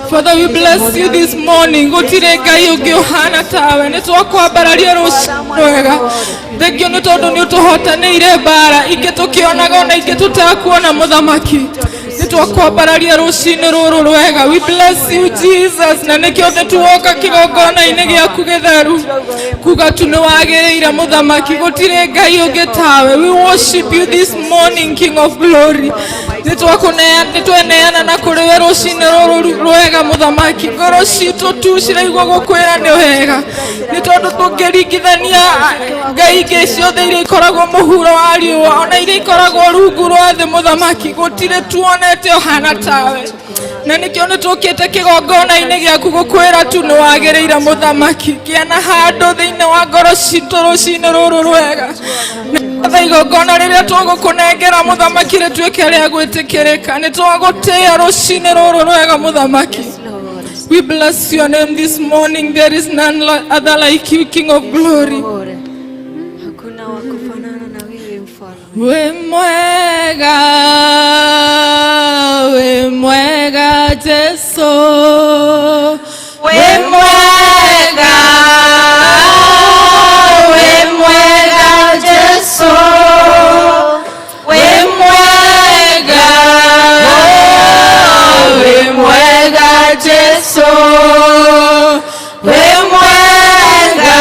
Father, we bless you this morning. Utireka yugi hana tawe netwakwa baralia roshwega. Thank you nutondo nutohotanire bara iketokionaga na iketutakuona muthamaki. Netwakwa baralia roshine ruru rwega. We bless you Jesus. Na nekyote tuoka kigogona inegia kugetheru. Kuga tunuwagereira muthamaki utireka yugi tawe. We worship you this morning. morning, King of Glory. Nitweneana na kurewe rucine ruru rwega muthamaki. Ngoro citu tu ciraigua gukwira ni wega. Ni tondu tungiringithania ngai ingi ciothe iria ikoragwo muhuro wa riũa ona iria ikoragwo rungu rwa thĩ muthamaki, gutire tuonete ohana tawe. Na nikio nitukite kigongona-ini giaku gukwira tu ni wagiriire muthamaki. Kiana handu thiini wa ngoro citu rucine ruru rwega. Igongona riria tugukunengera muthamaki rituike ria gwitikirika. Ni twagutia rucine ruru rwega muthamaki. We bless your name this morning. There is none other like you, King of Glory. We mwega Jesu. We mwega Jesu. We mwega Jesu. We mwega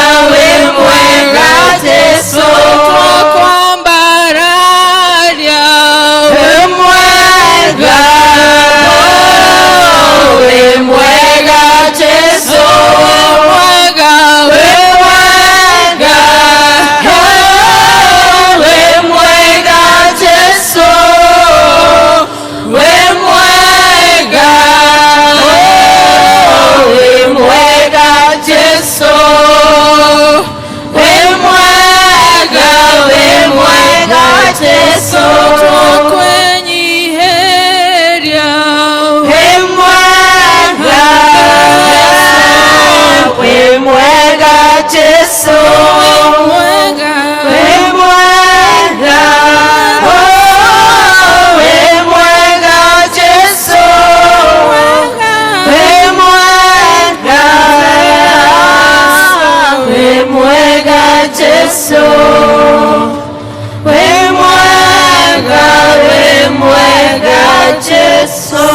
Jesu. Twakwambararia. We mwega Jesu.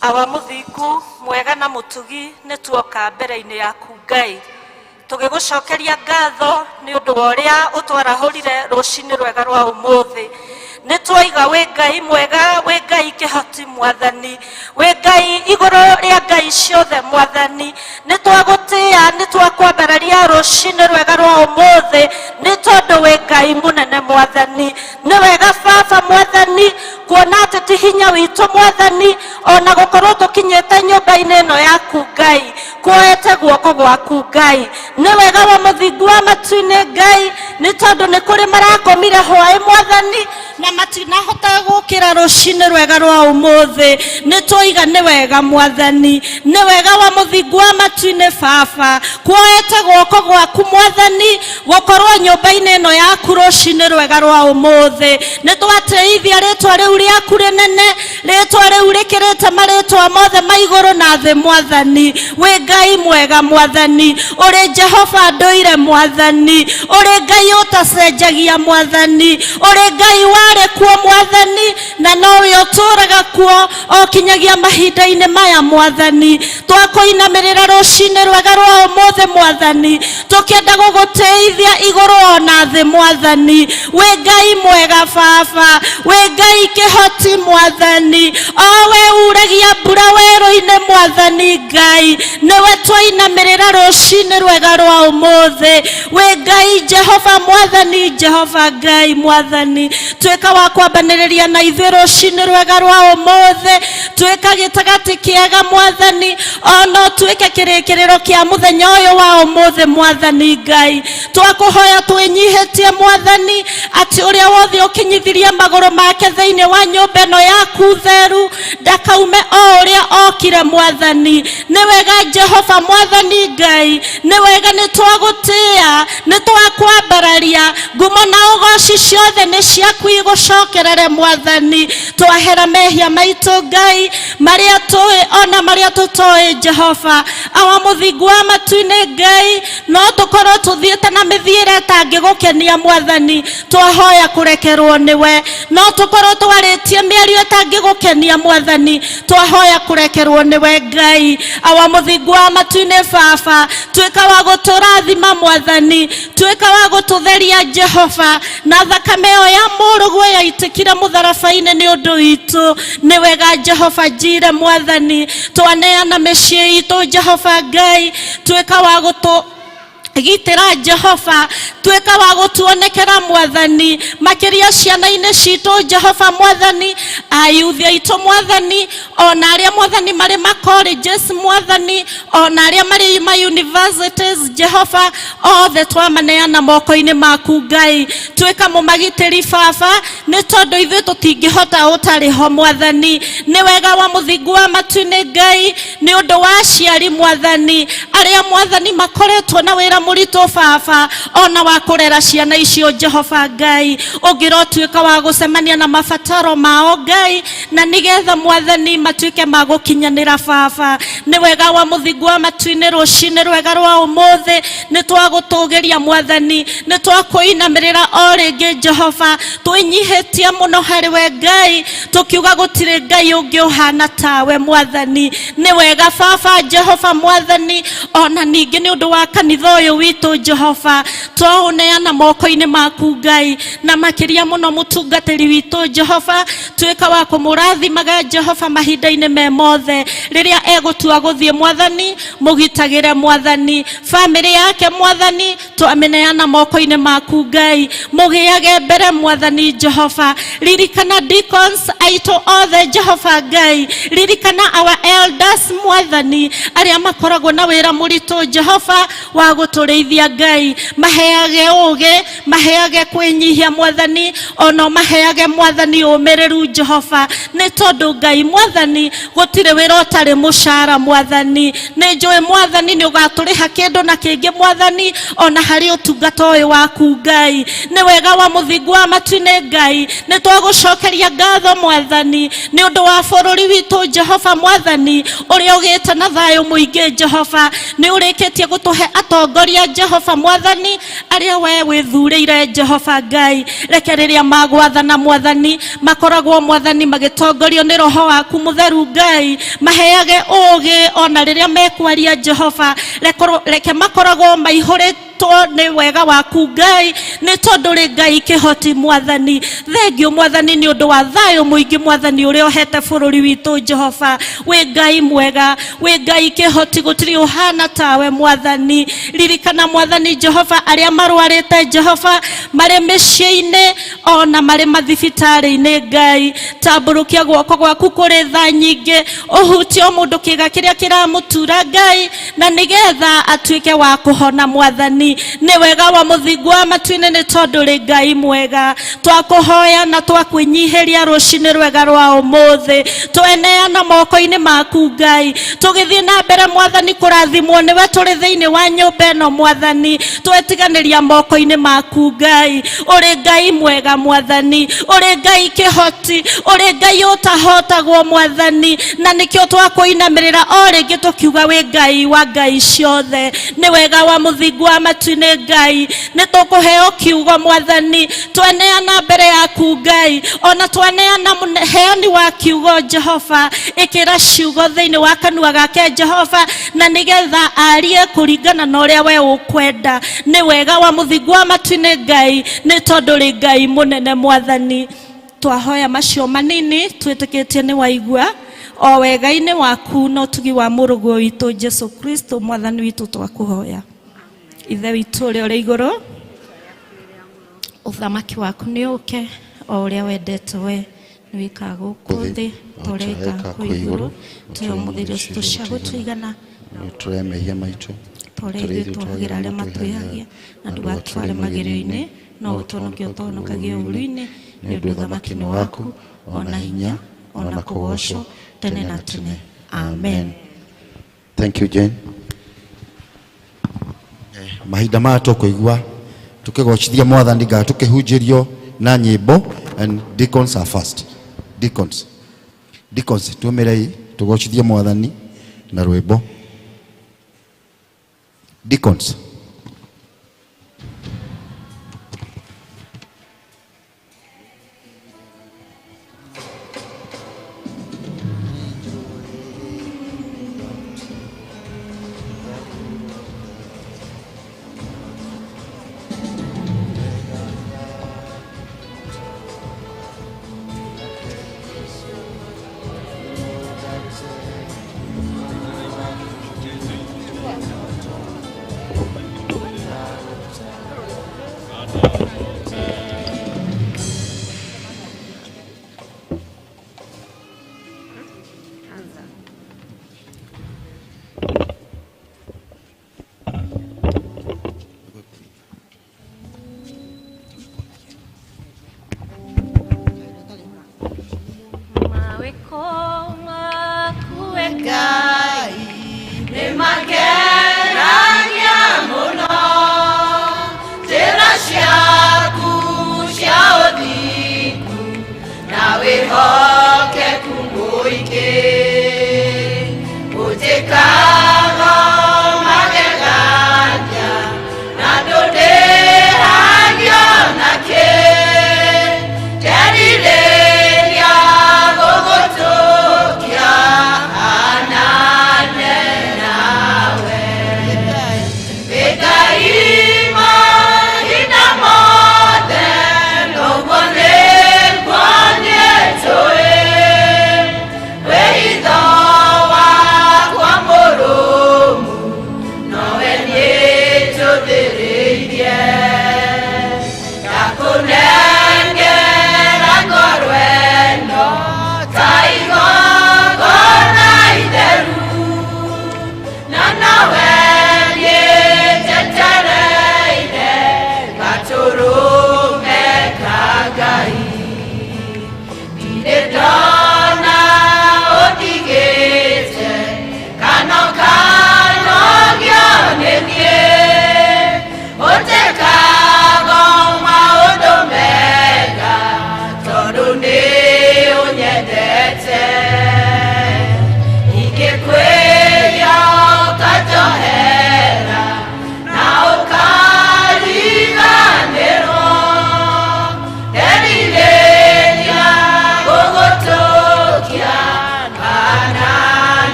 Awamuthiku mwega na mutugi nituoka mbere-ini yaku Ngai tugigucokeria ngatho ni undu wa uria utwarahurire rucini rwega rwa umuthi. Nitwaiga we Ngai mwega, we Ngai kihoti Mwathani, we Ngai iguru ria ngai ciothe Mwathani. Nitwagutia nitwakwambararia rucini rwega rwa umuthi ni tondu we Ngai munene Mwathani. Ni wega Baba Mwathani kuona ati ti hinya witu Mwathani ona gukorwo tukinyete nyumba-ini ino yaku Ngai kuoete guoko gwaku Ngai. Ni wega wa muthingu wa matu-ini Ngai ni tondu ni kuri marakomire hwai Mwathani na matinahota gukira rucini rwega rwa umuthi. Ni twiga ni wega Mwathani, ni wega wa muthingu wa matu-ini Baba kuoete guoko gwaku Mwathani gukorwo nyumba-ini ino yaku rucini rwega rwa umuthi. Ni twateithia ritwa riu riaku rinene, ritwa riu rikirite maritwa mothe ma iguru na thi Mwathani. We Ngai mwega Mwathani, uri Jehova nduire Mwathani, uri Ngai utacenjagia Mwathani, uri Ngai wari kuo Mwathani na nowe uturaga kuo o kinyagia mahinda-ini maya Mwathani. Twakuinamirira rucini rwega rwa umuthi Mwathani tukienda guguteithia iguru ona thi Mwathani. We Ngai mwega Baba, we Ngai kihoti Mwathani, o we uragia mbura weru-ini Mwathani Ngai, niwe twainamirira rucini rwega rwa umuthi. We Ngai Jehova Mwathani, Jehova Ngai Mwathani, twika wa kwambaniriria na ithuĩ rucini rwega rwa umuthi, twika gitagati kiega Mwathani, ono twike kirikiriro kia muthenya uyu wa umuthi Mwathani Ngai. Twakuhoya twinyihitie Mwathani ati uria wothe ukinyithirie maguru make thiini wa nyumba ino yaku theru ndakaume o uria okire Mwathani. Ni wega Jehova Mwathani Ngai, ni wega ni twagutia, ni twakwambararia ngumo na ugoci ciothe ni ciaku igucokerere Mwathani. Twahera mehia maitu Ngai maria tui ona maria tutoi Jehova. Awa muthingu wa matu-ini Ngai no tukorwo tuthiite na mithiire tangigukenia Mwathani, twahoya kurekerwo niwe. No tukorwo twari twarĩtie mĩario ĩtangĩgũkenia mwathani twahoya kũrekerwo nĩwe Ngai awa mũthingu wa matu-inĩ baba tuĩka wa gũtũrathima mwathani tuĩka wa gũtũtheria Jehova na thakame ĩyo ya mũrũguo yaitĩkire mũtharaba-inĩ nĩ ũndũ witũ nĩ wega Jehova njire mwathani twaneana mĩciĩ itũ Jehova Ngai tuĩka wa gitĩra Jehova tuĩka wa gũtuonekera mwathani makĩria ciana-inĩ citũ Jehova mwathani ayuthi aitũ mwathani ona arĩa mwathani marĩ colleges mwathani ona arĩa marĩ universities Jehova othe twamaneana moko-inĩ maku Ngai tuĩka mũmagitĩri baba nĩ tondũ ithuĩ tũtingĩhota ũtarĩ ho mwathani nĩ wega wa mũthingu wa matu-inĩ Ngai nĩ ũndũ wa aciari mwathani arĩa mwathani makoretwo na wĩra mũritũ baba ona wa kũrera ciana icio Jehova Ngai ũngĩrotuĩka wa gũcemania na mabataro mao Ngai na nĩgetha mwathani matuĩke magũkinyanĩra baba nĩ wega wa mũthingu wa matu-inĩ rũcinĩ rwega rwa ũmũthĩ nĩ twagũtũgĩria mwathani nĩ twakũinamĩrĩra o rĩngĩ Jehova twĩnyihĩtie mũno harĩ we Ngai tũkiuga gũtirĩ Ngai ũngĩ ũhana tawe mwathani nĩ wega baba Jehova mwathani ona ningĩ nĩ ũndũ wa kanitha ũyũ witũ Jehova twaũneana moko-inĩ maku Ngai na makĩria mũno mũtungatĩri witũ Jehova tuĩka wa kũmũrathimaga Jehova mahinda-inĩ me mothe rĩrĩa egũtua gũthiĩ mwathani mũgitagĩre mwathani family yake mwathani twamĩneana moko-inĩ maku Ngai mũgĩage mbere mwathani Jehova ririkana deacons aitũ othe Jehova Ngai ririkana our elders mwathani arĩa makoragwo na wĩra mũritũ Jehova wa gũtũrĩithia Ngai maheage ũgĩ maheage kwĩnyihia mwathani ona maheage mwathani ũmĩrĩru Jehova nĩ tondũ Ngai mwathani gũtirĩ wĩra ũtarĩ mũcara mwathani nĩ njũĩ mwathani nĩ ũgatũrĩha kĩndũ na kĩngĩ mwathani ona harĩ ũtungata ũyũ waku Ngai nĩ wega wa mũthingu wa matu-inĩ Ngai nĩ twagũcokeria ngatho mwathani nĩ ũndũ wa bũrũri witũ Jehova mwathani ũrĩa ũgĩte na thayũ mũingĩ Jehova nĩ ũrĩkĩtie gũtũhe atongoria Jehova mwathani arĩa we wĩthurĩire Jehova Ngai reke rĩrĩa magwathana mwathani makoragwo mwathani magĩtongorio nĩ roho waku mũtheru Ngai maheage ũgĩ ona rĩrĩa mekwaria Jehova reke makoragwo maihũrĩte nĩ wega waku Ngai nĩ tondũ rĩ Ngai kĩhoti mwathani thengio mwathani nĩ ũndũ wa thayũ mũingĩ mwathani ũrĩa ũhete bũrũri witũ Jehova wĩ Ngai mwega wĩ Ngai kĩhoti gũtirĩ ũhana tawe mwathani ririkana mwathani Jehova arĩa marwarĩte Jehova marĩ mĩciĩ-inĩ ona marĩ mathibitarĩ-inĩ Ngai tambũrũkia guoko gwaku kũrĩ tha nyingĩ ũhutie o mũndũ kĩga kĩrĩa kĩramũtura Ngai na nĩgetha atuĩke wa kũhona mwathani nĩ wega wa mũthingu wa matu-inĩ nĩ tondũ rĩ Ngai mwega twakũhoya na twakwĩnyihĩria rũcinĩ rwega rwa ũmũthĩ tweneana moko-inĩ maku Ngai tũgĩthiĩ na mbere mwathani kũrathimwo nĩwe tũrĩ thĩinĩ wa nyũmba ĩno mwathani twetiganĩria moko-inĩ maku Ngai ũrĩ Ngai mwega mwathani ũrĩ Ngai kĩhoti ũrĩ Ngai ũtahotagwo mwathani na nĩkĩo twakũinamĩrĩra o rĩngĩ tũkiuga wĩ Ngai wa Ngai ciothe nĩ wega wa mũthingu wa matu-inĩ Ngai nĩ tũkũheo kiugo mwathani tweneana mbere yaku Ngai ona tweneana heani wa kiugo Jehova ĩkĩra ciugo thĩinĩ wa kanua gake Jehova na nĩgetha arie kũringana na ũrĩa we ũkwenda nĩ wega wa mũthingu wa matu-inĩ Ngai nĩ tondũ rĩ Ngai mũnene mwathani twahoya macio manini twĩtĩkĩtie nĩ waigua o wega-inĩ waku na ũtugi wa mũrũguo witũ Jesu Kristo mwathani witũ twakũhoya ithe witũ ũrĩa ũrĩ igũrũ ũthamaki waku nĩ ũke o ũrĩa wendete we nĩ wĩkaga gũkũ thĩ tũreka kũ igũrũ tũhe mũthĩri ũcio tũciagũtũigana tũrĩa mehia maitũ tũrĩa ithuĩ twahagĩra arĩa matwĩhagia na ndũgatware magerio-inĩ no ũtũhonokie ũtũhonokagie ũũru-inĩ nĩ ũndũ ũthamaki nĩ waku ona hinya ona kũgocwo tene na tene amen. Thank you Jane. Mahinda maya tũkũigua tũkĩgocithia mwathani Ngai tũkĩhunjĩrio na nyĩmbo and deacons are first. Deacons tuomerei tũgocithie mwathani na rwĩmbo. Deacons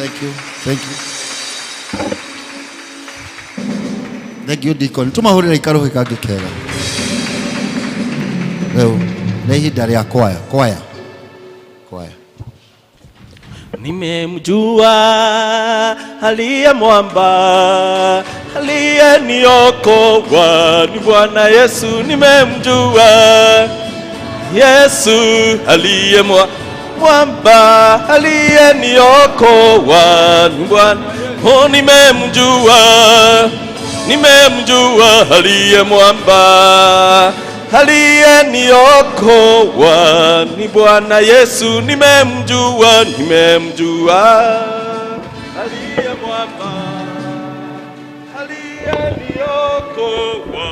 Thank you. Thank you. Thank you, Deacon. Tumahurira ikaruhi kangi kega. Leo ni ihinda rĩa kwaya. Nimemjua aliye mwamba, aliyeniokoa ni Bwana Yesu. Nimemjua Yesu aliye mwamba, aliyeniokoa ni Bwana. Oh, nimemjua aliye mwamba, aliyeniokoa ni Bwana Yesu. Nimemjua aliye mwamba, aliyeniokoa.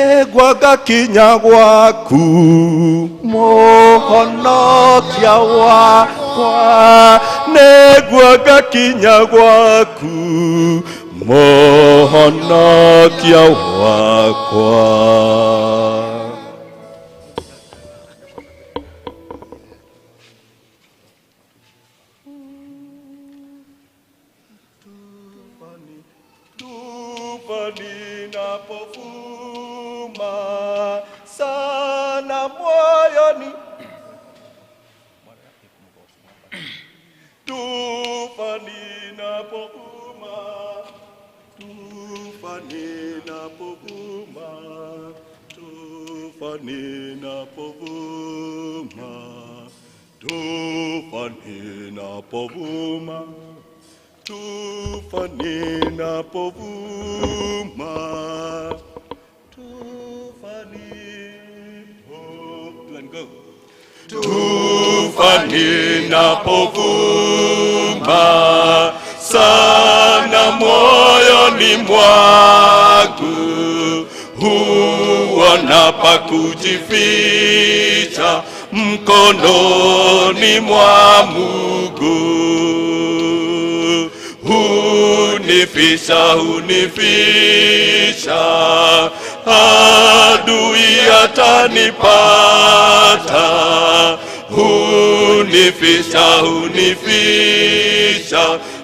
Negwagakinya gwaku muhonokia wakwa, negwagakinya gwaku muhonokia wakwa. Sana moyoni tufani napokuma Tufani napovuma sana moyoni mwangu, huona pa kujificha mkononi mwa Mungu. Hunifisha, adui atanipata. Hunifisha,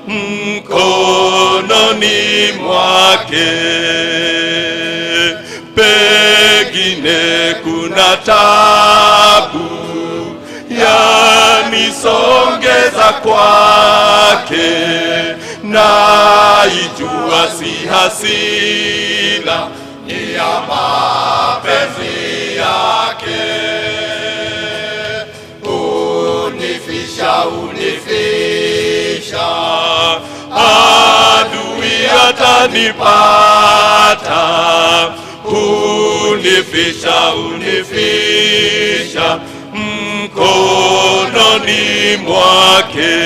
mkononi mwake. Pengine kuna tabu yanisongeza kwake, naijua si hasira, ni ya mapenzi yake. Hunifisha, adui atanipata. Hunifisha, mkononi mwake.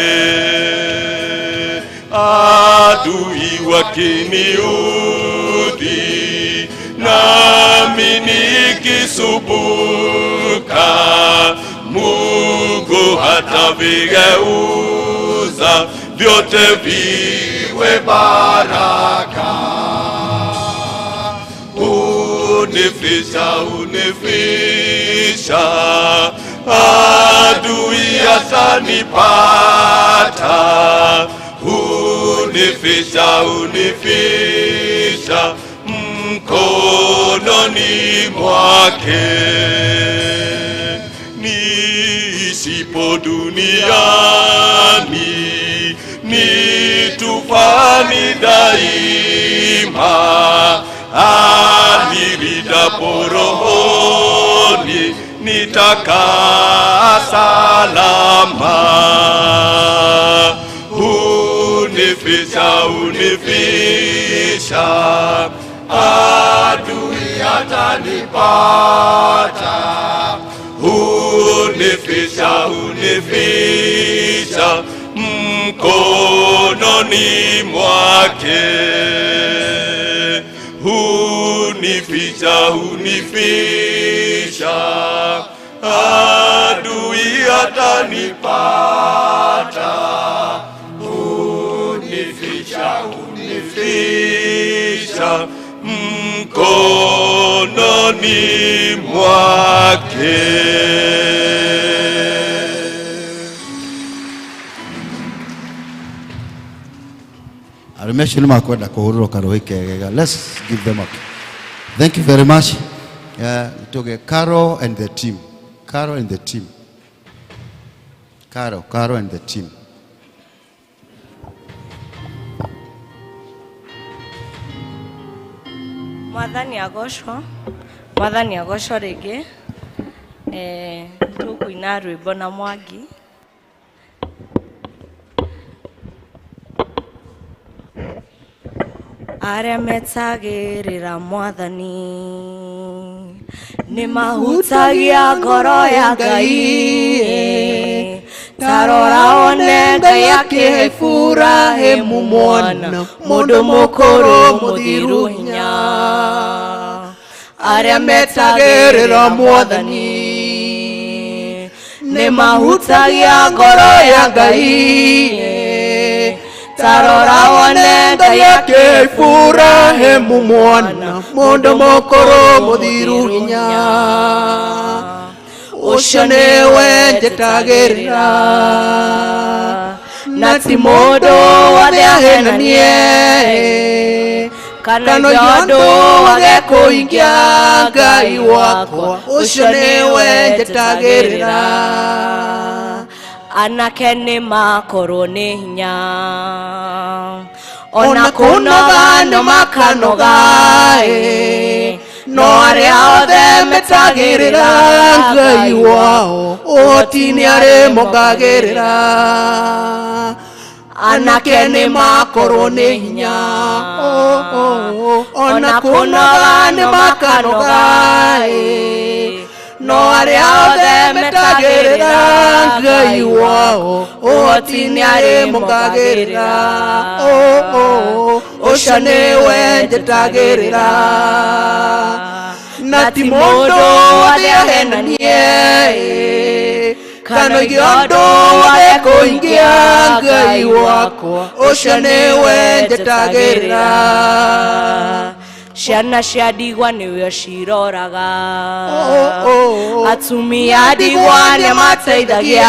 Adui wakiniudhi, nami nikisumbuka, Mungu hatavigeuza vyote viwe baraka. Hunifisha, adui atanipata. Hunifisha, mkononi mwake. Nisipo duniani ni tufani daima, anirindapo rohoni nitakaa salama. Hunifisha, adui atanipata. Hunifisha, mkononi mwake. Hunifisha, adui atanipata. Hunifisha, mkononi mwake. Arumeshini makwenda kuhuruka rohike. Let's give them up. Thank you very much. To Carol and the team. Carol and the team. Carol and the team. Mwathani agocwo rĩngĩ. Tũkũina rwĩmbo na Mwangi. Arĩa metagĩrĩra Mwathani nĩ mahutagia ngoro ya Ngai. Tarora one Ngai akĩhe Iburahĩmu mwana, mũndũ mũkũrũ mũthiru hinya. Arĩa metagĩrĩra Mwathani nĩ mahutagia ngoro ya Ngai. Tarora one Ngai akĩhe Iburahĩmu mwana, mũndũ mũkũrũ mũthiru hinya. Ũcio nĩwe njetagĩrĩra, na ti mũndũ wothe ahenanie, kana andũ wage kũhingia Ngai wakwa. Ũcio nĩwe njetagĩrĩra. Anake nĩ makorwo nĩ hinya, ona kunoga no makanoga no aria othe metagirira Ngai wao otini are mongagirira anake ni makorwo ni hinya ona kunoga ni makanoga no aria othe metagirira Ngai wao otini are mongagirira ucio niwe njitagirira na ti mundu wothe ahenanie kana giondu wothe kuingia Ngai wakwa ucio niwe njitagirira ciana cia ndigwa niwe ciroraga atumia ndigwa ni mateithagia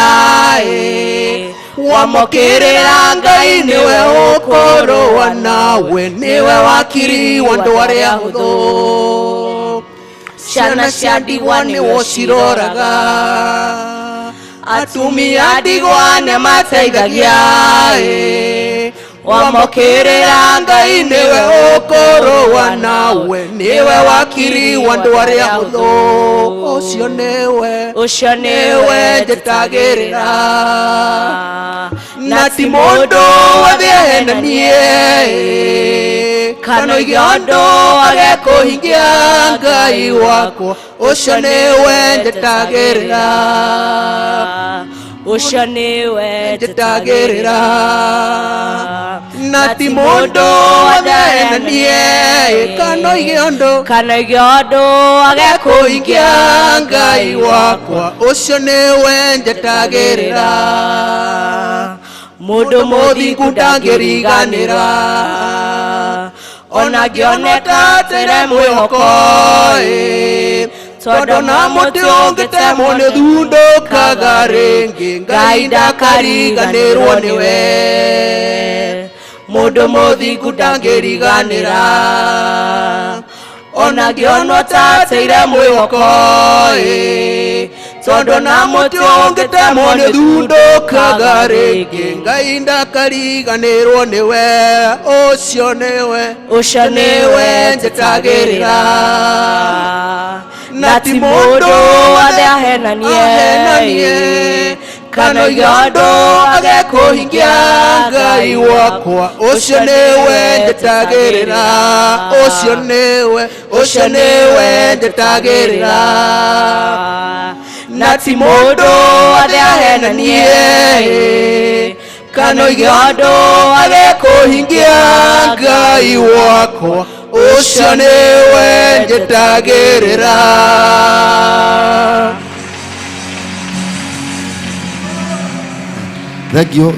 wamokirira Ngai niwe ukorwa nawe niwe wakiri wa andu aria huthu ciana cia ndigwa niwe ciroraga atumia ndigwa ni mateithagia wamokirira Ngai niwe ukorwa nawe niwe wakiri wa andu aria huthu ucio niwe njitagirira na ti mundu wothe ahenanie kana giondu age kuhingia Ngai wakwa ucio niwe njitagirira ucio niwe njitagirira na ti mundu wothe ahenanie kana giondu age kuhingia Ngai wakwa ucio niwe njitagirira mundu muthingu ndangiriganira ona ngioneka tere mwihoko tondu na muti ungitemwo ni thundukaga ringi Ngai ndakariganirwo niwe mundu muthingu ndangiriganira ona ngionwo ta teire mwihoko tondu na muti ungitemwo ni thundukaga ringi Ngai ndakariganirwo niwe ucio niwe njitagirira na ti mundu wothe ahenanie kana giondu age kuhingia Ngai wakwa ucio niwe njitagirira ucio niwe njitagirira na ti mundu wothe ahenanie kana giondu age kuhingia Ngai wakwa ucio niwe njitagirira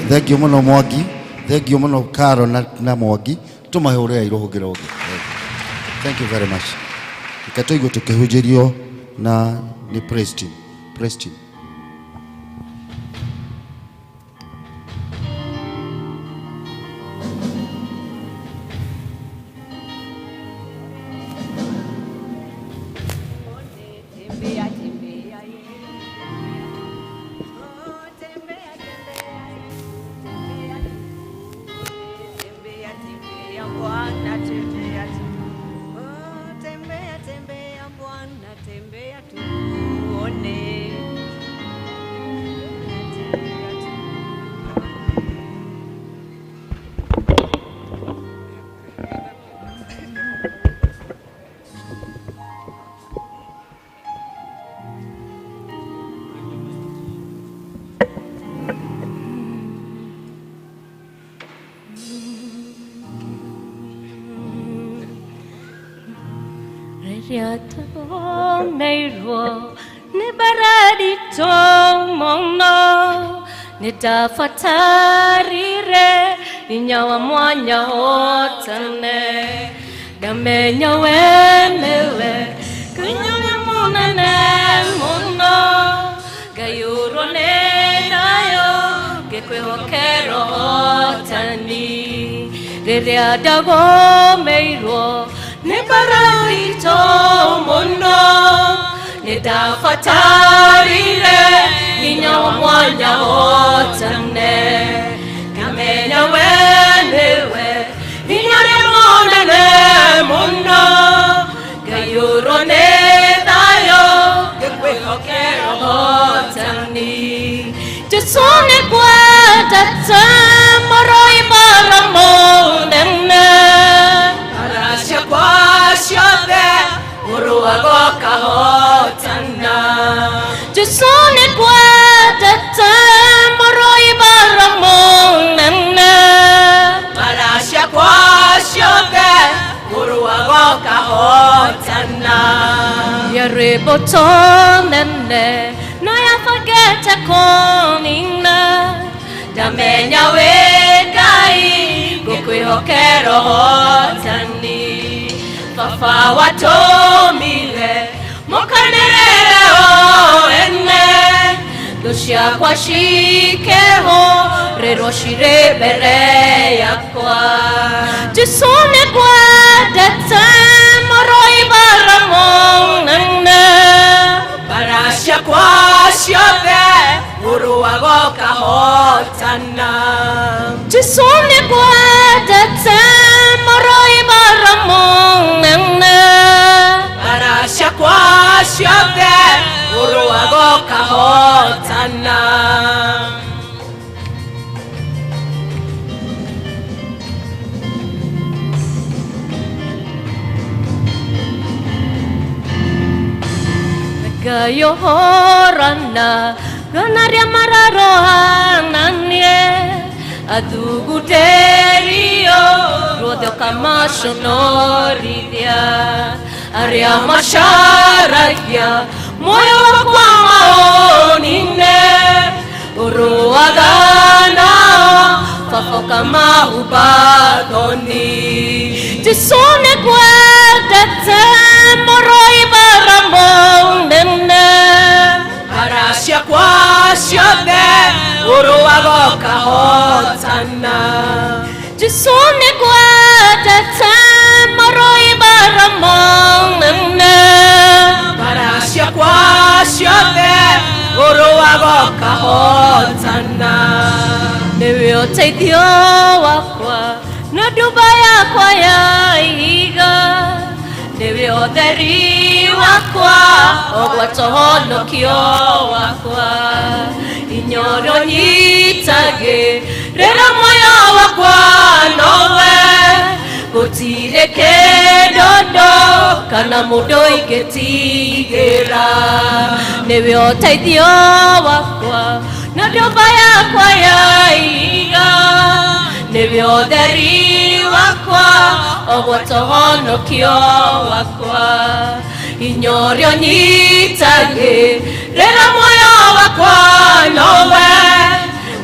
Thengio muno Mwangi, thengio muno Karo na Mwangi, tumahurira iruhugire ungi. Thank you very much. Ikatoigo tukihunjirio na ni praise team. Meirwo ni baradi tomono nitafatarire inyawa mwanya hotane gamenya wenewe kunyawa munane muno gayurone nayo gekwehokero hotani rere adago meirwo ni baradi tomono nitafatarire inyawa mwanya hotane gamenya wenewe Jisone kwatata moroi baramonene Arasha kwashode uruago kahotana Jisone kwatata moroi baramonene Arasha kwashode uruago kahotana Yarebotonene na ya forget konina damenya wekai gukwihokero hotani fafa watomile mokanerere o ene dushia kwa shikeho rero shirebere yakwa Jisone kwa data moroi baramonene Barasha kwa shobe uruago kahotana Jisone kwa data moroi baramonene Barasha kwa shobe uruago kahotana Gayo horana ganaria mararohananie aduguterio rodeo kamashonoria aria masharagia moyo wakwa maonine uruagana fafo kama ubadoni Jisone kwa data moroi baramonene Arasha kwa shobe uruago kahotana Jisone kwa data moroi baramonene Arasha kwa shobe uruago kahotana Newe oteithio wakwa na duba yakwa ya iga Newe otheri wakwa ogwatohonokio wakwa Inyoro nyitage rera moyo wakwa nowe Gutire kedodo kana mundu ingetigira Newe oteithio wakwa na duba yakwa ya iga Newe otheri wakwa ogwatohonokio wakwa Inyorio nyitage rera moyo wakwa nowe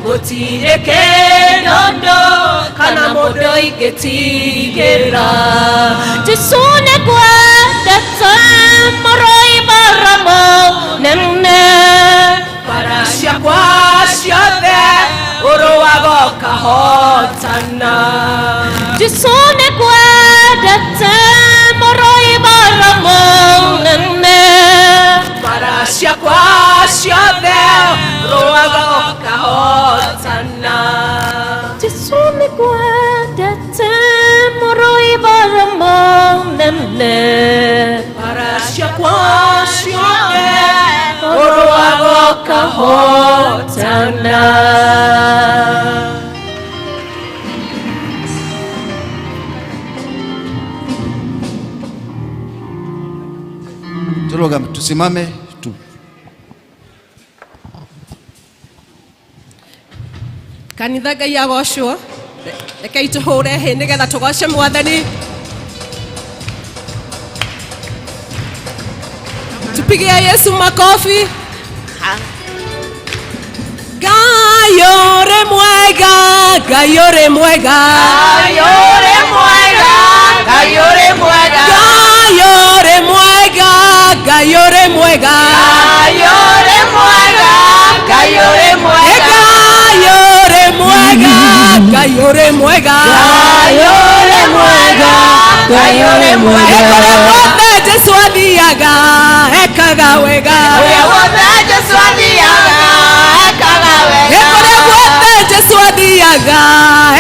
Gutire kedodo kana mundu ingetigira Jisone kwa data moroi baramonene Barasha kwa shobe uruago kahotana Jisone kwa data moroi baramonene Barasha kwa shobe uruago kahotana Jisone kwa data moroi baramonene Barasha kwa shobe uruago kahotana Tusimame tu. Kanitha Ngai agocwo rekei tuhure hi nigetha tugoce Mwathani tupigie Yesu makofi Ngai ore mwega Ngai ore mwega Ngai ore mwega Ngai ore mwega Ngai ore mwega Ngai ore mwega Ngai ore mwega Ngai ore mwega Ngai ore mwega Ngai ore mwega Ngai ore mwega Ekore wothe Jesu athiaga ekaga wega Ekore wothe Jesu athiaga ekaga wega Ekore wothe Jesu athiaga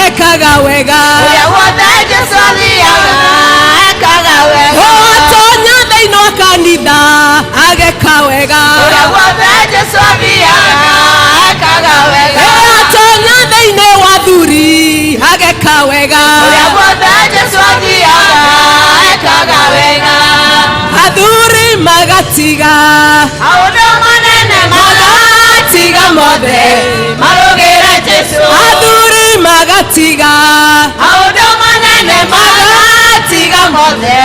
ekaga wega Ekore wothe Jesu athiaga ekaga wega Otonya thĩinĩ wa kanitha ageka wega Ekore wothe Jesu athiaga ekaga wega Jesu athiaga ekaga wega. Athuri magatiga Maũndũ manene magatiga mothe marũgĩre Jesu. Athuri magatiga Maũndũ manene magatiga mothe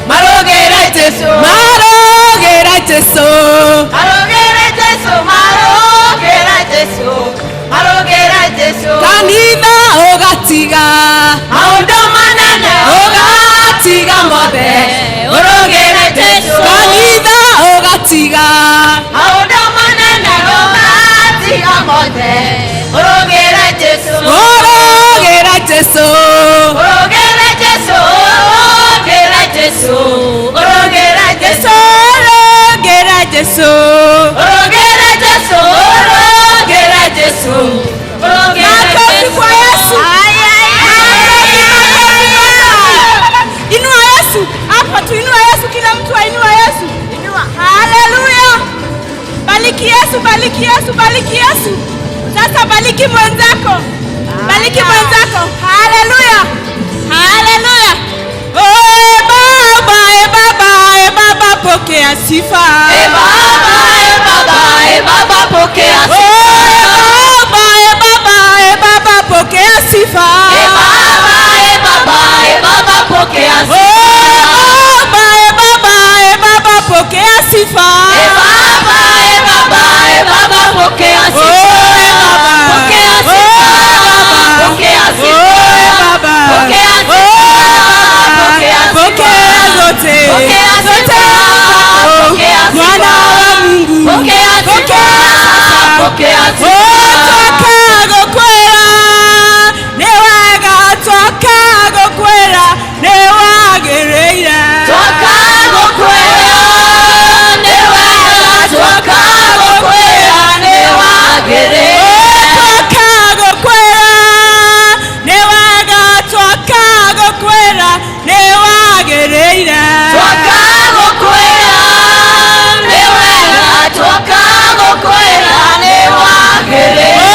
marũgĩre Jesu. marũgĩre Jesu Marũgĩre Jesu, marũgĩre Jesu, marũgĩre Jesu. kanitha ũgatiga Maũndũ manene ũgatiga mothe ũrũgĩre Jesu. kanitha ũgatiga Maũndũ manene ũgatiga mothe ũrũgĩre Jesu. ũrũgĩre Jesu Ũrũgĩre Jesu, ũrũgĩre Jesu, ũrũgĩre Jesu. ũrũgĩre Jesu Ũrũgĩre Jesu, ũrũgĩre Jesu, ũrũgĩre Makofi kwa Yesu. Inua Yesu. Hapa tu inua Yesu, kila mtu ainua Yesu. Haleluya. Bariki Yesu, bariki Yesu, bariki Yesu. Sasa bariki mwenzako. Bariki mwenzako. Haleluya. Haleluya. Oh Baba, Baba pokea sifa. Baba, pokea sifa. Oh Baba pokea sifa. Baba, pokea sifa. Oh Baba pokea sifa. Baba, pokea sifa. Oh Pokea sifa. Pokea sifa. Pokea sifa. Pokea zote. Pokea sifa. Pokea sifa. Mwana wa Mungu. Pokea sifa. Pokea sifa. Tokagokwera newega tokagokwera newagereire Tokagokwera newega tokagokwera newagereire tokagokwera newega tokagokwera newagereire Tokagokwera newega tokagokwera newagereire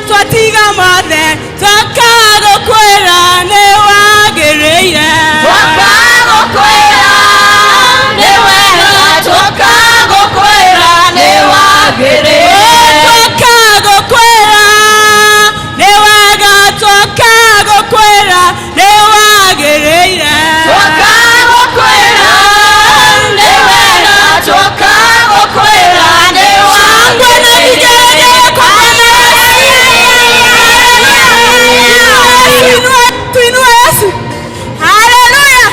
twatiga mothe tokagokwera newagereire Tokagokwera newega tokagokwera newagereire tokagokwera newega tokagokwera newagereire Tokagokwera newega tokagokwera newagereire Tuinue Yesu. Haleluya.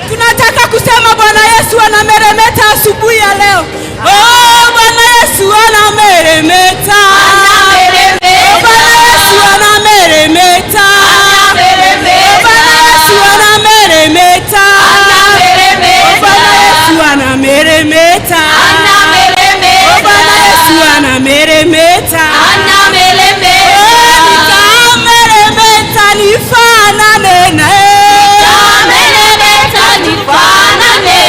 Tunataka kusema Bwana Yesu anameremeta asubuhi ya leo. Oh Bwana Yesu anameremeta. Bwana Yesu anameremeta. Bwana Yesu anameremeta. Bwana Yesu anameremeta. Bwana Yesu anameremeta. Nitameremeta nifanane naye. Nitameremeta nifanane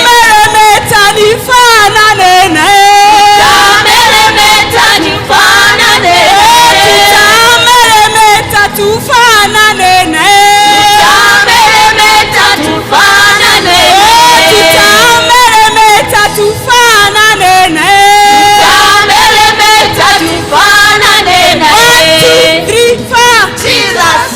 Nitameremeta nifanane naye. Nitameremeta nifanane Nitameremeta tufanane naye. Nitameremeta tufanane Nitameremeta tufanane naye. Nitameremeta tufanane 1, 2, 3, 4. Jesus.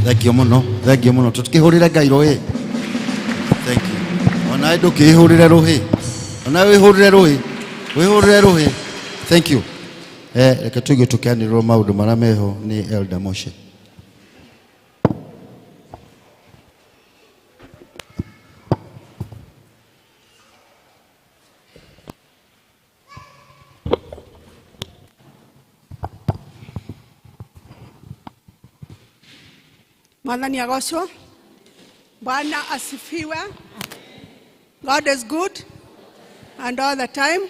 Thank you muno tutikihurire Ngai ruhi. Thank you. Ona ndukihurire ruhi. Ona wihurire ruhi. Thank you. Reke tuige tukianirwo maundu maria meho ni Elder Moshe. Mwathani agocwo. Bwana asifiwe. God is good and all the time,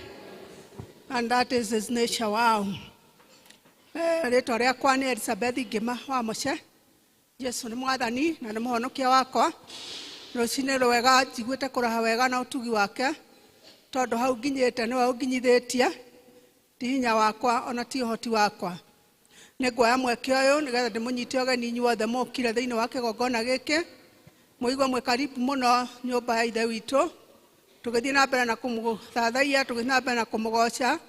and that is his nature. Wow. Rĩtwa rĩakwa nĩ Elizabeth Ngĩma wa Mũce. Jesu nĩ mwathani na nĩ mũhonokia wakwa. Rucine rwega njiguite kuraha wega na utugi wake tondu hau nginyite ni wa nginyithitie ti hinya wakwa ona ti hoti wakwa ni ngwaya mweke uyu nigetha ndimunyite ogeni inyuothe mukire thiini wa kigongona giki muigwa mwe karibu muno nyumba ya ithe witu tugithii na mbere na kumuthathaia tugithii na mbere na kumugoca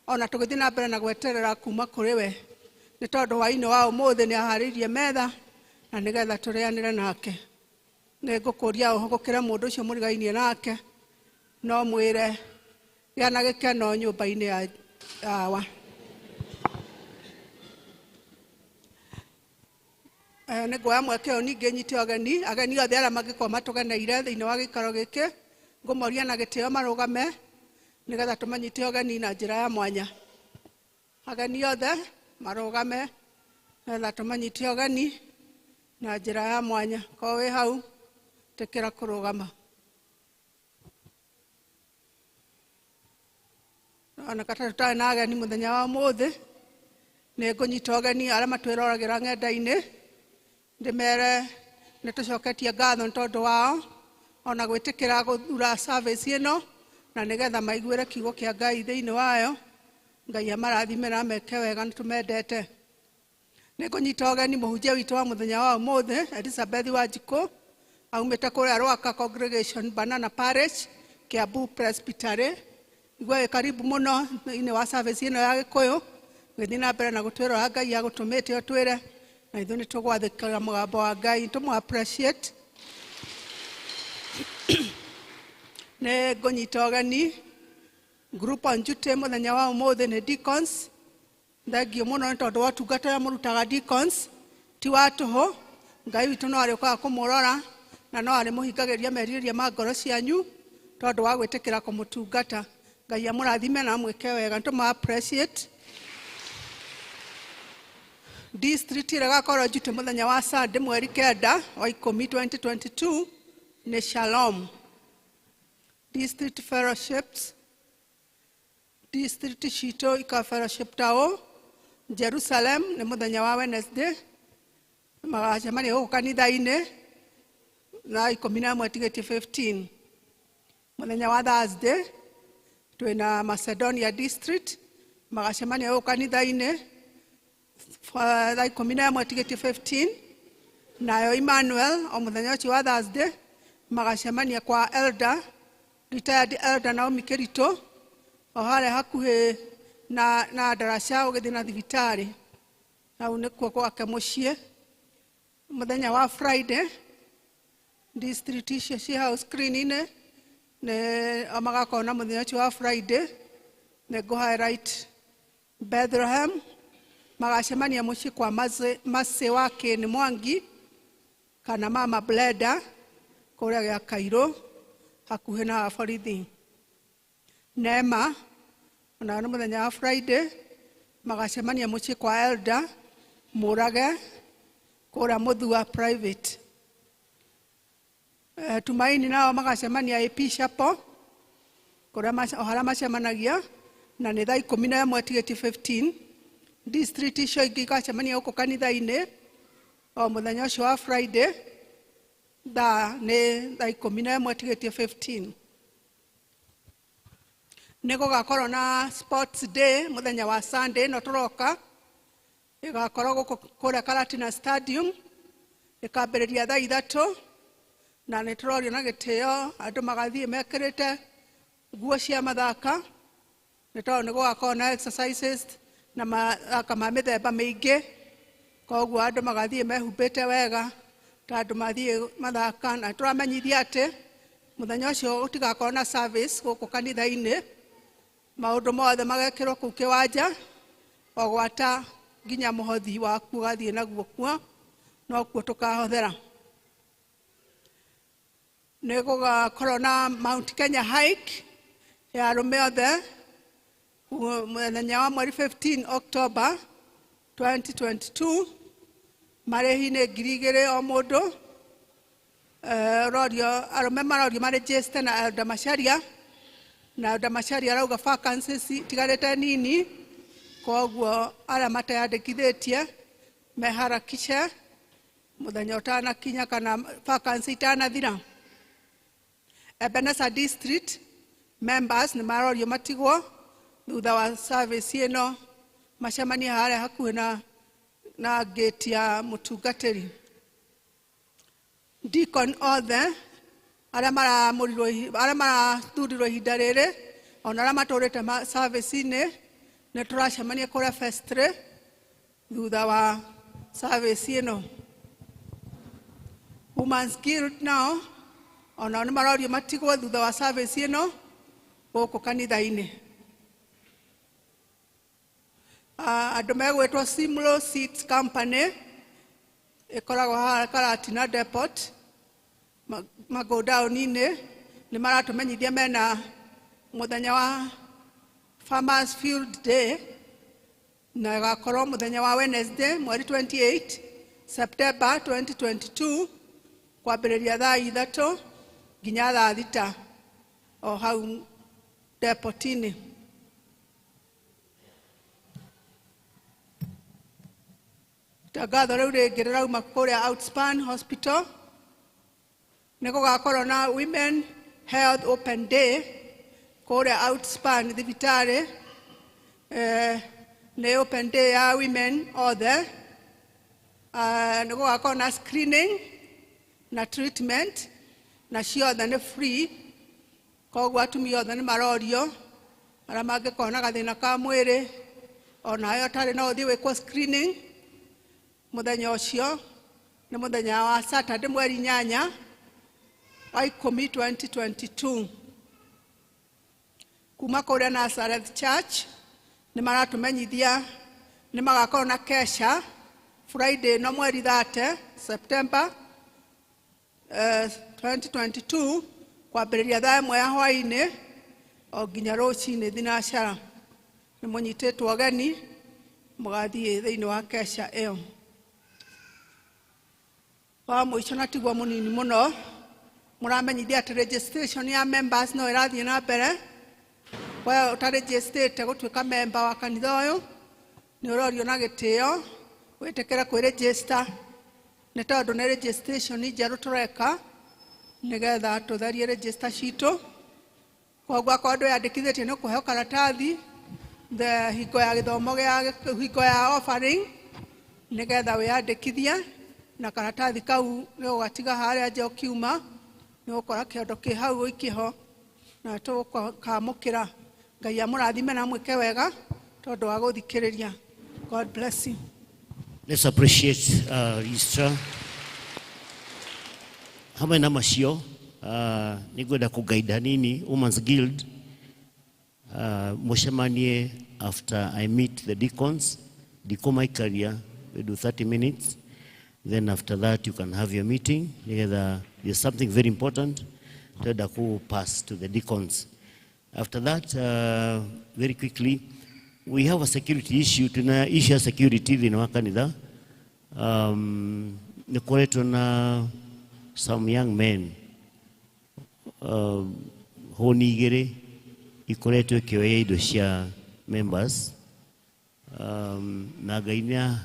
ona tugithii na mbere na gweterera kuma kuri we ni tondu hwaini wa umuthi ni aharirie metha na nigetha turianire nake ni ngukuria uhugukire mundu ucio murigainie nake no mwire giana gikeno nyumba-ini ya awa ni ngwaya mweke uyu ningi nyite ageni othe aria mangikorwo matugeneire thiini wa gikaro giki ngumoria na gitio marugame nigetha tumanyite ogeni na njira ya mwanya ageni othe marugame nigetha tumanyite ogeni na njira ya mwanya ko wi hau tekera kurugama ona kata tutari na ageni muthenya wa muthi ni ngunyita ogeni aria matwirораgira ng'enda-ini ndimere ni tucoketie ngatho tondu wao ona gwitikira guthura service ino na nigetha maiguire kiugo kia Ngai thiini wayo Ngai amarathime meke wega nitumendete ni ngunyita ogeni muhunjia witu wa muthenya wa umuthi Elizabeth Wanjiku aumite kuria Rwaka Congregation Banana Parish Kiambu Presbytery igwe karibu muno thiini wa service ino ya Gikuyu githii na mbere na gutwirora Ngai agutumite otwire na ithu ni tugwathikira mugambo wa Ngai tumu appreciate ne ngunyita ogeni group on duty muthenya wa umuthi ni deacons thengio muno ni tondu wa utungata uria murutaga deacons ti wa tuhu Ngai witu no ariokaga kumurora na no ari muhingagiria meriria ma ngoro cianyu tondu wa gwitikira kumutungata Ngai amurathime na mweke wega tumu appreciate district iragakorwo duty muthenya wa Sunday mweri 9 wa 10 2022 ni Shalom district fellowships district shito ika fellowship tao Jerusalem ni muthenya wa Wednesday magacemania guku kanitha-ini na 11:15 muthenya wa Thursday twina Macedonia district magacemania guku kanitha-ini 11:15 nayo Emmanuel o muthenya ucio wa Thursday magacemania kwa elder retired elder Naomi Kirito o haria hakuhi na darasha ugithi na thibitari au nikuo gwake mucii muthenya wa Friday district icio ci house screen-ini ne amagakona muthenya ucio wa Friday ne go highlight Bethlehem magacemania mucii kwa mase wake ni Mwangi kana mama Bleda kuria gia Kairo hakuhi na borithi Neema ona no muthenya wa Friday magacemania mucii kwa elder Murage kuria Muthua private Tumaini nao magacemania AP Chapel kuria ohara macemanagia na ni thaa 11:15 district icio ingĩ igacemania guku kanitha-ini o muthenya ucio wa Friday ni thaa 11:15 ni gugakorwo na sports day muthenya wa Sunday no turoka igakorwo guku kuria Karatina Stadium ikambiriria thaa 3 na ni turorio na gitio andu magathie mekirite nguo cia mathaka ni tondu ni gugakorwo na exercises na mathaka ma mithemba miingi koguo andu magathie mehumbite wega tondu mathie mathaka na turamenyithia ati muthenya ucio utigakorwo na service guku kanitha-ini maundu mothe magekirwo kuu kiwanja o gwata nginya muhothi waku gathie naguo kuo no kuo tukahothera ni gugakorwo na Mount Kenya hike ya arume othe muthenya wa mweri 15 October 2022 marehi ni 2,000 o mundu rorio arume marorio maregister na Elder Macharia na Elder Macharia arauga vacancies tigarite nini koguo aria mateyandikithitie meharakishe muthenya utanakinya kana vacancy itanathira Ebenezer District members nĩ marorio matigwo thutha wa service ĩno macemania harĩa hakuhĩ na gate ya mũtungatĩri. Deacon othe arĩa marathurirwo ihinda rĩrĩ ona arĩa matũrĩte service-inĩ nĩ tũracemania kũrĩa vestry thutha wa service ĩno. Women's Guild nao ona nĩ marorio matigwo thutha wa service ĩno gũkũ kanitha-inĩ. Andũ megwĩtwo Simlo Seeds Company ĩkoragwo haha Karatina Depot magodown-inĩ nĩ maratũmenyithia mena mũthenya wa Farmers Field Day na ĩgakorwo mũthenya wa Wednesday mweri 28 September 2022 kwambĩrĩria thaa 3 nginya thaa 6 o hau depot-inĩ. Tangatho rĩu rĩngĩ rĩrauma kũrĩa Outspan Hospital nĩ gũgakorwo na Women Health Open Day kũrĩa Outspan thibitarĩ. Nĩ open day ya women othe. Nĩ gũgakorwo na screening na treatment na ciothe nĩ free. Koguo atumia othe nĩ marorio arĩa mangĩkorwo na gathĩna ka mwĩrĩ ona ayo atarĩ no ũthiĩ wĩkwo screening. Mũthenya ũcio nĩ mũthenya wa Saturday mweri 8 wa 10 2022. Kuma kũrĩa Nazareth Church nĩ maratũmenyithia nĩ magakorwo na kesha Friday no mweri 30 September 2022 kwambĩrĩria thaa 1 ya hwaĩ-inĩ o nginya rũcinĩ thinacara. Nĩ mũnyitĩtwo ũgeni mũgathiĩ thĩinĩ wa kesha ĩyo. Wa mũico na tigwo mũnini mũno mũramenyithia atĩ registration ya members no ĩrathiĩ na mbere. Wewe ũtaregistĩte gũtuĩka member wa kanitha ũyũ nĩ ũrorio na gĩtĩo wĩtĩkĩre kwĩregister nĩ tondũ nĩ registration njerũ tũreka nĩgetha tũtherie register citũ. Koguo akorwo andũ yandĩkithĩtie nĩ ũkũheo karatathi hingo ya gĩthomo gĩa hingo ya offering nĩgetha wĩyandĩkithie na karatathi kau nĩ ũgatiga harĩa nja ũkiuma nĩ ũgũkora kĩondo kĩ hau gĩkĩho na tũkamũkĩra. Ngai amũrathime na mwĩke wega tondũ wa gũthikĩrĩria. God bless you. Let's appreciate Easter. Hamwe na macio nĩngwenda kũgaida nini Women's Guild mũcemanie after I meet the deacons. Ndikũmaikaria we do 30 minutes. Then after that you can have your meeting. There's something very important to pass to the deacons. After that, very quickly, we have a security issue. Tuna issue security in our Canada. Na some young men honigere ikoretwo kioya indo cia members na gainia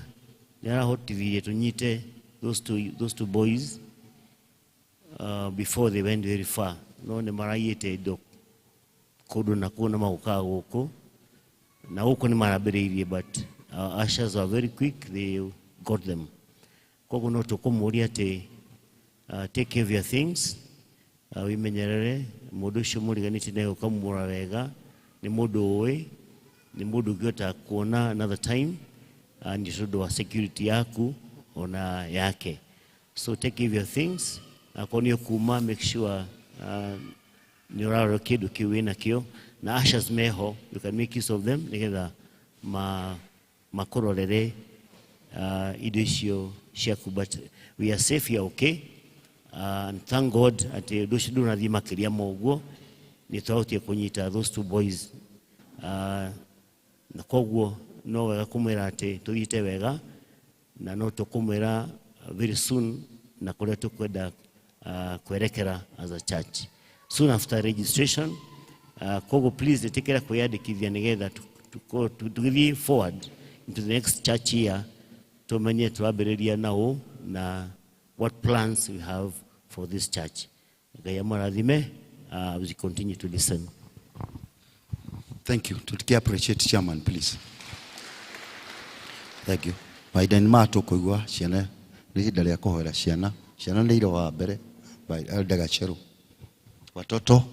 nĩarahotithirie tunyite those two boys before they went very far. No nĩ maraiĩte indo kũndũ na kũndũ magũkaga gũkũ na gũkũ nĩ marambĩrĩirie, but our ushers are very quick, they got them. Koguo no tũkũmũria atĩ take care of your things, wimenyerere mũndũ ũcio mũriganĩtie na ũkamũra wega, nĩ mũndũ ũĩ, nĩ mũndũ ũngĩhota kuona another time and nĩ tondũ wa security yaku ona yake. So take care of your things. Akorwo nĩ ũkuma make sure nĩ ũrarora kĩndũ kĩu wĩna kĩo na ushers meho, you can make use of them nĩgetha makũrorere indo icio ciaku. But we are safe here, okay? And thank God atĩ ũndũ ũcio ndũnathiĩ makĩria ma ũguo, nĩ twahotire kũnyita those two boys. Na koguo no wega kũmwĩra atĩ tũthiĩte wega na no tũkũmwĩra very soon na kũrĩa tũkwenda kwerekera as a church soon after registration. Koguo please tekera kwĩyandĩkithia nĩgetha tũgĩthiĩ forward into the next church year tũmenye twambĩrĩria naũ na what plans we have for this church. Ngai amũrathime. we continue to listen. Thank you. To appreciate chairman, please. Thank you. By then mato kuigwa ciana ni hinda ria kuhoera ciana. Ciana ni iro wa mbere by Elder Gacheru. Watoto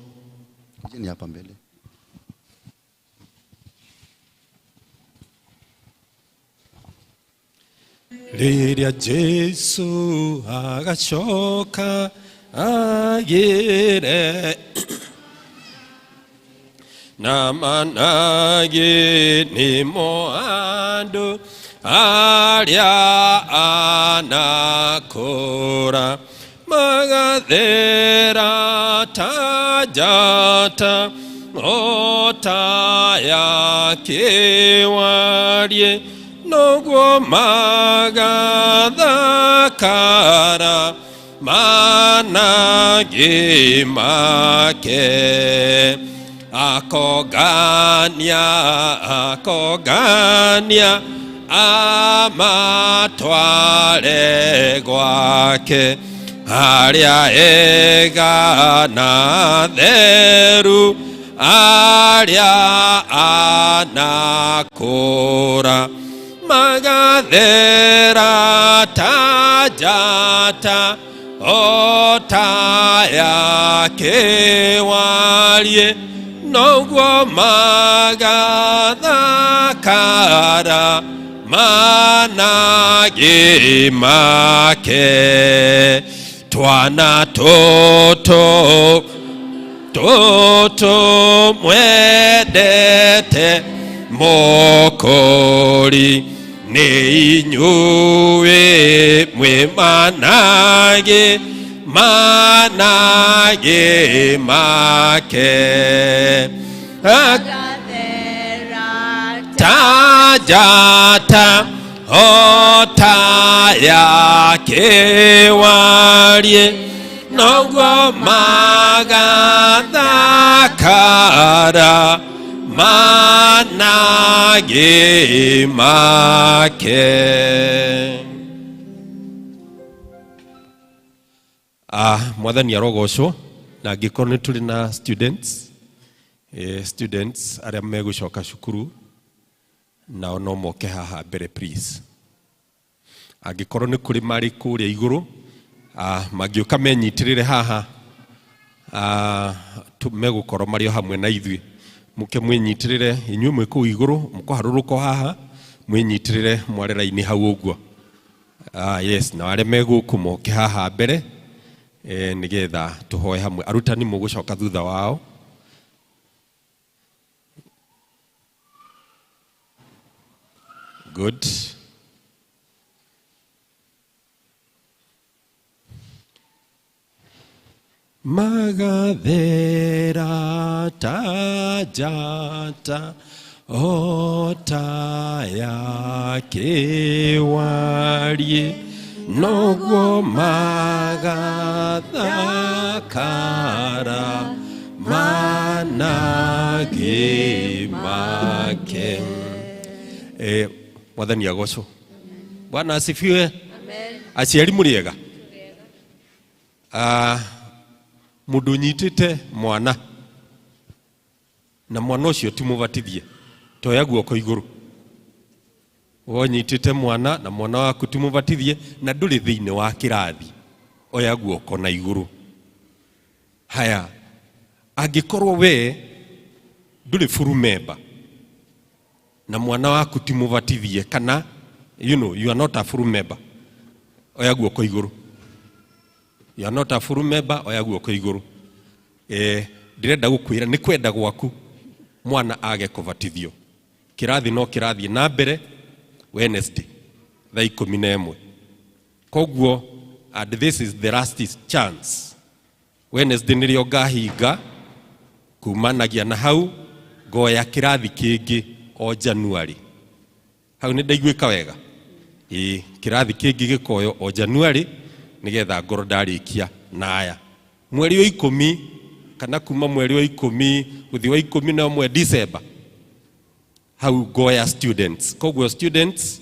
kujeni hapa mbele. Rĩrĩa Jesu agacoka agĩre na manage nĩmo andũ arĩa anakũra magathera ta njata o ta yakĩwarie noguo magathakara manage make akogania amatware gwake harĩa ega na theru arĩa anakũra magathera ta njata o ta yakĩwarie noguo magathakara manage make twana tũtũ mwendete Mũkũri nĩ inyuĩ mwĩ manage make ta njata o ta yakĩwarie noguo magathakara manage make. Mwathani arogocwo na angĩkorwo nĩ tũrĩ na students arĩa megũcoka cukuru nao no moke haha mbere please. Angĩkorwo nĩ kũrĩ marĩ kũrĩa igũrũ mangĩũka menyitĩrĩre haha megũkorwo marĩ o hamwe na ithuĩ muke mwĩnyitĩrĩre inyuĩ mwĩ kũu igũrũ mũkũharũrũka haha mwĩnyitĩrĩre mware raini hau ũguo. Yes, na arĩa megũkũ moke haha mbere nigetha tũhoe hamwe. Arutani mũgũcoka thutha wao. Good. Magathera ta njata o ta yakĩwarie noguo magathakara manage make. Mwathani agocwo. Bwana asifiwe. Amen. Aciari mũrĩega. Mũndũ nyitĩte mwana na mwana ũcio ti mũbatithie toya guoko igũrũ. Wonyitĩte mwana na mwana waku ti mũbatithie na ndũrĩ thĩinĩ wa kĩrathi oya guoko na igũrũ. Haya, angĩkorwo we ndũrĩ full member na mwana waku ti mũbatithie kana you are not a full member oya guoko igũrũ. You are not a full member oya guoko igũrũ. Ndirenda gũkwĩra nĩ kwenda gwaku mwana age kũbatithio. Kĩrathi no kĩrathiĩ na mbere Wednesday thaa 11. Koguo and this is the last chance. Wednesday nĩrĩo ngahinga kumanagia na hau ngoya kĩrathi kĩngĩ o January. Hau nĩ ndaiguĩka wega. Kĩrathi kĩngĩ gĩkoyo o January nigetha ngoro ndarĩkia na aya. Mweri wa 10 kana kuma mweri wa 10 guthi wa 11 December. Hau ngoya students. Koguo students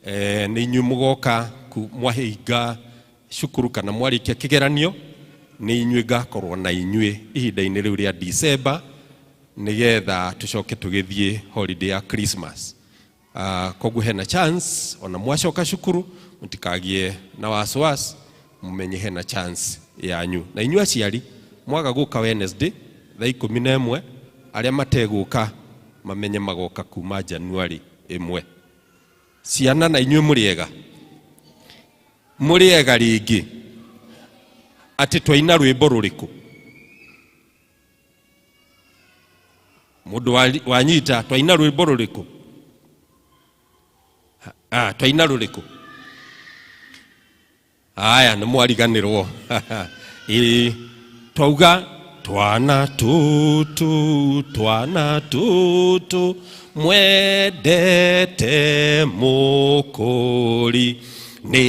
nĩ inyuĩ mũgoka mwahinga cukuru kana mwarĩkia kĩgeranio ni inyuĩ ngakorwo na inyuĩ ihinda-inĩ rĩu rĩa December nigetha tucoke tugithie holiday ya Christmas. Koguo hena chance ona mwacoka cukuru mutikagie na wasiwasi, mumenye hena chance yanyu. Na inyuĩ aciari mwaga guka Wednesday thaa 11 aria mateguka mamenye magoka kuma January 1. Ciana na inyuĩ muriega ringi ati twaina rwimbo ruriku mundu wanyita twaina rwimbo ruriku twaina ruriku aya nĩ mwariganĩrwo twauga twana tutu mwendete mũkũri nĩ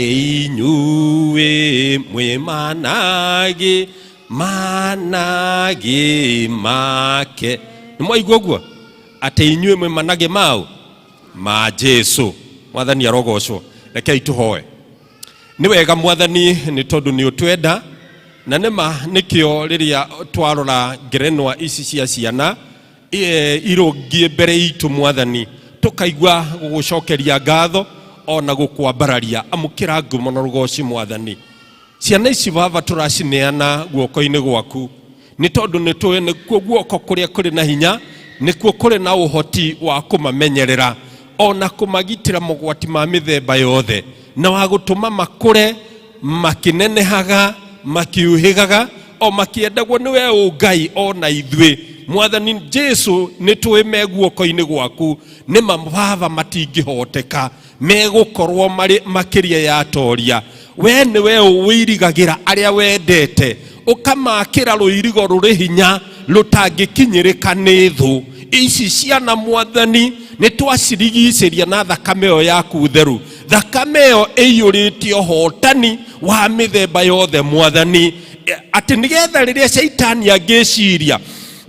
inyuĩ mwĩ managi make. Nĩ mwaigua ũguo atĩ inyuĩ mwĩ managi mau ma Jesu. Mwathani arogocwo. Rekei tũhoe. Nĩ wega Mwathani nĩ tondũ nĩ ũtwenda na nĩkĩo rĩrĩa twarora ngerenwa ici cia ciana irũngiĩ mbere itũ Mwathani tukaigua gũgũcokeria ngatho ona gũkwambararia. Amũkĩra ngumo na rũgoci Mwathani. Ciana ici Baba tũracineana guoko-inĩ gwaku nĩ tondũ nĩ tũĩ nĩkuo guoko kũrĩa kũrĩ na hinya, nĩkuo kũrĩ na ũhoti wa kũmamenyerera ona kũmagitĩra mogwati ma mĩthemba yothe na wa gũtũma makũre makĩnenehaga makiuhigaga o makĩendagwo nĩwe Ngai ona ithuĩ. Mwathani Jesu nĩ tũĩ me guoko-inĩ gwaku nĩ Baba matingĩhoteka megũkorwo marĩ makĩria ya toria. We nĩwe ũwĩrigagĩra arĩa wendete ũkamakĩra rũirigo rũrĩ hinya rũtangĩkinyĩrĩka nĩ thũ. Ici ciana Mwathani nĩ twacirigicĩria na thakame ĩyo yaku theru, thakame ĩyo ĩiyũrĩte ũhotani wa mĩthemba yothe Mwathani, atĩ nĩgetha rĩrĩa Shaitani angĩciria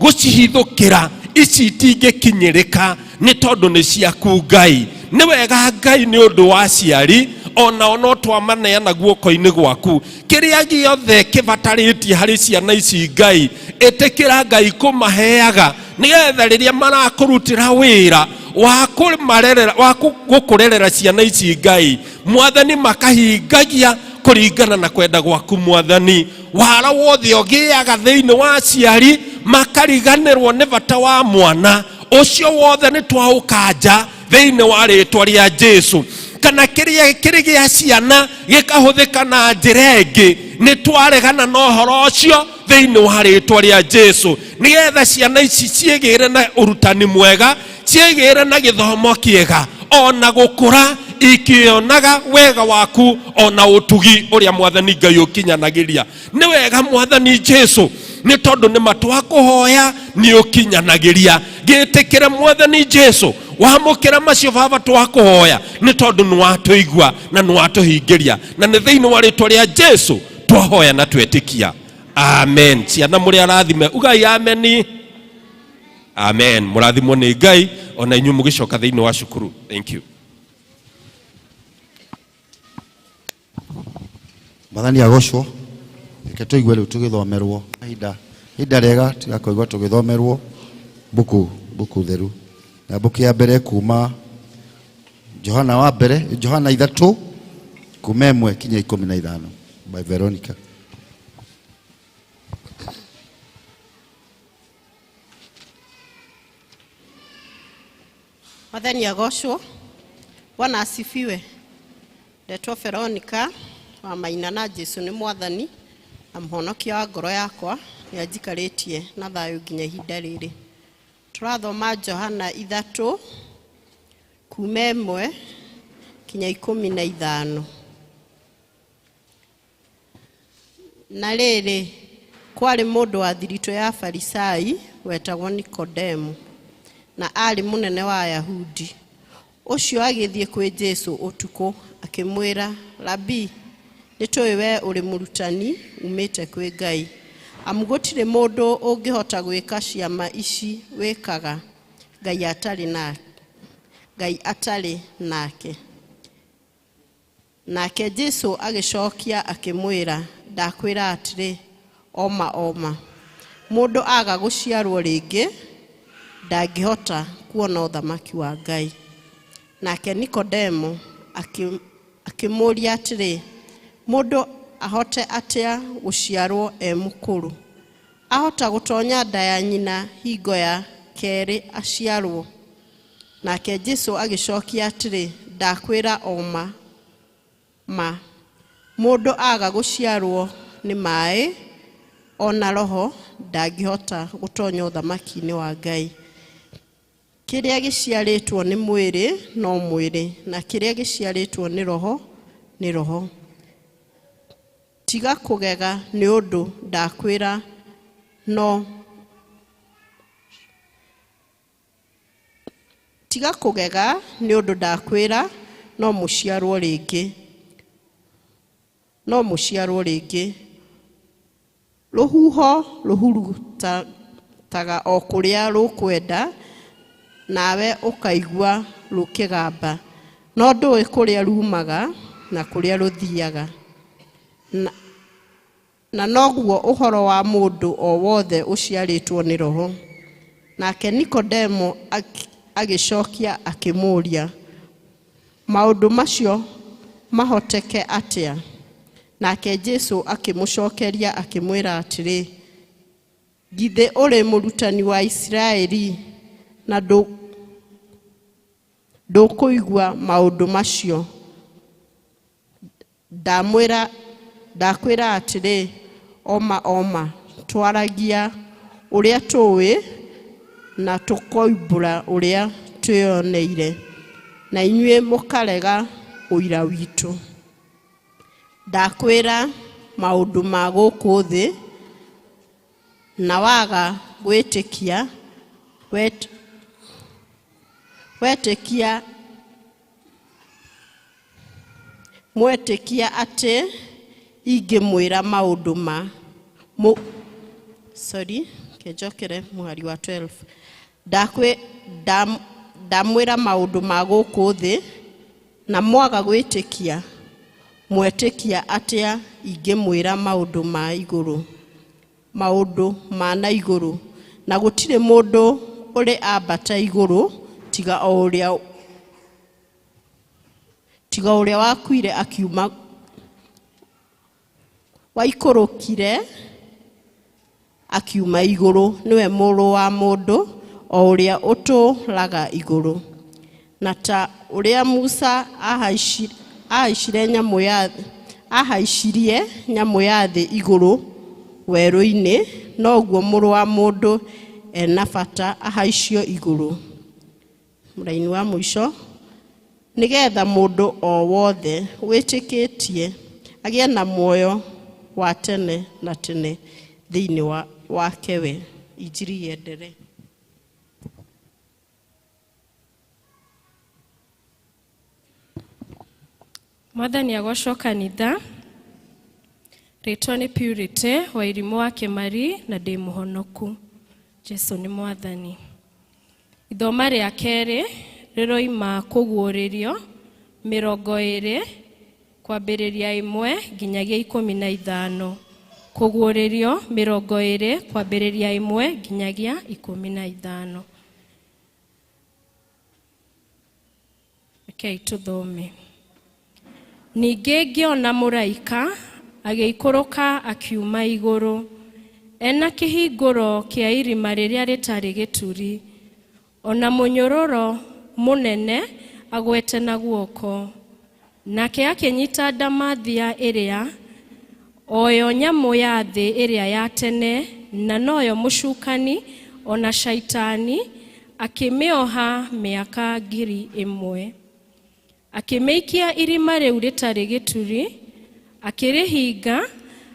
gũcihithũkĩra ici itingĩkinyĩrĩka nĩ tondũ nĩ ciaku Ngai. Nĩ wega Ngai nĩ ũndũ wa ciari ona no twamaneana guoko-inĩ gwaku. Kĩrĩa gĩothe kĩbatarĩtie harĩ ciana ici Ngai, ĩtĩkĩra Ngai kũmaheaga nĩgetha rĩrĩa marakũrutĩra wĩra wa gũkũrerera ciana ici Ngai, Mwathani makahingagia kũringana na kwenda gwaku Mwathani. Wara wothe ũgĩaga thĩinĩ wa ciari makariganĩrwo nĩ bata wa mwana ũcio wothe nĩ twaũkanja thĩinĩ wa rĩtwa rĩa Jesu. Kana kĩrĩa kĩrĩ gĩa ciana gĩkahũthĩka na njĩra ĩngĩ nĩ twaregana na ũhoro ũcio thĩinĩ wa rĩtwa rĩa Jesu, nĩgetha ciana ici ciĩgĩre na ũrutani mwega, ciĩgĩre na gĩthomo kĩega ona gũkũra ikĩonaga wega waku ona ũtugi ũrĩa Mwathani Ngai ũkinyanagĩria. Nĩ wega Mwathani Jesu nĩ tondũ nĩ matwakũhoya nĩ ũkinyanagĩria. Ngĩtĩkĩra Mwathani Jesu wamũkĩra macio Baba twakũhoya nĩ tondũ nĩ watũigua na nĩ watũhingĩria, na nĩ thĩinĩ wa rĩtwa rĩa Jesu twahoya na twetĩkia. Amen. Ciana mũrĩ arathime ugai ameni. Amen. Mũrathimwo nĩ Ngai ona inyuĩ mũgĩcoka thĩinĩ wa cukuru. Thank you. Mwathani agocwo. Reke tũigue rĩu tũgĩthomerwo ihinda rĩega tigakoigua tũgĩthomerwo buku theru. Na buku ya mbere kuma Johana 3 kuma 1 kinya 15 by Veronica. Mwathani agocwo. Bwana asifiwe. Ndetwo Veronica wa maina na Jesu nĩ Mwathani na mũhonokia wa ngoro yakwa nĩ anjikarĩtie na thayũ nginya ihinda rĩrĩ. Tũrathoma Johana 3 kuma 1 kinya 15. Na rĩrĩ kwarĩ mũndũ wa thiritũ ya Farisai wetagwo Nikodemu, na arĩ mũnene wa Ayahudi. Ũcio agĩthiĩ kwĩ Jesu ũtukũ akĩmwĩra, Rabi, nĩtũĩ we ũrĩ mũrutani umĩte kwĩ Ngai. Amu gũtirĩ mũndũ ũngĩhota gwĩka ciama ici wĩkaga Ngai atarĩ nake. Nake Jesu agĩcokia akĩmwĩra, ndakwĩra atĩrĩ, oma mundu aga guciarwo ringi ndangihota kuona uthamaki wa Ngai. Nake Nikodemo akimuria atiri, mundu ahote atia guciarwo mukuru? Ahota gutonya nda ya nyina hingo ya keri aciarwo? Nake Jesu agicokia atiri, ndakwira oma mundu aga guciarwo ni mai ona roho ndangihota gutonya uthamaki-ini wa Ngai. Kiria giciaritwo ni mwiri no mwiri, na kiria giciaritwo ni roho ni roho. Tiga kugega ni undu ndakwira no tiga kugega ni undu ndakwira no muciarwo ringi. Ruhuho ruhurutaga o kuria rukwenda, nawe ukaigua rukigamba, no ndui kuria rumaga na kuria ruthiaga. Na noguo uhoro wa mundu o wothe uciaritwo ni roho. Nake Nikodemo agicokia akimuria, maundu macio mahoteke atia? Nake Jesu akimucokeria akimwira atiri, githe uri murutani wa Israeli na ndukuigua maundu macio? Ndakwira atiri, oma twaragia uria tuwi na tukoimbura uria tuyoneire, na inyue mukarega uira witu. Ndakwira maundu ma guku thi, na waga gwitikia mwetikia ati ingimwira maundu ma kejokere muhari wa 12. Ndamwira maundu ma guku thi, na mwaga gwitikia mwetikia atia ingimwira maundu ma iguru, maundu ma na iguru. Na gutire mundu uri ambata iguru tiga uria wakuire akiuma waikorokire akiuma iguru, niwe muru wa mundu o uria uturaga iguru. Na ta uria Musa ahaicirie nyamu ya thi iguru weru-ini, noguo muru wa mundu ena bata ahaicio iguru. Muraini wa mwisho, nigetha mundu o wothe witikitie agie na muoyo wa tene na tene thiini wake we. Injiri yendere. Mwathani agocwo kanitha. Ritwa ni Purity wa irimu wa Kimari na ndi muhonoku. Jesu ni mwathani. Ithoma ria keri riroima kuguuririo 20 kwambiriria 1 nginyagia 15. Kuguuririo 20 kwambiriria 1 nginyagia 15. Okay, tuthome. Ningi ngiona muraika agiikuruka akiuma iguru, ena kihinguro kia irima riria ritari gituri, ona munyororo munene agwete na guoko. Nake akinyita ndamathia iria oyo nyamu ya thi iria ya tene, na noyo mucukani ona shaitani, akimioha miaka 1,000. Akimeikia irima riu ritari gituri, akirihinga,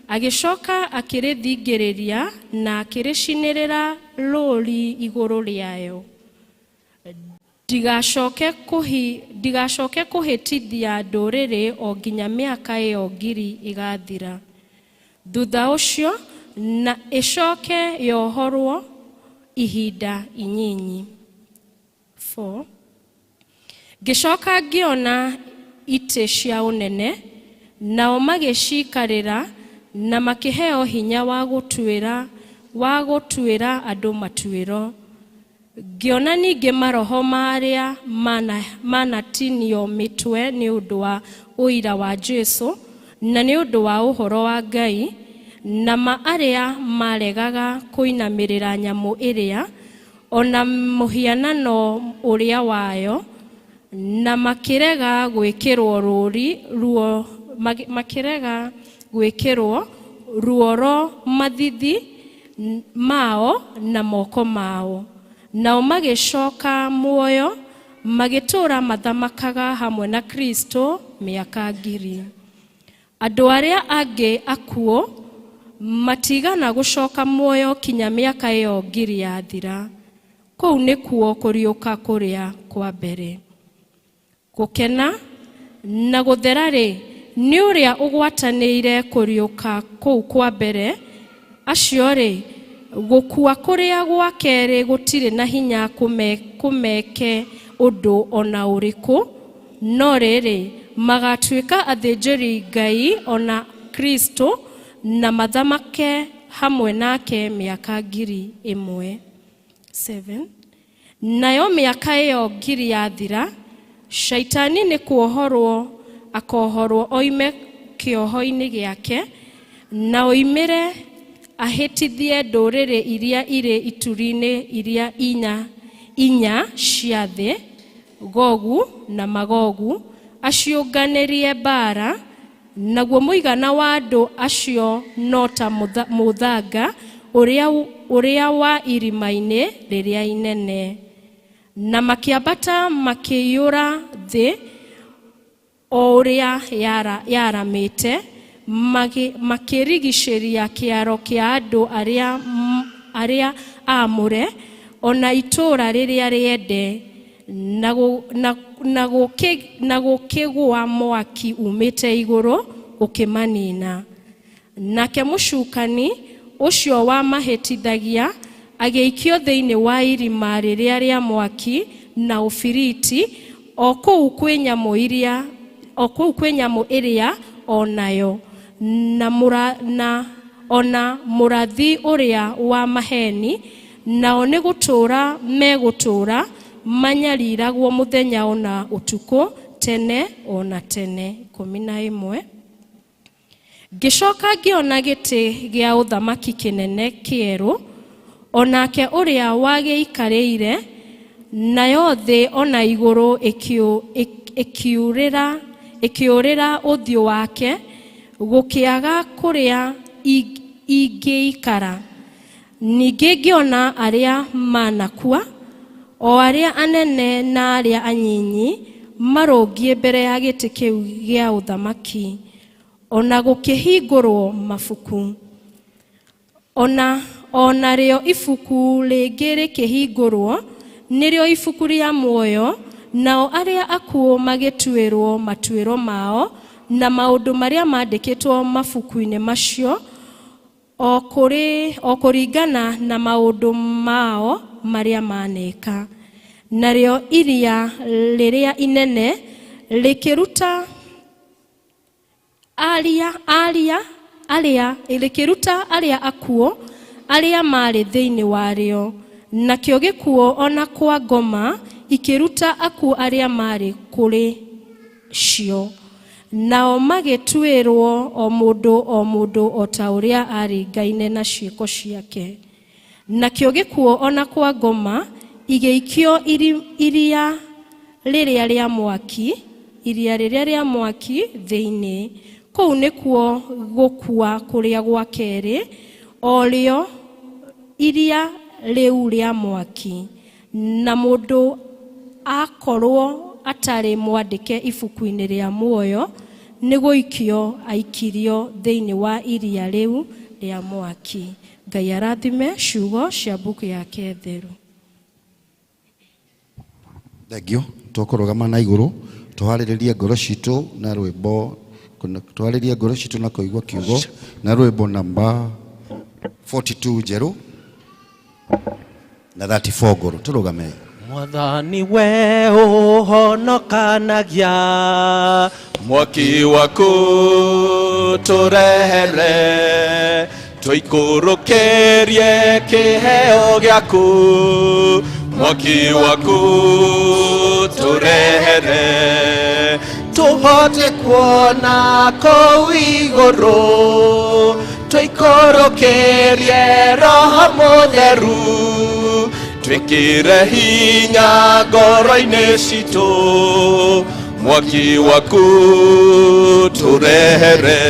agicoka akirithingiriria na akiricinirira ruri iguru riayo. Ndigacoke kuhitithia nduriri o nginya miaka iyo 1,000 igathira. Thutha ucio na icoke yohorwo ihinda inyinyi. 4. Gicoka ngiona ite cia unene, nao magicikarira na makĩheo hinya wa gũtuĩra andũ matuĩro. Ngĩona ningĩ maroho marĩa manatinio mĩtwe nĩ ũndũ wa ũira wa Jesũ na nĩ ũndũ wa ũhoro wa Ngai, na arĩa maregaga kũinamĩrĩra nyamũ ĩrĩa ona mũhianano ũrĩa wayo, na makĩrega gwĩkĩrwo ruoro mathithi mao na moko mao. Nao magĩcoka muoyo magĩtũũra mathamakaga hamwe na Kristo mĩaka 1000. Andũ arĩa angĩ akuo matigana gũcoka muoyo kinya mĩaka ĩyo 1000 yathira. Kũu nĩkuo kũriũka kũrĩa kwa mbere. Gũkena na gũthera-rĩ, nĩ ũrĩa ũgwatanĩire kũriũka kũu kwa mbere. Acio-rĩ, gũkua kũrĩa gwa kerĩ gũtirĩ na hinya kũmeke ũndũ ona ũrĩkũ, no rĩrĩ magatuĩka athĩnjĩri Ngai ona Kristo na mathamake hamwe nake mĩaka 1000. 7. Nayo mĩaka ĩyo 1000 yathira, Shaitani nĩ akohorwo oime kĩoho-inĩ gĩake na oimĩre ahĩtithie ndũrĩrĩ iria irĩ ituri-inĩ iria inya cia thĩ, Gogu na Magogu, aciũnganĩrie mbara. Naguo mũigana wa andũ acio no ta mũthanga ũrĩa wa irima-inĩ rĩrĩa inene. Na makĩambata makĩiyũra thĩ o ũrĩa yaramĩte, makĩrigicĩria kĩaro kĩa andũ arĩa aamũre ona itũũra rĩrĩa rĩende, na gũkĩgwa mwaki umĩte igũrũ ũkĩmanina. Nake mũcukani ũcio wamahĩtithagia agĩikio thĩinĩ wa irima rĩrĩa rĩa mwaki na ũbiriti, o kũu kwĩ nyamũ ĩrĩa onayo, ona mũrathi ũrĩa wa maheni. Nao nĩ gũtũũra megũtũũra manyariragwo mũthenya ona ũtukũ tene ona tene. 11. Ngĩcoka ngĩona gĩtĩ gĩa ũthamaki kĩnene kĩerũ, onake ũrĩa wagĩikarĩire, nayo thĩ ona igũrũ ĩkĩũrĩra ũthiũ wake, gũkĩaga kũrĩa ingĩikara. Ningĩ ngĩona arĩa manakua, o arĩa anene na arĩa anyinyi, marũngiĩ mbere ya gĩtĩ kĩu gĩa ũthamaki. Ona gũkĩhingũrwo mabuku, ona rĩo ibuku rĩngĩ rĩkĩhingũrwo, nĩrĩo ibuku rĩa muoyo. Nao arĩa akuo magĩtuĩrwo matuĩro mao na maũndũ marĩa mandĩkĩtwo mabuku-inĩ macio, o kũringana na maũndũ mao marĩa maneka. Narĩo iria rĩrĩa inene rĩkĩruta arĩa akuo arĩa marĩ thĩinĩ warĩo. Nakĩo gĩkuo ona kwa ngoma ikĩruta akuo arĩa marĩ kũrĩ cio. Nao magĩtuĩrwo o mũndũ o ta ũrĩa aringaine na ciĩko ciake. Nakĩo gĩkuo ona kwa ngoma igĩikio iria rĩrĩa rĩa mwaki thĩinĩ. Kũu nĩkuo gũkua kũrĩa gwa kerĩ, o rĩo iria rĩu rĩa mwaki. Na mũndũ akorwo atarĩ mwandĩke ibuku-inĩ rĩa muoyo, nĩ gũikio aikirio thĩinĩ wa iria rĩu rĩa mwaki. Ngai arathime ciugo cia mbuku yake theru. Thengio, tũkũrũgama na igũrũ tũharĩrĩrie ngoro citũ na rwĩmbo, tũharĩrĩrie ngoro citũ na kũigua kiugo na rwĩmbo namba 42 njerũ na 34 ngoro. Tũrũgame. Mwathani we uhonokanagia, mwaki waku turehere, tũikũrũkĩrie kĩheo gĩaku. Mwaki waku turehere, tũhote kuona kũu igũrũ, tũikũrũkĩrie Roho Mũtheru, twĩkĩre hinya ngoro-inĩ citũ. Mwaki waku turehere,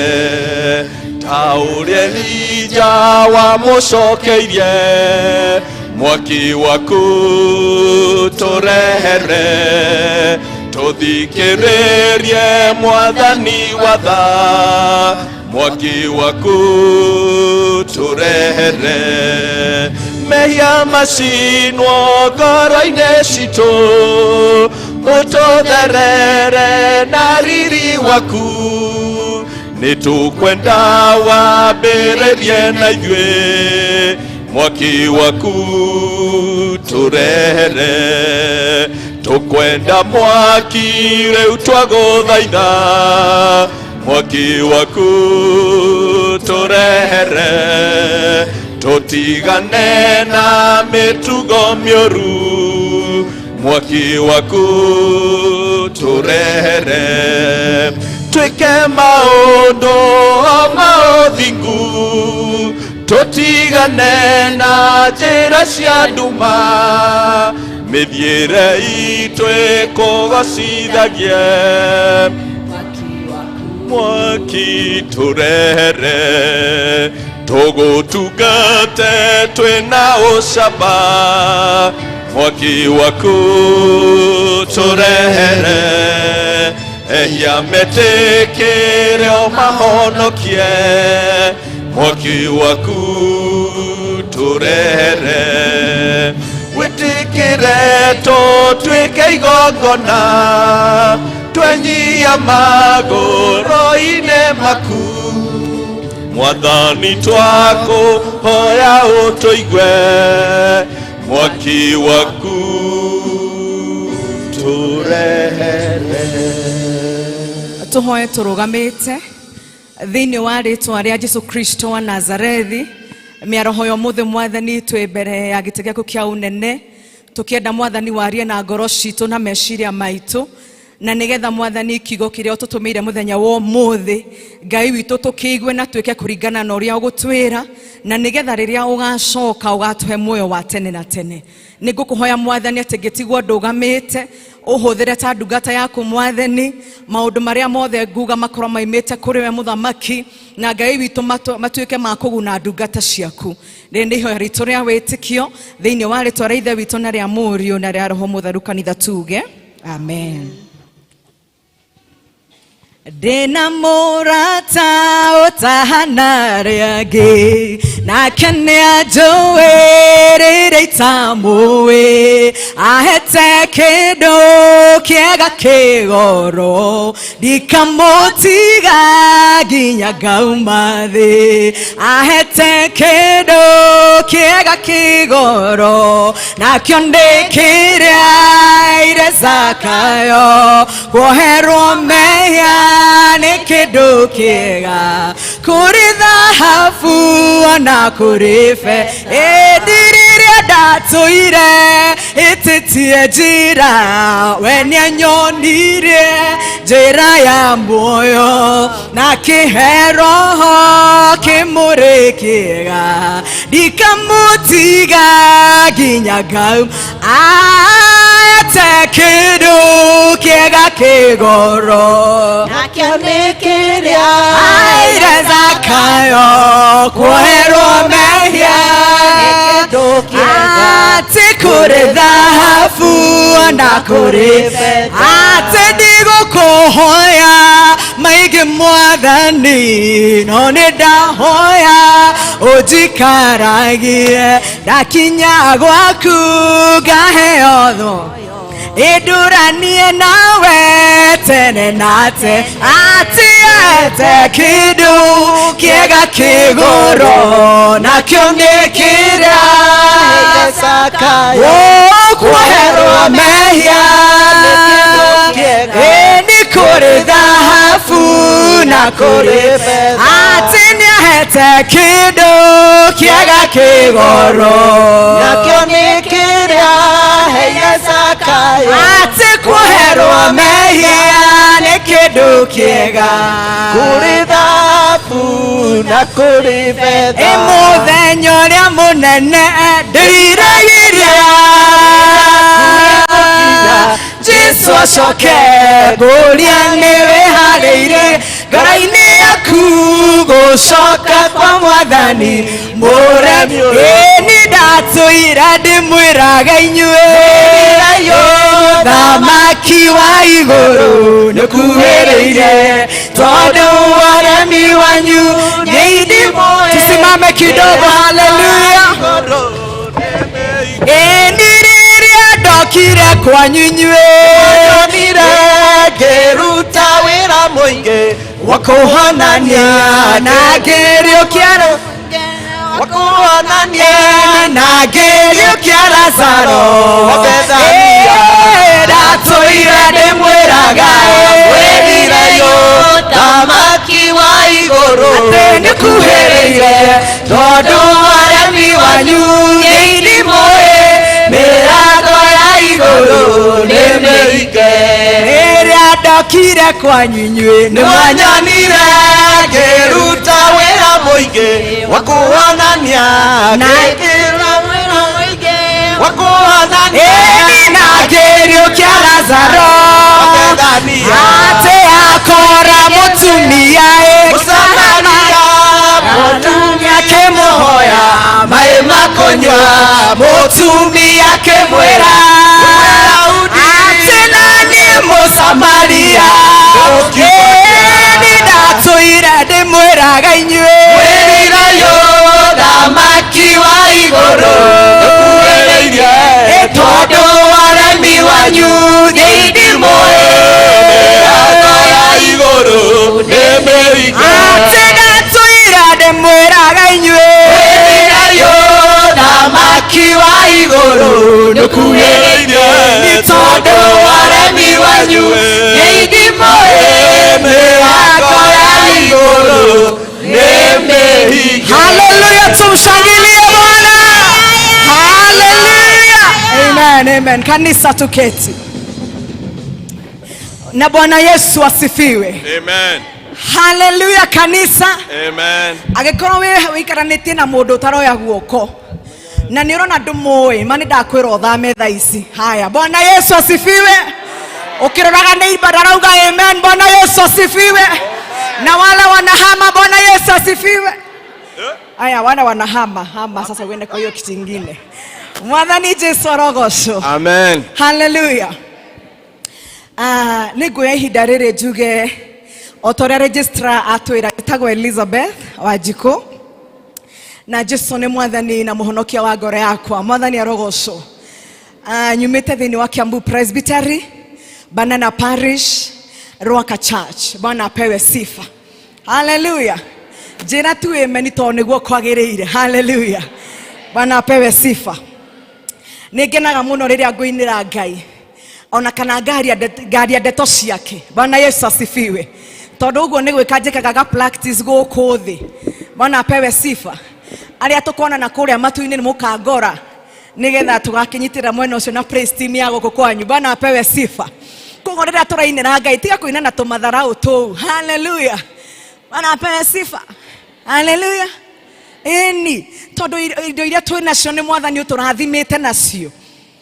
ta ũrĩa Elija wamũcokeirie. Mwaki waku turehere, tũthikĩrĩrie Mwathani watha. Mwaki waku turehere, mehia macinwo ngoro-inĩ citũ, ũtũtherere na riri waku. Nĩtũkwenda wambĩrĩrie na ithuĩ. Mwaki waku turehere, tũkwenda mwaki rĩu twagũthaitha. Mwaki waku turehere, tũtigane na mĩtugo mĩũru. Mwaki waku turehere, twĩke maũndũ ma ũthingu, tũtigane na njĩra cia nduma. Mĩthiĩre itũ ĩkũgocithagie. Mwaki turehere, tũgũtungate twĩna ũcamba. Mwaki waku turehere, ehia metĩkĩre ũmahonokie. Mwaki waku turehere, wĩtĩkĩre tũtuĩke igongona, twenyia magũrũ-inĩ maku. Mwathani twakũhoya ũtũigue. Mwaki waku turehere. Tuhoe turugamite thiini wa ritwa ria Jesu Kristo wa Nazarethi. Miaroho yo muthe Mwathani twi mbere ya giti giaku kia unene, tukienda Mwathani warie na ngoro citu na meciria maitu, na nigetha Mwathani kigo kiria ututumire muthenya wo muthi Ngai witu tukiigwe na twike kuringana na uria ugutwira, na nigetha riria ugacoka ugatuhe muoyo wa tene na tene. Nigukuhoya Mwathani ati gitigwo ndugamite, uhuthire ta ndungata yaku Mwathani, maundu maria mothe nguga makorwo maimite kuri we muthamaki, na Ngai witu matuike ma kuguna ndungata ciaku. Rindi ihoya ritu ria witikio thiini wa ritwa ria Ithe witu na ria Mũriũ na ria Roho Mũtheru kanitha tuge amen. Dena morata otahana reage na kenya joere tamoe ahete kedo kiega kegoro dikamotiga ginya gaumathe ahete kedo kiega kegoro na kionde kiria irezakayo kuherwo meya nekedo kiega kuri dhahabu na kuri fe ediriria datuire ititie jira wenya nyonire jira ya moyo na kiheroho kimurikiega dikamutiga ginyagau tekedo kiega kegoro na kionekeria aire zakayo kuhero mehia nekedo kiega tikure dhahabu na kure ate digo kuhoya maige Mwathani no nidahoya ujikaragie dakinya gwaku gaheotho iduranie nawe tene nate atiete kidu kiega kigoro na kionge kira sakayo kuhero na kuri fedha ati niahete kindu kiega kigoro nakio ni kiria heire Zakayo ati kuherwo mehia ni kindu kiega kuri thahabu na kuri fedha muthenya uria munene ndiriragiria Jesu acoke nguria ni wihariire ngoro-ini yaku gucoka kwa Mwathani muremi ni ndatwira ndimwiraga inyuĩ thamaki wa igũrũ nĩkuhĩrĩirie tondũ ũremi wanyu nĩ indimũ. Tusimame kidogo, haleluya. Ndokire kwanyu inyuĩ ngĩruta wĩra mũingĩ wa kũhonania na ngĩriũkia na ngĩriũkia Lazaro ndatũire ndĩmwĩraga wĩrirayo thamaki wa igũrũ atĩ nĩkuhĩrĩirie tondũ aremi wanyu nĩ indimũ mĩrango ya igũrũ nĩ mĩhinge. Rĩrĩa ndokire kwanyu inyuĩ nĩ mwanyonire ngĩruta wĩra mũingĩ wa kũhonania na na ngĩriũkia Lazaro atĩ akora mũtumia mũtumia akĩmũhoya maĩ ma kũnyua mũtumia akĩmwĩra atĩ naniĩ Mũsamaria nĩ ndatũire ndĩmwĩraga inyuĩ wĩrirayo thamaki wa igũrũ nĩkuhĩrĩirie tondũ aremi wanyu nĩ indimũ mĩrango ya igũrũ nĩ mĩhinge atĩ ndatũire ndĩmwĩraga inyuĩ wĩrirayo thamaki wa igũrũ nĩkuhĩrĩirie nĩ tondũ aremi wanyu nĩ indimũ mĩrango ya igũrũ nĩ mĩhinge. Haleluya, tumshangilie Bwana. Haleluya. Amen, amen. Kanisa tuketi. Na Bwana Yesu asifiwe. Amen. Haleluya kanisa. Amen. Agĩkorwo wĩikaranĩtie na mũndũ ũtaroya guoko na nĩ ũrona ndũmũĩ mani ndakwĩra ũthame thaa ici. Haya, Bwana Yesu asifiwe. Ukiroraga neighbor darauga amen. Bwana Yesu asifiwe. Na wale wanahama, Bwana Yesu asifiwe. Aya, wana wanahama sasa uende kwa hiyo kitu kingine. Mwathani Jesu arogocwo. Amen. Hallelujah. Nĩngũoya ihinda rĩrĩ njuge otorĩa registrar atwĩra etagwo Elizabeth Wanjikũ na Jesu nĩ mwathani na mũhonokia wa ngoro yakwa. Mwathani arogocwo. Nyumĩte thĩinĩ wa Kiambu Presbytery, Banana Parish, Ruaka Church. Bwana apewe sifa. Hallelujah. Njĩra tu amen tondũ nĩguo kwagĩrĩire. Hallelujah. Bwana apewe sifa. Nĩngenaga mũno rĩrĩa ngũinĩra Ngai ona kana ngari ya ndeto ciake. Bwana Yesu asifiwe. Tondũ ũguo nĩ gwĩka njĩkaga practice gũkũ thĩ. Bwana apewe sifa. Arĩa tũkona na kũrĩa matu-inĩ nĩ mũkangora nĩgetha tũgakinyitĩra mwena ũcio na praise team ya gũkũ kwanyu. Bwana apewe sifa. Koguo rĩrĩa tũrainĩra Ngai tiga kũina na tũmatharau tũu. Hallelujah. Bwana apewe sifa. Hallelujah. Eni tondũ indo iria twĩ nacio nĩ mwathani ũtũrathimĩte nacio.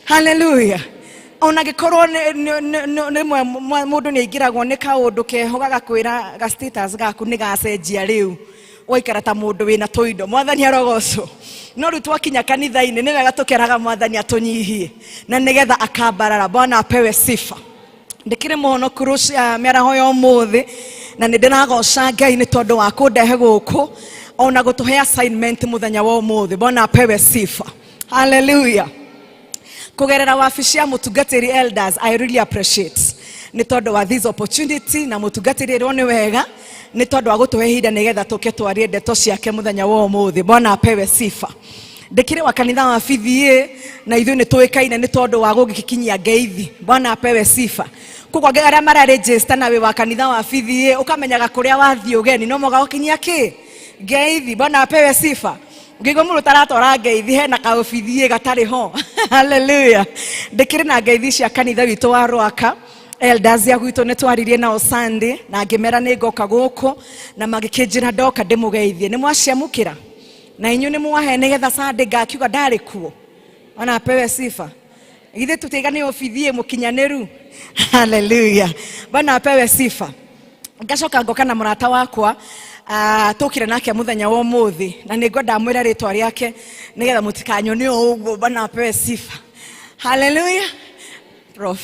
Hallelujah. Ona gĩkorwo mũndũ nĩ aingĩragwo nĩ kaũndũ keho gagakwĩra ga status gaku nĩ gacenjia rĩu waikara ta mũndũ wĩna tũindo. Mwathani arogocwo. No rĩu twakinya kanitha-inĩ nĩ wega tũkeraga mwathani atũnyihie na nĩgetha akambarara. Bwana apewe sifa. Ndĩkĩrĩ mũhonoku mĩaraho ya ũmũthĩ na nĩ ndĩragoca Ngai nĩ tondũ wa kũndehe gũkũ ona gũtũhe assignment mũthenya wa ũmũthĩ. Bwana apewe sifa. Hallelujah. Kugerera wabici ya mũtungatĩri elders, I really appreciate nĩ tondũ wa this opportunity na mũtungatĩri rĩo nĩ wega nĩ tondũ wa gũtũhe ihinda nĩgetha tũke twarie ndeto ciake mũthenya wa ũmũthĩ. Bwana apewe sifa. ndikire wa kanitha wa PVA na ithuĩ nĩ tũĩkaine nĩ tondũ wa gũgĩkinyia ngeithi. Bwana apewe sifa. Kugwa arĩa mara register na we wa kanitha wa PVA ukamenyaga kũrĩa wathiĩ ũgeni no moga gũkinyia kĩ ngeithi. Bwana apewe sifa. Ngigo mũndũ taratwara ngeithi hena kaũbithie gatarĩ ho. Hallelujah. Ndikire na ngeithi cia kanitha witũ wa Rwaka. Elders ya gwitũ nĩ twaririe nao Sunday na ngĩmera nĩ ngoka gũkũ na magĩkĩnjĩra ndoka ndĩmũgeithie. Nĩ mwaciamũkĩra na inyuĩ nĩ mwahe nĩgetha Sunday ngakiuga ndarĩ kuo. Bwana apewe sifa. Githĩ tũtigane obithie mũkinyanĩru. Hallelujah. Bwana apewe sifa. Ngacoka ngoka na mũrata wakwa tukire nake muthenya wa ũmũthĩ na nĩngwenda mwĩra rĩtwa rĩake nĩgetha mũtikanyone ũguo. Bwana apewe sifa. Hallelujah. Prof.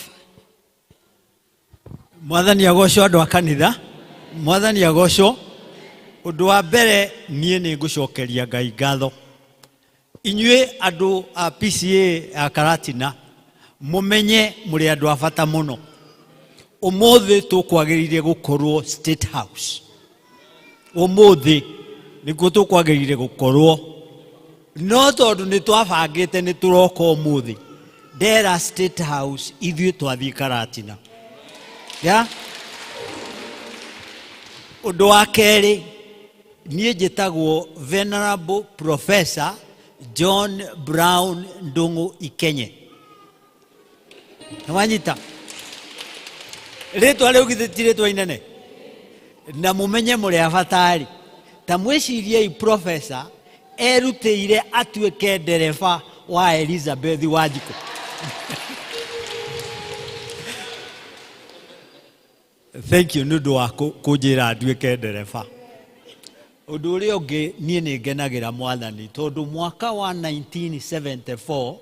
Mwathani agocwo andũ a kanitha. Mwathani agocwo. Ũndũ wa mbere niĩ nĩ ngũcokeria Ngai ngatho. Inyuĩ andũ a PCA a Karatina mumenye muri andũ a bata mũno. Ũmũthĩ tũkwagĩrĩire gũkorwo State House. Ũmũthĩ nĩguo tũkwagĩrĩire gũkorwo. No tondũ nĩ twabangĩte nĩ tũroka ũmũthĩ. Ndera State House ithuĩ twathiĩ Karatina. Ya? Ũndũ wa kerĩ niĩ njĩtagwo Venerable Professor John Brown Ndung'u Ikenye. Nawanyita. Rĩtwa rĩu githĩ ti rĩtwa inene. Na mumenye mũrĩ abatari. Ta mwĩciriei professor erutĩire atuĩke ndereba wa Elizabeth Wanjikũ. Thank you nũndũ wa kũnjĩra nduĩke ndereba. Ũndũ ũrĩa ũngĩ niĩ nĩ ngenagĩra Mwathani tondũ mwaka wa 1974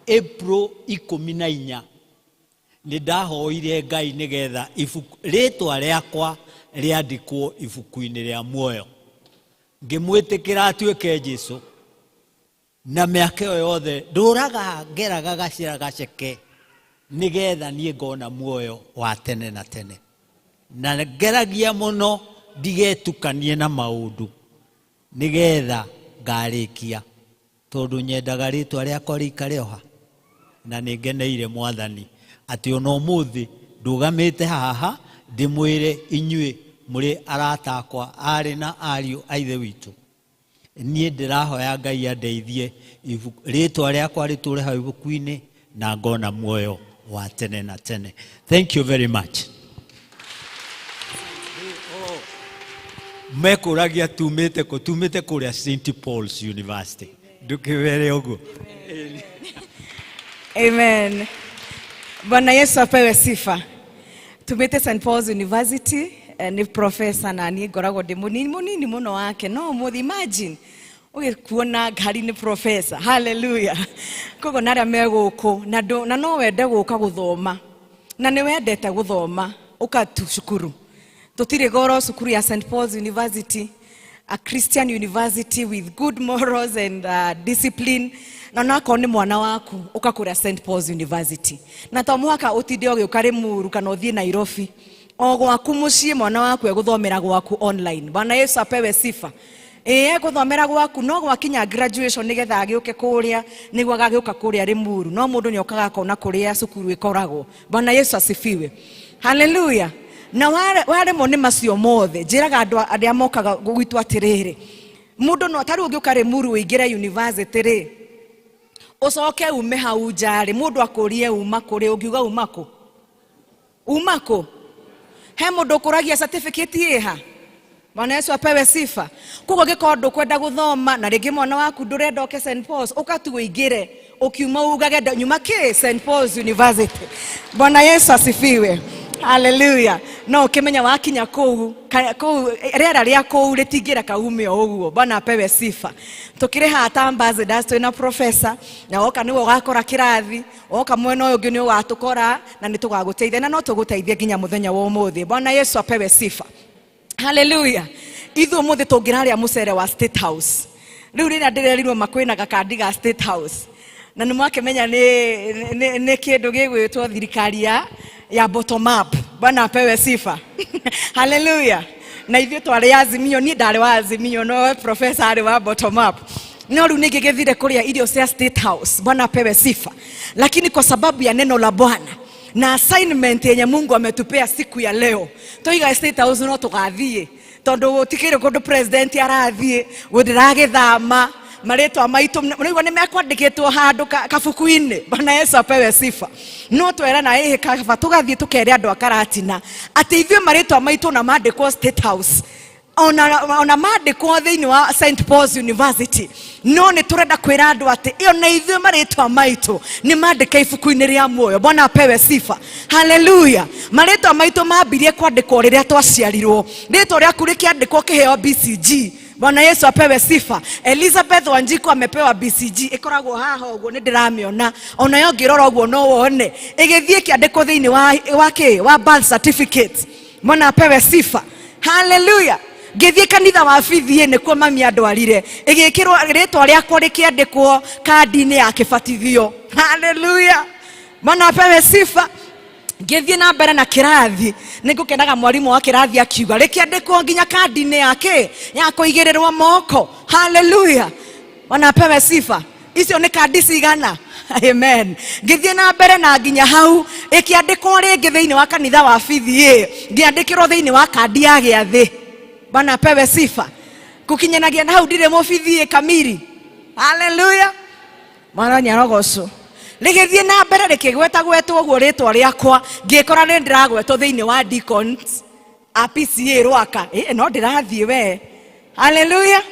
April 14 nĩ ndahoire Ngai nĩgetha rĩtwa rĩakwa rĩandĩkwo ibuku-inĩ rĩa muoyo. Ngĩmwĩtĩkĩra atuĩke Jesũ na mĩaka ĩyo yothe ndũraga ngeraga gacĩra gaceke nĩgetha niĩ ngona muoyo wa tene na tene. Na ngeragia mũno ndigetukanie na maũndũ nĩgetha ngarĩkia tondũ nyendaga rĩtwa rĩakwa rĩikare oha. Na nĩngeneire Mwathani atĩ ona ũmũthĩ ndũgamĩte haha ndĩmwĩre inyuĩ mũrĩ arata akwa arĩ na ariũ a ithe witũ. Niĩ ndĩrahoya Ngai andeithie rĩtwa rĩakwa rĩtũre hau ibuku-inĩ na ngona muoyo wa tene na tene. Thank you very much. Mekũragia tumĩte kũrĩa St. Paul's University. Ndũkĩwere ũguo. Amen. Bwana Yesu apewe sifa. Tumĩte St. Paul's University ni professor na niĩ ngoragwo ndĩ mũnini mũno wake. No mũthĩ imagine ũgĩkuona ngari nĩ professor. Hallelujah. Koguo na arĩa megũkũ na no wende gũka gũthoma na nĩ wendete gũthoma ũkatu cukuru. Tũtirĩ goro cukuru ya St. Paul's University, a Christian university with good morals and discipline. Na nako nĩ mwana waku ũkakũra St. Paul's University. Na to mũhaka ũtinde ũgĩũka Rĩmuru kana ũthiĩ Nairobi. O gwaku mũciĩ mwana waku egũthomera gwaku online. Bwana Yesu apewe sifa. Egũthomera gwaku no gwakinya graduation nĩgetha agĩũke kũrĩa nĩguo agagĩũka kũrĩa Rĩmuru. No mũndũ nĩ okaga kona kũrĩa cukuru ĩkoragwo. Bwana Yesu asifiwe. Hallelujah. Na waremwo nĩ macio mothe njĩraga andũ arĩa mokaga gwitũ atĩrĩrĩ. Mũndũ no tarĩ ũngĩũka Rĩmuru ũingĩre university rĩ ũcoke ume hau nja rĩ mũndũ akũrie uma kũrĩ ũngiuga umako. Umako. He mũndũ ũkũragia certificate ĩha. Bwana Yesu apewe sifa. Koguo gĩkorwo ndũkwenda gũthoma na rĩngĩ mwana waku ndũrenda oke St. Paul's ũkatu ũingĩre ũkiuma ugage nyuma kĩ St. Paul's University. Bwana Yesu asifiwe. Hallelujah. No kimenya wakinya kũu rĩera rĩa kũu rĩtingĩra kaume ũguo. Bwana apewe sifa. Tukire hata ambassadors twina professor na oka nĩwe ũgakora kĩrathi oka mwena ũyũ ũngĩ nĩ ũgatũkora na nĩ tũgagũteithia na no tũgũteithie nginya mũthenya wa ũmũthĩ. Bwana Yesu apewe sifa. Hallelujah. Ithuĩ ũmũthĩ tũngĩrarĩa mũcere wa State House. Rĩu rĩrĩa ndĩrerirwo makwĩna gakandi ga State House. Na nĩ mwakĩmenya nĩ kĩndũ gĩgwĩtwo thirikari ya bottom up. Bwana apewe sifa. Hallelujah. Na ithuĩ twarĩ Azimio, niĩ ndarĩ wa Azimio no professor arĩ wa bottom up. no riu ningigethire kuria irio cia State House. Bwana apewe sifa. Lakini kwa sababu ya neno la Bwana na assignment yenye Mungu ametupea siku ya leo, toiga State House no tugathie tondu gutikire kundu president arathie gudiragithama maretwa maitu niguo ni mekwandikitwo handu kabuku-ini. Bwana Yesu apewe sifa. No twera na kaba tugathie tukere andu akaratina ati ithue maretwa maitu na mandikwo State House ona mandikwo thiini wa St Paul's University. No ni turenda kwira andu ati iyo na ithue maretwa maitu ni mandike ibuku-ini ria muoyo. Bwana apewe sifa. Hallelujah. Maretwa maitu mambirie kwandikwo riria twaciarirwo. Ritwa riaku rikiandikwo kiheo BCG. Bwana Yesu apewe sifa. Elizabeth Wanjiku amepewa BCG. Ikoragwo haha uguo ni ndiramiona. Ona yo ngirora uguo no wone. Igithie kiandiko thiini wa birth certificate. Bwana apewe sifa. Hallelujah. Ngithie kanitha wa Fithie ni kuo mami andwarire. Igikirwo ritwa riakwa rikiandikwo kandi-ini ya kibatithio. Hallelujah. Bwana apewe sifa. Ngithie na mbere na kirathi nigukenaga mwarimu wa kirathi akiuga rikiandikwo nginya kandi-ini yake ya kuigirirwo moko. Hallelujah. Bwana apewe sifa. Icio ni kandi cigana? Amen. Ngithie na mbere na nginya hau ikiandikwo ringi thiini wa kanitha wa Fithie ngiandikirwo thiini wa kandi ya giathi. Bwana apewe sifa. Kukinyanagia na hau ndire Fithie kamiri. Hallelujah. Mwana nyarogocwo rigithie na mbere rikigwetagwetwo uguo ritwa riakwa ngikora ni ndiragwetwo thiini wa deacons a PCA Rwaka. No ndirathie we. Hallelujah.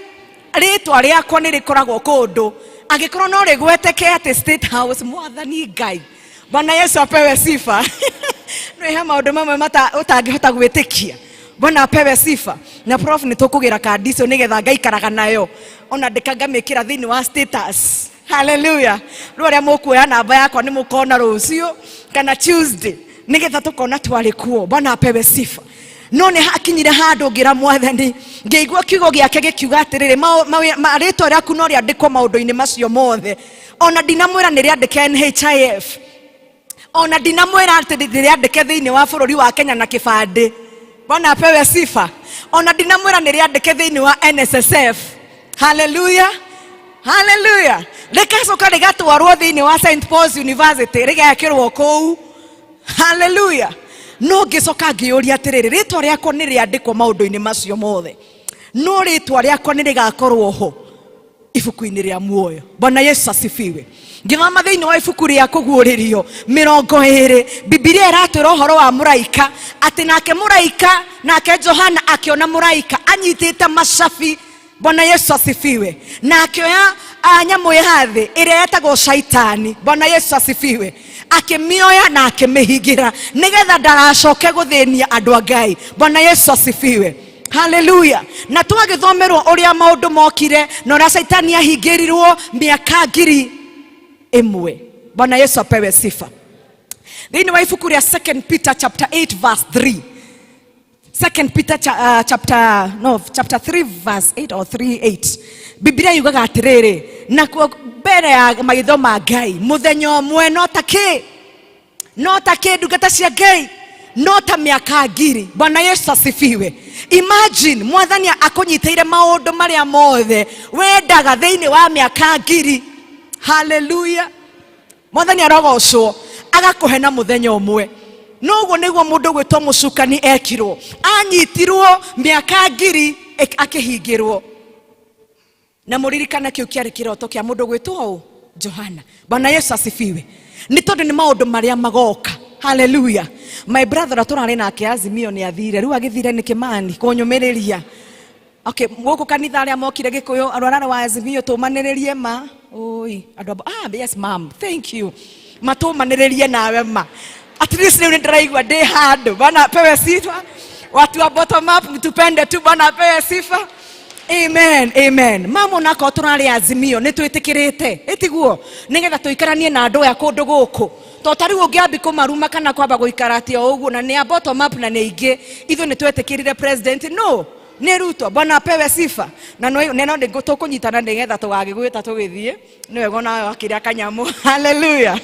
Ritwa riakwa ni rikoragwo kundu agikorwo no rigweteke ati State House. Mwathani Ngai. Bwana Yesu apewe sifa. No he maundu mamwe utangihota gwitikia. Bwana apewe sifa. Na prof ni tukugira kandi icio nigetha ngaikaraga nayo ona ndikangamikira thiini wa status. Hallelujah. Rũrĩa mũkuoya namba yakwa nĩ mũkona rũciũ kana Tuesday nigetha tukona twari kuo. Bwana apewe sifa. No nĩ hakinyire handũ ngira Mwathani ngĩigua kiugo gĩake gĩkiuga atĩrĩrĩ marĩtwa rĩaku no rĩandĩkwo maũndũ-inĩ macio mothe. Ona ndinamwĩra nĩ rĩandĩke NHIF. Ona ndinamwĩra atĩ rĩandĩke thĩinĩ wa bũrũri wa Kenya na kĩbandĩ. Bwana apewe sifa. Ona ndinamwĩra nĩ rĩandĩke thĩinĩ wa NSSF. Hallelujah. Hallelujah. Rikacoka rigatwarwo thiini wa St Paul's University rigekirwo kou. Hallelujah. No ngicoka ngiuria atiriri ritwa riakwa ni riandikwo maundu-ini macio mothe. No ritwa riakwa ni rigakorwo ho ibuku-ini ria muoyo. Bwana Yesu asifiwe. Ngithoma thiini wa ibuku ria kuguuririo 20 Biblia iratwira uhoro wa muraika ati nake muraika nake Johana akiona muraika anyitite macabi. Bwana Yesu asifiwe. Na akioya nyamu ya thĩ ĩrĩa yetagwo shaitani. Bwana Yesu asifiwe. Akimioya na akimihigira nigetha ndagacoke guthĩnia andũ a Ngai. Bwana Yesu asifiwe. Hallelujah. Na twagithomerwo uria maundu mokire na uria shaitani ahingirirwo miaka 1,000. Bwana Yesu apewe sifa. Thiini wa ibuku ria 2 Peter chapter 8 verse 3. 2 Peter chapter 3 verse 8 or 3:8. Biblia yugaga atiriri na mbere ya maitho ma Ngai muthenya umwe no ta ndungata cia Ngai no ta miaka 1,000. Bwana Yesu asifiwe. Imagine Mwathani akunyiteire maundu maria mothe wendaga thiini wa miaka 1,000. Hallelujah. Mwathani arogocwo agakuhe na muthenya umwe. No guo niguo mundu gwitwo mucukani ekirwo anyitirwo miaka 1,000 akihingirwo. Na muririkana kiu kiari kiroto kia mundu gwitwo Johana. Bwana Yesu asifiwe. Ni tondu ni maundu maria magoka. Hallelujah. My brother aturari nake Azimio ni athire riu agithire ni Kimani kunyumiriria. Okay, guku kanitha aria mokire Gikuyu arwarare wa Azimio tumaniririe ma. Oi, yes ma'am. Thank you. Matumaniririe nawe ma. At least leo ndiraigwa ndi handu. Bwana apewe sifa. Watu wa bottom up tupende tu. Bwana apewe sifa. Amen, amen. Mama nako turari Azimio nitwitikirite itiguo nigetha tuikaranie na andu ya kundu guku to tari ungiambi kumaruma kana kwamba guikaratia uguo na ni bottom up na ni ingi ithu nitwetikirire president no ni Ruto. Bwana apewe sifa. Na neno tukunyitana nigetha tugagigwita tugithie niwe gona wakiria kanyamu. Hallelujah.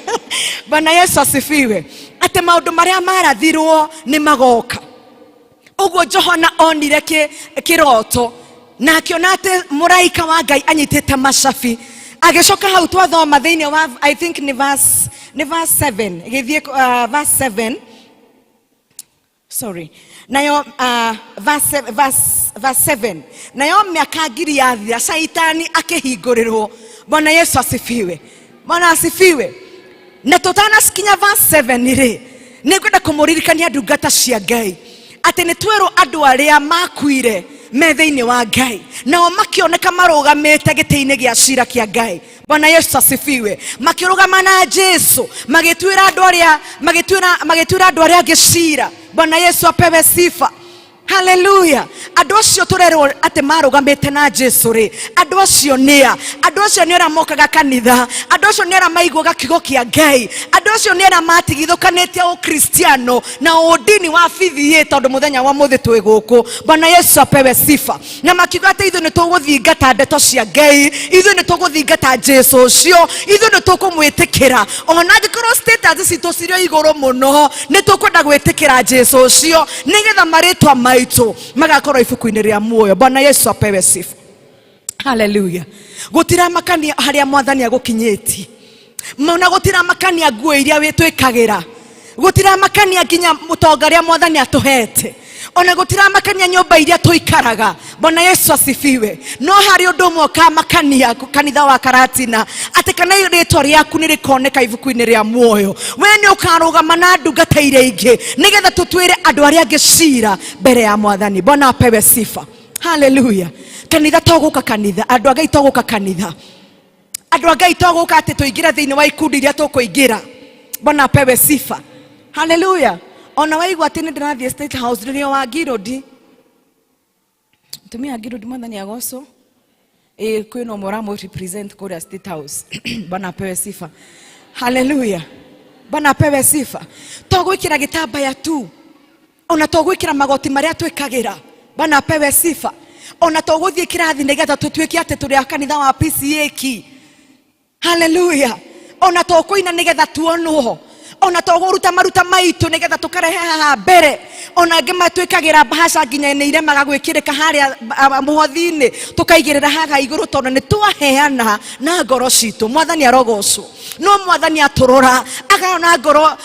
Bwana Yesu asifiwe. Ate maundu maria marathirwo ni magoka. Uguo Johana onire kiroto na akiona ati muraika wa Ngai anyitite macabi agicoka hau twathoma thiini wa I think ni verse 7 githie verse 7 sorry nayo verse 7 nayo miaka ngiri yathira shaitani akihingũrĩrwo. Bwana Yesu asifiwe, Bwana asifiwe. Na tutanasikinya verse 7 ri nĩngwenda kũmũririkania ndungata cia Ngai atĩ nĩ twerwo andũ arĩa makuire me thĩinĩ wa Ngai nao makĩoneka marũgamĩte gĩtĩ-inĩ gĩa cira kĩa Ngai. Bwana Yesu asifiwe. Makĩrũgama na Jesu magĩtuĩra andũ arĩa angĩ cira. Bwana Yesu apewe sifa. Hallelujah. Andũ acio tũrerwo atĩ marũgamĩte na Jesu rĩ, andũ acio nĩa? Andũ acio nĩ arĩa mokaga kanitha, andũ acio nĩ arĩa maiguaga kiugo kĩa Ngai, andũ acio nĩ arĩa matigithũkanĩtie ũkristiano na ũndini wa bithi tondũ mũthenya wa mũthĩ twĩ gũkũ. Bwana Yesu apewe sifa. Na makiuga atĩ ithuĩ nĩ tũgũthingata ndeto cia Ngai, ithuĩ nĩ tũgũthingata Jesu ũcio, ithuĩ nĩ tũkũmwĩtĩkĩra ona angĩkorwo status citũ cirĩ igũrũ mũno, nĩ tũkwenda gwĩtĩkĩra Jesu ũcio nĩgetha marĩtwa maitũ magakorwo ibuku-inĩ rĩa muoyo. Bwana Yesu apewe sifa. Hallelujah. Gutiramakania harĩa Mwathani agũkinyĩtie, mauna gutiramakania nguo iria wĩtwĩkagĩra, gutiramakania nginya mũtonga rĩa Mwathani atũhete, ona gutiramakania nyũmba iria tũikaraga. Bwana Yesu asifiwe. No harĩ ũndũ ũmwe ũkamakania kanitha wa Karatina, atĩ kana rĩtwa rĩaku nĩ rĩkoneka ibuku-inĩ rĩa muoyo. We nĩ ũkarũgama na ndungata iria ingĩ nĩgetha tũtwĩre andũ arĩa angĩ cira mbere ya Mwathani. Bwana apewe sifa. Hallelujah. Kanitha togũka kanitha, andũ a Ngai togũka kanitha, andũ a Ngai togũka atĩ tũingĩre thĩinĩ wa ikundi iria tũkũingĩra. Bwana apewe sifa. Hallelujah. Ona waigua atĩ nĩ ndĩrathiĩ State House rĩrĩa wa Ngirũndi, tumia Ngirũndi Mwathani agocwo, kwĩna ũmwe ũramũ represent kũrĩa State House. Bwana apewe sifa. Hallelujah. Bwana apewe sifa. Togwĩkĩra gĩtambaya tu, ona togwĩkĩra magoti marĩa twĩkagĩra. Bwana apewe sifa. Ona togũthiĩ kĩrathi nĩgetha tũtuĩke atĩ tũrĩ a kanitha wa PCA. Hallelujah. Ona tokũina nĩgetha tuonwo, ona togũruta maruta maitũ nĩgetha tũkarehe haha mbere, ona angĩ matwĩkagĩra bahasha nginya nĩ iremaga gwĩkĩrĩka harĩa mũhothi-inĩ tũkaigĩrĩra haha igũrũ tondũ nĩ twaheana na ngoro citũ. Mwathani arogocwo. No Mwathani atũrora akona ngoro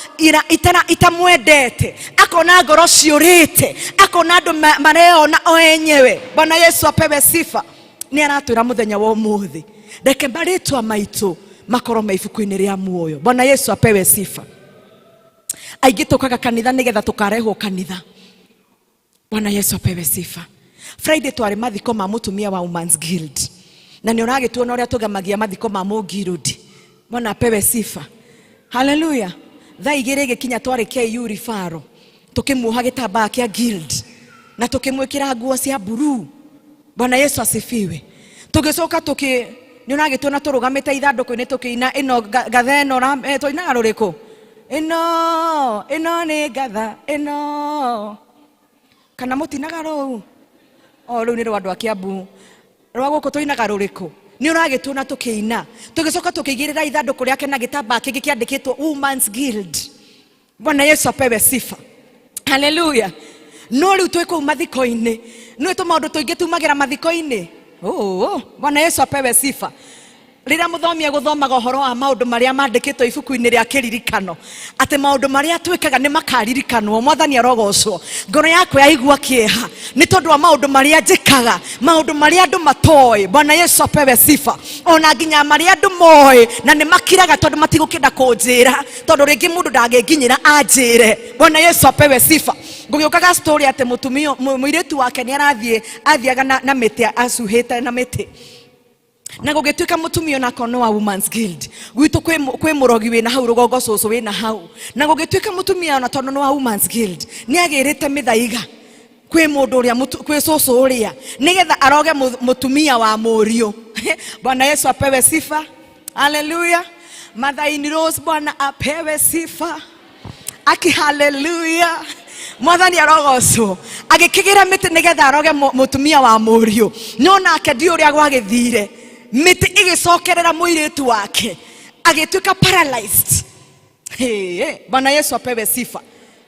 itamwendete, akona ngoro ciũrĩte, akona andũ mareona o enyewe. Bwana Yesu apewe sifa. Nĩ aratwĩra mũthenya wa ũmũthĩ reke marĩtwa maitũ makorwo me ibuku-inĩ rĩa muoyo. Bwana Yesu apewe sifa. Aingĩ tũkaga kanitha nĩgetha tũkarehwo kanitha. Bwana Yesu apewe sifa. Friday twarĩ mathiko ma mũtumia wa Women's Guild, na nĩ ũragĩtuona ũrĩa tũgamagia mathiko ma Mũngirũndi. Bwana apewe sifa. Hallelujah. Thaa igĩrĩ gĩkinya twarĩ KU rifaro, tũkĩmuoha gĩtambaya kĩa guild na tũkĩmwĩkĩra nguo cia blue. Bwana Yesu asifiwe. Tũgĩcoka nĩ ũragĩtuona tũrũgamĩte ithandũkũ-inĩ tũkĩina ĩno gatha ĩno tũinaga rũrĩkũ? Ĩno nĩ gatha ĩno, kana mũtinaga rũu? Rũu nĩ rwa andũ a Kiambu. Rwa gũkũ tũinaga rũrĩkũ? Nĩ ũragĩtuona tũkĩina, tũgĩcoka tũkĩigĩrĩra ithandũkũ rĩake na gĩtambaya kĩngĩ kĩandĩkĩtwo Women's Guild. Bwana Yesu apewe sifa. Hallelujah. No rĩu twĩ kũu mathiko-inĩ, nĩ tũmaũndũ tũingĩ tumagĩra mathiko-inĩ. Bwana Yesu apewe sifa. Rĩrĩa mũthomi agũthomaga ũhoro wa maũndũ marĩa mandĩkĩtwo ibuku-inĩ rĩa kĩririkano, atĩ maũndũ marĩa twĩkaga nĩ makaririkanwo. Mwathani arogocwo. Ngoro yakwa yaigua kĩeha nĩ tondũ wa maũndũ marĩa njĩkaga, maũndũ marĩa andũ matoĩ. Bwana Yesu apewe sifa. Ona nginya marĩa andũ moĩ na nĩ makiraga tondũ matigũkĩenda kũnjĩra, tondũ rĩngĩ mũndũ ndangĩnginyĩra anjĩre. Bwana Yesu apewe sifa. Ngũgĩũkaga story atĩ mũirĩtu wake nĩ athiaga na mĩtĩ, acuhĩte na mĩtĩ, na gũgĩtuĩka mũtumia ona akono wa Women's Guild. Gwitũ kwĩ mũrogi wĩna hau, rũgongo cũcũ wĩna hau, na gũgĩtuĩka mũtumia ona tondũ nĩ wa Women's Guild nĩ agĩrĩte mĩthaiga kwĩ mũndũ ũrĩa, kwĩ cũcũ ũrĩa, nĩgetha aroge mũtumia wa mũriũ. Bwana Yesu apewe sifa. Hallelujah. Mother-in Rose, Bwana apewe sifa. Hallelujah. Mwathani arogocwo. Agĩkĩgĩra mĩtĩ nĩgetha aroge mũtumia wa mũriũ. No nake ndiũ ũrĩa gwagĩthire, mĩtĩ ĩgĩcokerera mũirĩtu wake agĩtuĩka paralyzed. Bwana Yesu apewe sifa.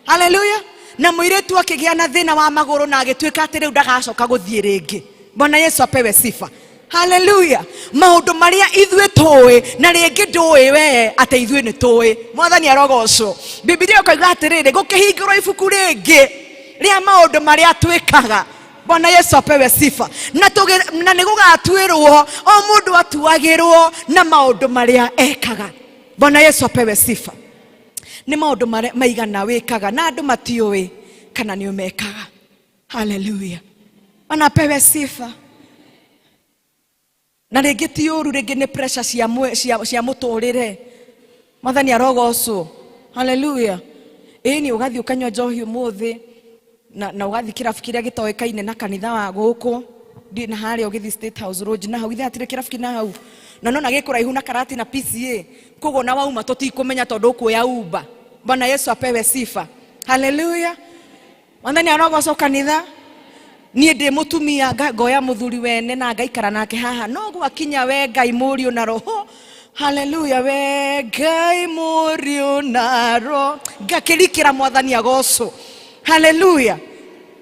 Hallelujah. Na mũirĩtu akĩgĩa na thĩna wa magũrũ na agĩtuĩka atĩ rĩu ndagacoka gũthiĩ rĩngĩ. Bwana Yesu apewe sifa. Hallelujah. Maundu maria ithwe towe na ringi nduwe we ate ithwe ni towe. Mwathani arogocwo. Biblia ikoiga atiriri gukihingirwo ibuku ringi ria maundu maria twikaga. Bwana Yesu apewe sifa. Na nigugatuirwo o mundu atuagirwo na maundu maria ekaga. Bwana Yesu apewe sifa. Ni maundu maigana wikaga na andu matiuwi kana ni umekaga. Hallelujah. Bwana apewe sifa. Na ringi ti uru, ringi ni pressure cia muturire. Mwathani arogocwo. Hallelujah. Ni ugathi ukanywa njohi umuthi na ugathi kirabu kiria gitoekaine na kanitha wa guku ndi na haria ugithi State House Road na hau ithe atire kirabu kina hau na nona gikuraihu na karati na PCA kogo na wauma tutikumenya tondu kuya Uber. Bwana Yesu apewe sifa. Hallelujah. Mwathani arogocwo kanitha. Nie ndi mutumia ngoya muthuri wene na ngaikara nake haha no gwakinya we Ngai murio na roho. Hallelujah. We Ngai murio na roho ngakirikira Mwathani agocwo. Hallelujah.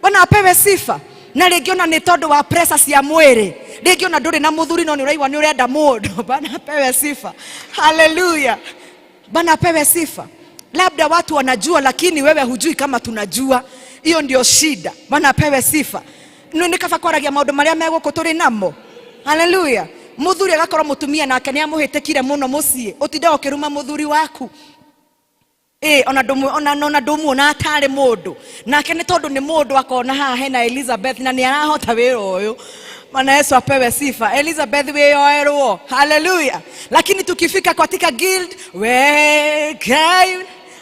Bwana apewe sifa. Na ringi ona ni tondu wa pressure cia mwiri, ringi ona nduri na muthuri no ni uraigwa ni urenda mundu. Bwana apewe sifa. Hallelujah. Bwana apewe sifa. Labda watu wanajua lakini wewe hujui kama tunajua. Hiyo ndio shida. Bwana apewe sifa. Nikaba kwaragia maundu maria meguko turi namo. Hallelujah. Muthuri agakorwo mutumia nake ni amuhitikire muno mucii utinde ukiruma muthuri waku. Ona ndomuona atari mundu nake ni tondu ni mundu akona haha hena Elizabeth na ni arahota wira uyu. Bwana Yesu apewe sifa. Elizabeth weyoerwo. Hallelujah. Lakini tukifika katika guild we Ngai.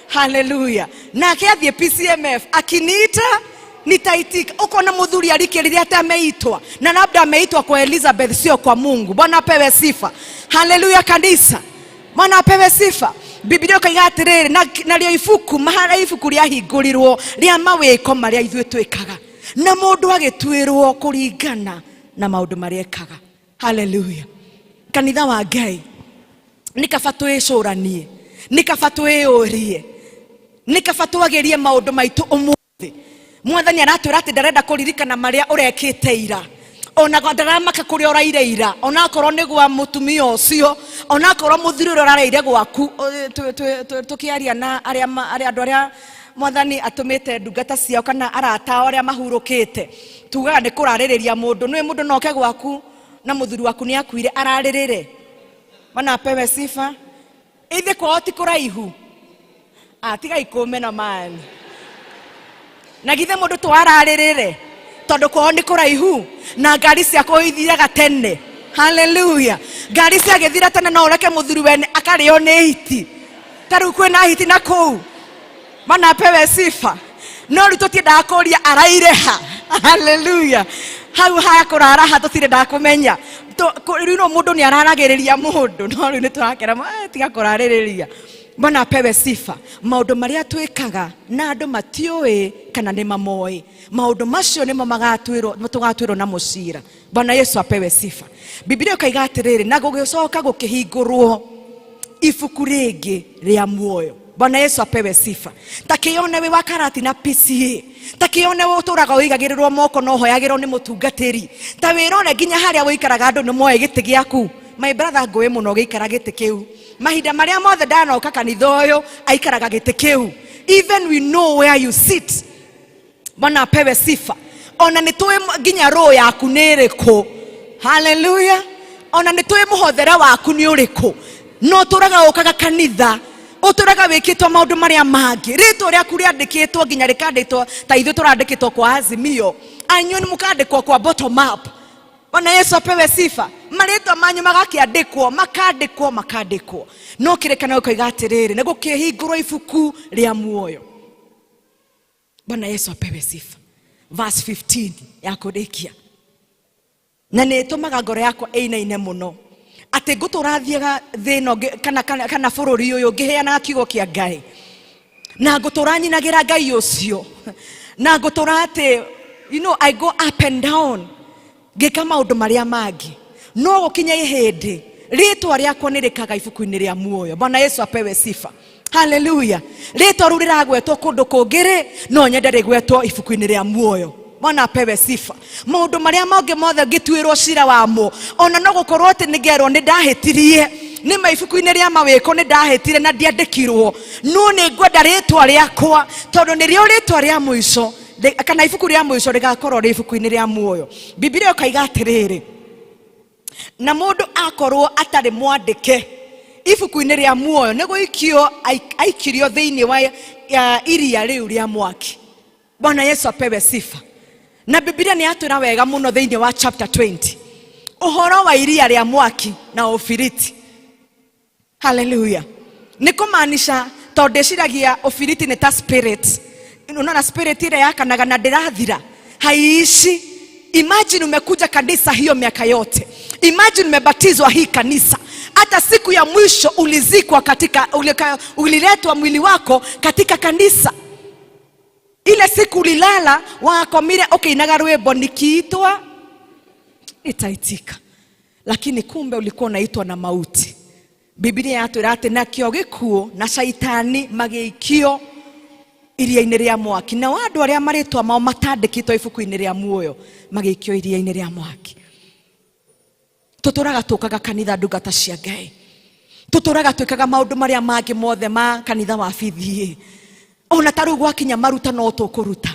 Hallelujah. Nake athie PCMF akiniita nitaitika. Ukona muthuri arikiriria ati ameitwa na labda ameitwa kwa Elizabeth sio kwa Mungu. Bwana apewe sifa. Hallelujah kanisa. Bwana apewe sifa. Biblia ikaiga atiriri na rio ifuku mahara ifuku ria hingurirwo ria mawiko maria ithwe twikaga na mundu agitwirwo kuringana na maundu maria ekaga. Hallelujah. Kanitha wa Ngai nikaba twicuranie, nikaba twiyurie, nikaba twagerie maundu maitu umuthi. Mwathani aratwira ati ndarenda kuririkana maria urekite ira. Ona ndaramaka kuria uraire ira, ona korwo ni gwa mutumia ucio, ona korwo muthuri urareire gwaku. Tukiaria na andu aria Mwathani atumite ndungata ciao kana arata aria mahurukite, tugaga ni kuraririria mundu. Nwe mundu noke gwaku na muthuri waku ni akuire araririre. Bwana apewe sifa. Ithe kwao ti kuraihu, tiga ikume na mani na githe mundu twararirire tondu kwao ni kuraihu na ngari ciako ithiraga tene. Hallelujah. Ngari ciagithira tene no ureke muthuri wene akario ni hiti. Taru kwina hiti na kou. Bwana apewe sifa. No ritotiendaga kuria araireha. Hallelujah. Hau haya kurara ha tutire ndakumenya. Rino mundu ni araragiriria mundu no riu ni turakera tiga kuraririria. Bwana apewe sifa. Maundu maria twikaga na andu matiui kana ni mamoi, maundu macio nimo tugatwirwo na mucira. Bwana Yesu apewe sifa. Biblia ikaiga atiriri na gugicoka gukihingurwo ibuku ringi ria muoyo. Bwana Yesu apewe sifa. Takione we wakarati na PCA, takione we uturaga uigagirirwo moko no hoyagirwo ni mutungatiri, ta wirone nginya haria wikaraga andu ni moe giti giaku. My brother ngwe muno giikara giti kiu mahinda maria mothe ndanoka kanitha uyu aikaraga giti kiu. Even we know where you sit. Bwana apewe sifa. Ona nitwe nginya roho yaku ni iriku. Hallelujah. Ona nitwe muhothere waku ni uriku. No turaga ukaga kanitha uturaga wikitwa maundu maria mangi rito ria kuria andikitwo nginya rikanditwo ta ithu turandikitwo kwa Azimio, anyu ni mukandikwo kwa bottom up. Bwana Yesu apewe sifa. Marito manyu magakiandikwo makandikwo no kirekana ukoiga atiriri ni gukihingurwo ibuku ria muoyo. Bwana Yesu apewe sifa. Verse 15 ya kurikia na ni tumaga ngoro yakwa ine muno ati nguturathiaga thino kana bururi uyu ngiheana kiugo kia Ngai na nguturanyinagira Ngai ucio na nguturate I go up and down ngika maundu maria mangi no gukinya ihindi ritwa riakwa nirikaga ibuku-ini ria muoyo. Bwana Yesu apewe sifa. Hallelujah. Ritwa ru riragwetwo kundu kungiri no nyende rigwetwo ibuku-ini ria muoyo. Bwana apewe sifa. Maundu maria mangĩ mothe ngĩtuĩrwo cira wamo, ona no gũkorwo atĩ nĩngerwo nĩ ndahĩtirie, nĩ maibuku-inĩ rĩa mawĩko nĩ ndahĩtire na ndiandĩkirwo, no nĩ ngwenda rĩtwa rĩakwa tondũ nĩrĩo rĩtwa rĩa mũico, kana ibuku rĩa mũico rĩgakorwo rĩ ibuku-inĩ rĩa muoyo. Biblia ĩkoiga atĩrĩrĩ, na mũndũ akorwo atarĩ mwandĩke ibuku-inĩ rĩa muoyo nĩ gũikio aikirio thĩinĩ wa iria rĩu rĩa mwaki. Bwana Yesu apewe sifa. Na Biblia nĩ yatwĩra wega mũno thĩinĩ wa chapter 20 ũhoro wa iria rĩa mwaki na ũbiriti. Hallelujah. Nĩ kũmaanisha tondũ ndĩciragia ũbiriti nĩ ta spirit. Unaona spirit ile yakanaga na ndĩrathira haiishi. Imagine umekuja kanisa hiyo miaka yote. Imagine umebatizwa hii kanisa. Hata siku ya mwisho ulizikwa katika, uliletwa mwili wako katika kanisa. Ile siku ulilala wakomire okay inaga rwimbo nikiitwa itaitika. Lakini kumbe ulikuwa unaitwa na mauti. Biblia yatwĩra atĩ nakĩo gĩkuũ na shaitani magĩikio iria-inĩ rĩa mwaki. Na andũ arĩa marĩtwa mao matandĩkĩtwo ibuku-inĩ rĩa muoyo magĩikio iria-inĩ rĩa mwaki. Tutũraga tũkaga kanitha ndungata cia Ngai. Tutũraga twĩkaga maũndũ marĩa mangĩ mothe ma kanitha wa bithi. Ona ta rĩu gwakinya maruta no tũkũruta.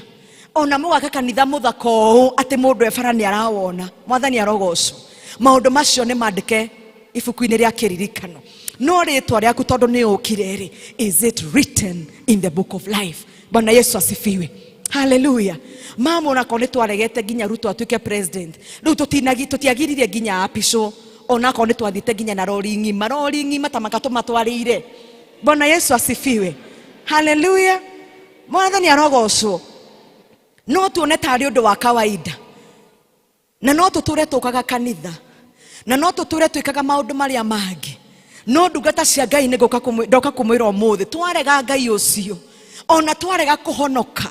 Ona mũgaka kanitha mũthaka ũũ atĩ mũndũ ebara nĩ arawona. Mwathani arogocwo. Maũndũ macio nĩ mandĩke ibuku-inĩ rĩa kĩririkano. No rĩtwa rĩaku tondũ nĩ ũkire rĩ, is it written in the book of life? Bwana Yesu asifiwe. Hallelujah. Mama onako nĩ twaregete nginya Ruto atuĩke president. Rĩu tũtiagiririe nginya apicwo. Onako nĩ twathiĩte nginya na rori ng'ima tamaka tũmatwarĩire. Bwana Yesu asifiwe. Hallelujah. Mwathani arogocwo. No tuone tarĩ ũndũ wa kawaida. Na no tũtũre tũkaga kanitha. Na no tũtũre twĩkaga maũndũ marĩa mangĩ. No ndungata cia Ngai nĩ ndoka kũmwĩra ũmũthĩ twarega Ngai ũcio. Ona twarega kũhonoka.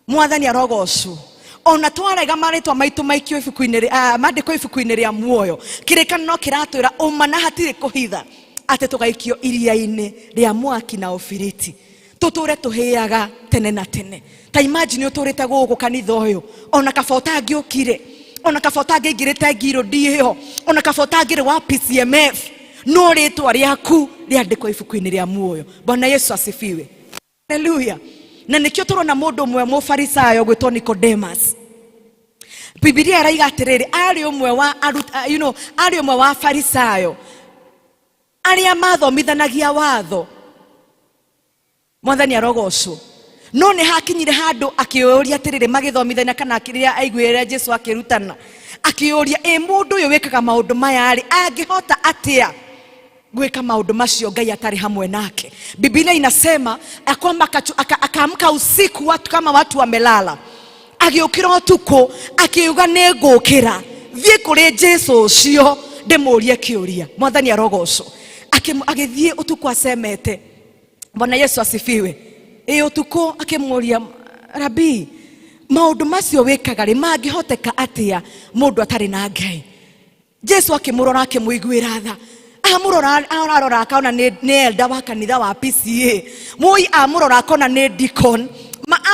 Mwathani arogocwo. Ona twarega marĩtwa maitũ maikio ibuku-inĩ mandĩkwo ibuku-inĩ rĩa muoyo. Kĩrĩkanĩro kĩratwĩra ũma na hatirĩ kũhitha atĩ tũgaikio iria-inĩ rĩa mwaki na ũbiriti. Tũtũre tũhĩaga tene na tene. Ta imagine ũtũrĩte gũkũ kanitha ũyũ. Ona kabota ngĩũkire. Ona kabota ngĩingĩrĩte ngiro ndiyo. Ona kabota ngĩrĩ wa PCMF. No rĩtwa rĩaku rĩandĩkwo ibuku-inĩ rĩa muoyo. Bwana Yesu asifiwe. Hallelujah. Na nikio turona mũndũ ũmwe mũfarisayo gwĩtwo Nicodemus. Biblia ĩraiga atĩrĩrĩ, arĩ ũmwe wa farisayo arĩa mathomithanagia watho. Mwathani arogocwo. No nĩ hakinyire handũ akĩũria atĩrĩrĩ magĩthomithania kana kĩrĩa aiguĩre Jesũ akĩrutana. Akĩũria mũndũ ũyũ wĩkaga maũndũ maya rĩ angĩhota atĩa gweka maũndũ macio Ngai atarĩ hamwe nake. Biblia inasema kwamba akaamka usiku watu kama watu wamelala. Agĩũkĩra ũtukũ akiuga nĩ ngũkĩra thiĩ kũrĩ Jesũ ũcio ndĩmũrie kĩũria. Mwathani arogocwo. Agĩthiĩ ũtukũ asemete. Bwana Yesu asifiwe. Ũtukũ akĩmũria Rabi, maũndũ macio wĩkaga rĩ mangĩhoteka atĩa mũndũ atarĩ na Ngai? Jesũ akĩmũrora akĩmũiguĩra tha. Amurora akaona nĩ elder wa kanitha wa PCA. Moi amurora akaona nĩ deacon.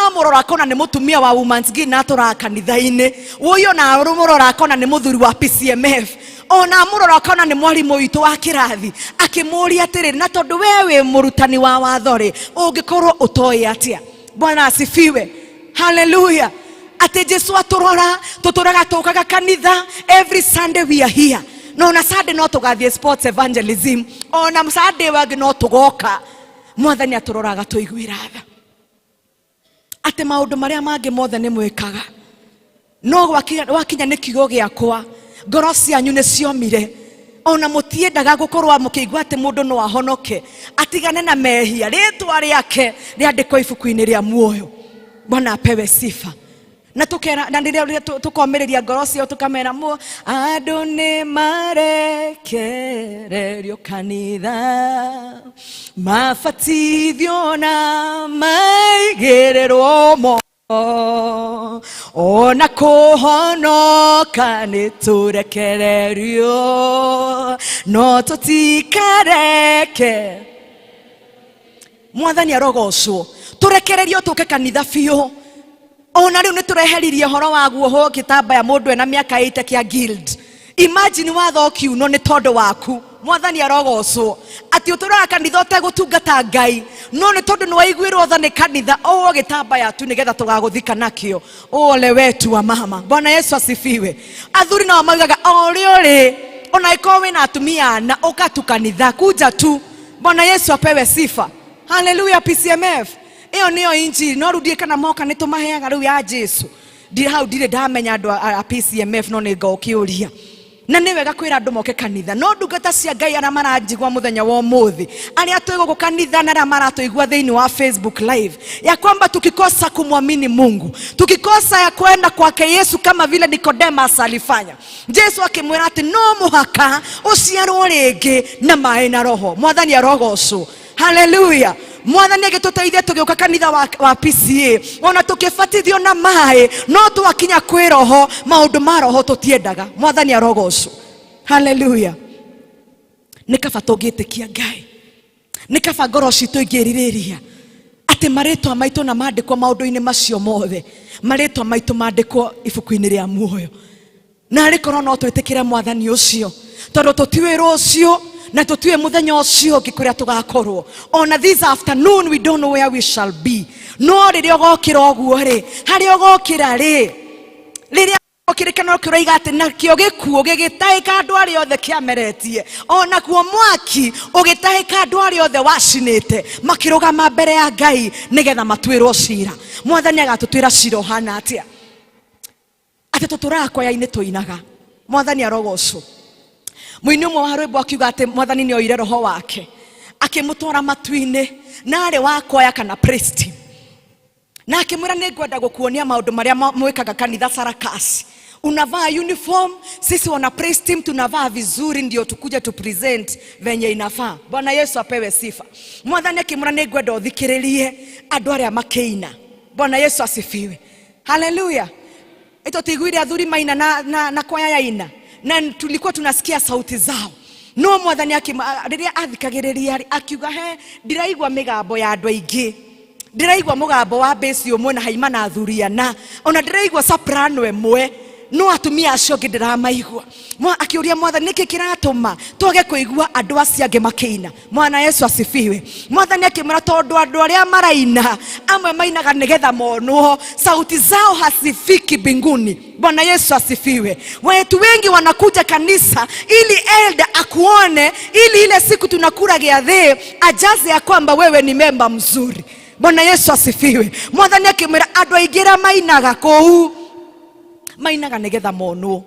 Amurora akaona nĩ mũtumia wa women's guild na atũra kanitha-inĩ. Woyo na amurora akaona nĩ mũthuri wa PCMF. Ona amurora akaona nĩ mwarimũ witũ wa kĩrathi. Akĩmũria atĩrĩrĩ, na tondũ wewe mũrutani wa watho rĩ ũngĩkorwo ũtoĩ atĩa? Bwana asifiwe. Hallelujah. Ate Jesũ atũrora tũtũraga tũkaga kanitha every Sunday we are here. No na Sunday no tũgathiĩ sports evangelism. Ona Sunday wangĩ no tũgoka. Mwathani atũroraga tũiguĩra tha. Ate maũndũ marĩa mangĩ mothe nĩ mwĩkaga. No wakinya nĩ kiugo gĩakwa ngoro cianyu nĩ ciomire. Ona mũtiendaga gũkorwo mũkĩigua atĩ mũndũ no ahonoke atigane na mehia. Rĩtwa rĩake rĩandĩkwo ibuku-inĩ rĩa muoyo. Bwana apewe sifa. Na tukera na ndio tukomereria ngoro cio tukamera andũ nĩ marekererio kanitha mabatithio na maigĩrĩrwo mo ona kũhonoka nĩ tũrekererio no tũtikareke. Mwathani arogocwo. Tũrekererio tũke kanitha biũ. ona riu nitureheririe horo wa guoho kitambaya mundu ena miaka 8 kia guild. Imagine watho kiuno ni tondu waku. Mwathani arogocwo ati utura kanitha utegutungata Ngai no ni tondu ni waiguirwo tha ni kanitha o gitambaya tu nigetha tugaguthika nakio. Ole wetu wa mama. Bwana Yesu asifiwe. Athuri na maugaga ori ona iko wina atumia na ukatu kanitha kuja tu. Bwana Yesu apewe sifa. Hallelujah. PCMF iyo niyo injili no rudie kana moka nitumaheaga riu ya Jesu. Ndire hau ndire ndamenya andu a PCMF no ni ngokiuria na ni wega kwira andu moke kanitha no ndungata cia Ngai ara maranjigwa muthenya wa umuthi aria twego kanitha na ara maratuigwa thiini wa Facebook live ya kwamba tukikosa kumwamini Mungu, tukikosa ya kwenda kwake Yesu kama vile Nicodemus alifanya, Yesu akimwira ati no muhaka uciarwo ringi na mai na roho. Mwathani arogocwo. Hallelujah. Mwathani agituteithia tugioka kanitha wa PCA ona tukibatithio na mai no twakinya kwi roho maundu ma roho tutiendaga. Mwathani arogocwo. Hallelujah. Nikaba tungitikia Ngai, nikaba ngoro citu ingiririria ati maritwa maitu na mandikwo maundu-ini macio mothe, maritwa maitu mandikwo ibuku-ini ria muoyo, na rikorwo no twitikire Mwathani ucio tondu tutiwirwo ucio na tutue muthenya ucio ngikuria tugakorwo. On this afternoon we don't know where we shall be. No riria ogokira oguo ri hari ogokira ri riria okirikana kiraiga ati nakio gikuo gigitahika andu aria othe kiameretie ona kuo mwaki ugitahika andu aria othe wacinite makirugama mbere ya Ngai nigetha matwirwo cira. Mwathani agatutwira cira hana atia ati tuturakoya-ini tuinaga. Mwathani arogocwo. Muini umwe wa rwimbo akiuga ati Mwathani ni oire roho wake akimutwara matu-ini na ari wakoya kana priest na akimwira ni ngwenda gukuonia maundu maria mwikaga kanitha sarakasi. Unavaa uniform, sisi wana praise team tunavaa vizuri ndio tukuje tu present venye inafaa. Bwana Yesu apewe sifa. Mwathani akimwira ni ngwenda uthikiririe andu aria makeina. Bwana Yesu asifiwe. Hallelujah. Ito tiguire athuri maina na kwaya yaina na tulikuwa tunasikia sauti zao. No Mwathani riria athikagiriria akiuga he ndiraigwa migambo ya andu aingi, ndiraigwa mugambo wa besi umwe na haima na athuriana, ona ndiraigwa soprano emwe no atumia acio ngi ndiramaigwa. Akiuria Mwathani niki kiratuma twage kuigua andu acio angi makeina. Mwana Yesu asifiwe. Mwathani akimwira tondu andu aria maraina amwe mainaga nigetha monwo sauti zao hasifiki mbinguni. Bwana Yesu asifiwe. Watu wengi wanakuja kanisa ili elder akuone, ili ile siku tunakula giathi ajaze ya kwamba wewe ni memba mzuri. Bwana Yesu asifiwe. Mwathani akimwira andu aingira mainaga kou mainaga nigetha monwo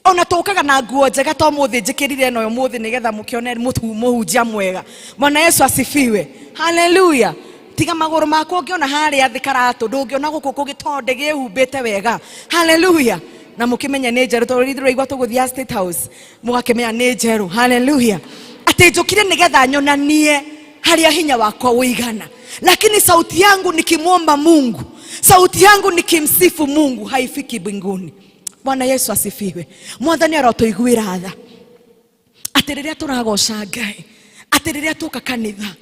ona tukaga na nguo njega to muthi njikirire no muthi nigetha mukione muhunjia mwega. Bwana Yesu asifiwe. Hallelujah. Tiga maguru makwo ngiona hari athikaratu ndungiona guku kugitonde gihumbite wega. Hallelujah. Na mukimenya ni njeru to ritho igwa tuguthia State House mugakimenya ni njeru. Hallelujah. Ati njukire nigetha nyonanie haria hinya wakwa uigana, lakini sauti yangu nikimwomba Mungu, sauti yangu nikimsifu Mungu haifiki mbinguni. Bwana Yesu asifiwe. Mwathani arotuiguira tha ati riria turagoca Ngai, ati riria tuka kanitha,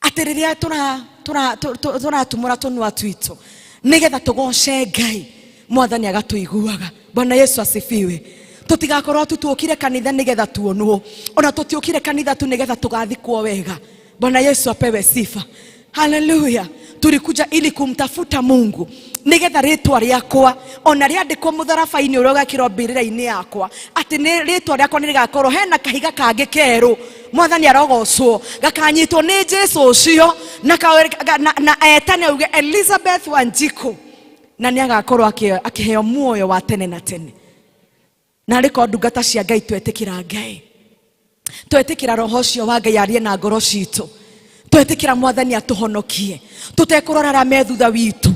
ati riria turatumura tunua twitu nigetha tugoce Ngai, Mwathani agatuiguaga. Bwana Yesu asifiwe. Tutigakorwo tutukire kanitha nigetha tuonwo, ona tutiukire kanitha tu nigetha tugathikwo wega. Bwana Yesu apewe sifa. Hallelujah. Tulikuja ili kumtafuta Mungu nigetha ritwa riakwa ona riandikwo mutharafa-ini uria ugakirwo mbirira-ini yakwa ati ni ritwa riakwa nirigakorwo hena kahiga kangi keru. Mwathani arogocwo gakanyitwo ni Jesu ucio na etane uge Elizabeth Wanjiku na ni agakorwo akiheo muoyo wa tene na tene. Na riko ndungata cia Ngai twetikira Ngai, twetikira roho ucio wa Ngai arie na ngoro citu, twetikira Mwathani atuhonokie, tutekurora rame thutha witu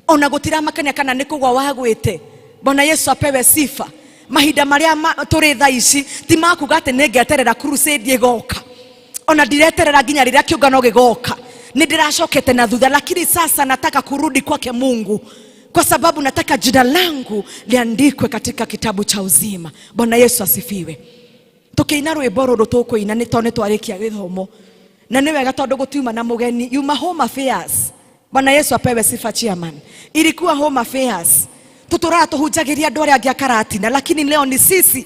ona gutira makania kana nikugwa wagwite. Bwana Yesu apewe sifa. Mahinda maria turi tha ici ti makuga ati ningeterera crusade igoka, ona ndireterera nginya riria kiungano gigoka, ni ndiracokete na thutha, lakini sasa nataka kurudi kwake Mungu kwa sababu nataka jina langu liandikwe katika kitabu cha uzima. Bwana Yesu asifiwe. Tukiina rwimbo ruru tukuina ni tone twarikia githomo na ni wega tondu gutiuma na mugeni yuma home affairs. Bwana Yesu apewe sifa chairman. Ilikuwa home affairs. Tuturaga tuhunjagiria andu aria angi akaratina, lakini leo ni sisi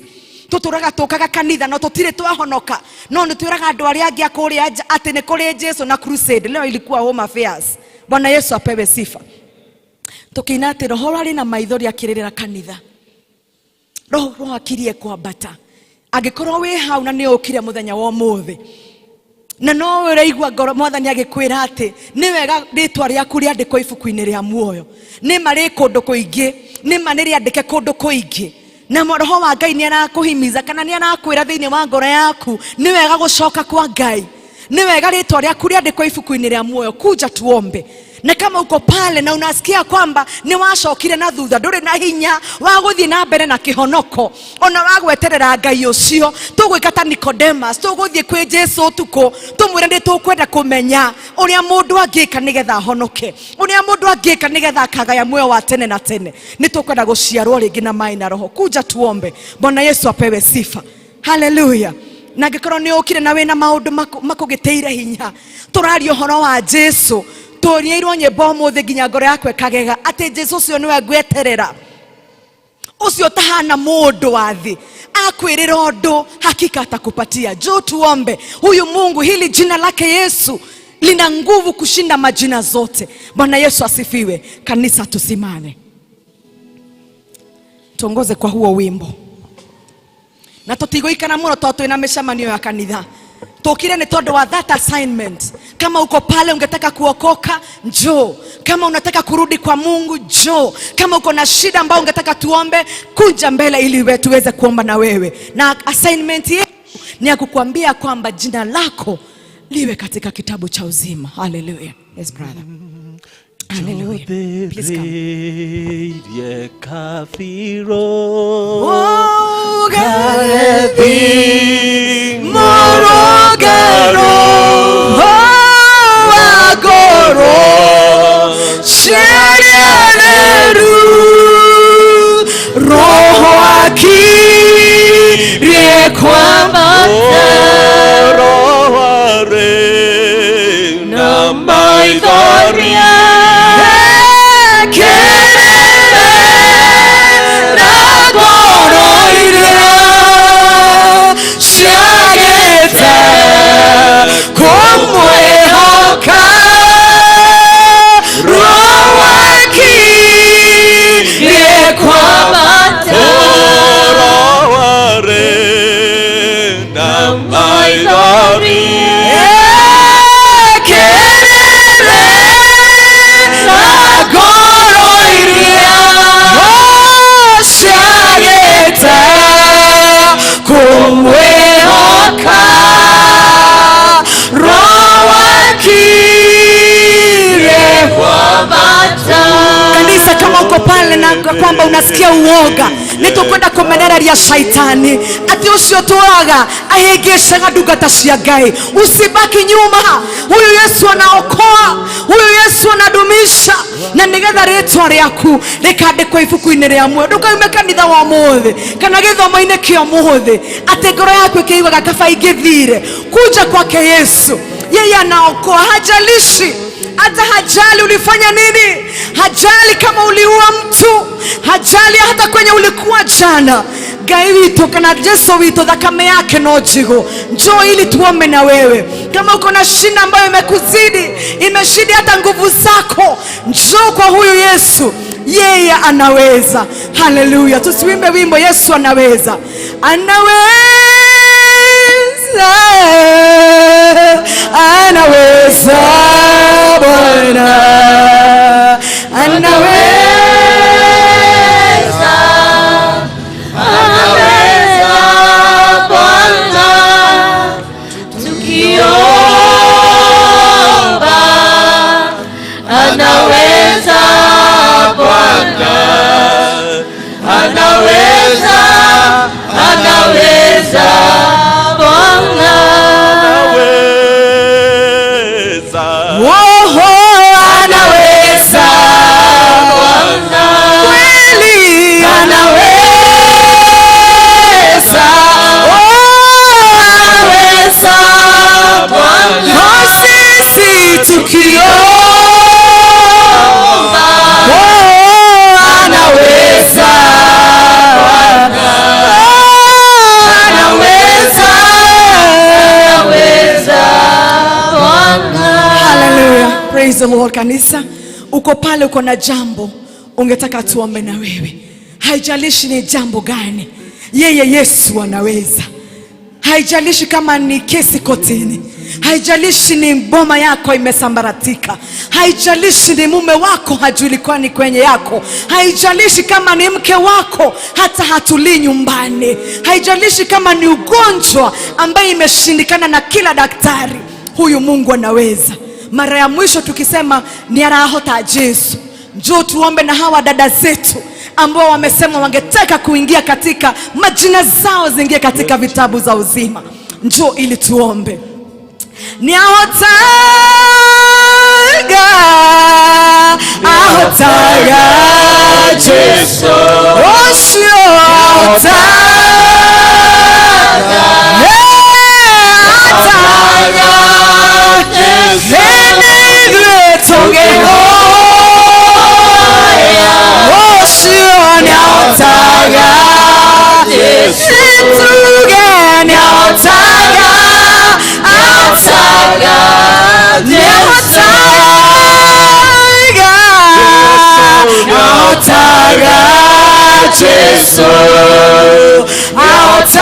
tuturaga tukaga kanitha no tutire twahonoka, no nitwiraga andu aria angi akuria ati ni kuri Jesu na crusade. Leo ilikuwa home affairs. Bwana Yesu apewe sifa. Tukina ati roho ari na maithori akiririra kanitha, roho akirie kwambata, agikorwo wi hau na ni ukire muthenya wa umuthi, na no uraigua ngoro mwathani agikwira ati ni wega ritwa riaku riandikwo ibuku-ini ria muoyo. Ni mari kundu kuingi, ni maniri andike kundu kuingi, na roho wa Ngai ni arakuhimiza kana ni arakwira thiini wa ngoro yaku ni wega gucoka kwa Ngai, ni wega ritwa riaku riandikwo ibuku-ini ria muoyo. Kuja tuombe. Na kama uko pale na unasikia kwamba ni wacokire na thutha, nduri na hinya wa guthie na mbere na kihonoko, ona wagweterera Ngai ucio, tugwika ta Nicodemus, tuguthie kwi Jesu utuko, tumwire ndi tukwenda kumenya uria mundu angika nigetha honoke, uria mundu angika nigetha akagaya muoyo wa tene na tene. Ni tukwenda guciarwo ringi na mai na roho. Kuja tuombe. Bwana Yesu apewe sifa. Hallelujah. Na gikorwo ni ukire na wina maundu makugiteire hinya, turario horo wa Jesu, turiirwo nyimbo muthi nginya ngoro yakwe kagega ati Jesu ucio niwe ngweterera, ucio tahana mundu wa thi akwirira undu hakika atakupatia. Jo tuombe. Huyu Mungu, hili jina lake Yesu lina nguvu kushinda majina zote. Bwana Yesu asifiwe. Kanisa tusimame tuongoze kwa huo wimbo, na tutigoikana muno toto ina mishamanio ya kanitha. Tukire ni tondu wa that assignment. Kama uko pale ungetaka kuokoka, njoo. Kama unataka kurudi kwa Mungu, njoo. Kama uko na shida ambayo ungetaka tuombe, kuja mbele ili tuweze kuomba na wewe. Na assignment yetu ni ya kukuambia kwamba jina lako liwe katika kitabu cha uzima. Hallelujah. Yes brother. Hallelujah. Please come. Oh, Garebi Morogero, oh, Agoro, Sherianeru, Roho akirie kwambata, Roho are na maithoria kwamba unasikia uoga, nitukwenda kumenereria shaitani ati ucio turaga ahingicaga ndungata cia Ngai. Usibaki nyuma. Huyu Yesu anaokoa, huyu Yesu anadumisha, na nigetha ritwa riaku rikandikwo ibuku-ini ria muoyo. Ndukaume kanitha wa muthi kana githomo-ini kia muthi ati ngoro yaku ikiugaga kaba ingithire. Kuja kwake Yesu, yeye anaokoa. Hajalishi, hata hajali ulifanya nini, hajali kama uliua mtu, hajali hata kwenye ulikuwa jana. Ngai witu kana Jesu witu thakame yake no jigo. Njoo ili tuombe na wewe. Kama uko na shida ambayo imekuzidi, imeshidi hata nguvu zako, njoo kwa huyu Yesu. Yeye anaweza. Hallelujah. Tusiwimbe wimbo Yesu anaweza. Anaweza. Anaweza Bwana. Anaweza. Praise the Lord kanisa. Uko pale uko na jambo ungetaka tuombe na wewe. Haijalishi ni jambo gani. Yeye Yesu anaweza. Haijalishi kama ni kesi kotini. Haijalishi ni boma yako imesambaratika. Haijalishi ni mume wako hajulikani kwenye yako. Haijalishi kama ni mke wako hata hatulii nyumbani. Haijalishi kama ni ugonjwa ambaye imeshindikana na kila daktari. Huyu Mungu anaweza. Mara ya mwisho tukisema ni arahota Yesu. Njoo tuombe na hawa dada zetu ambao wamesema wangetaka kuingia katika majina zao zingie katika vitabu za uzima. Njoo ili tuombe. Ni ahotaga Yesu. Osio ahotaga Yesu. Enigre togeho. Osio ni ahotaga Yesu. Ituge ni ahotaga. Ahotaga Yesu. Ahotaga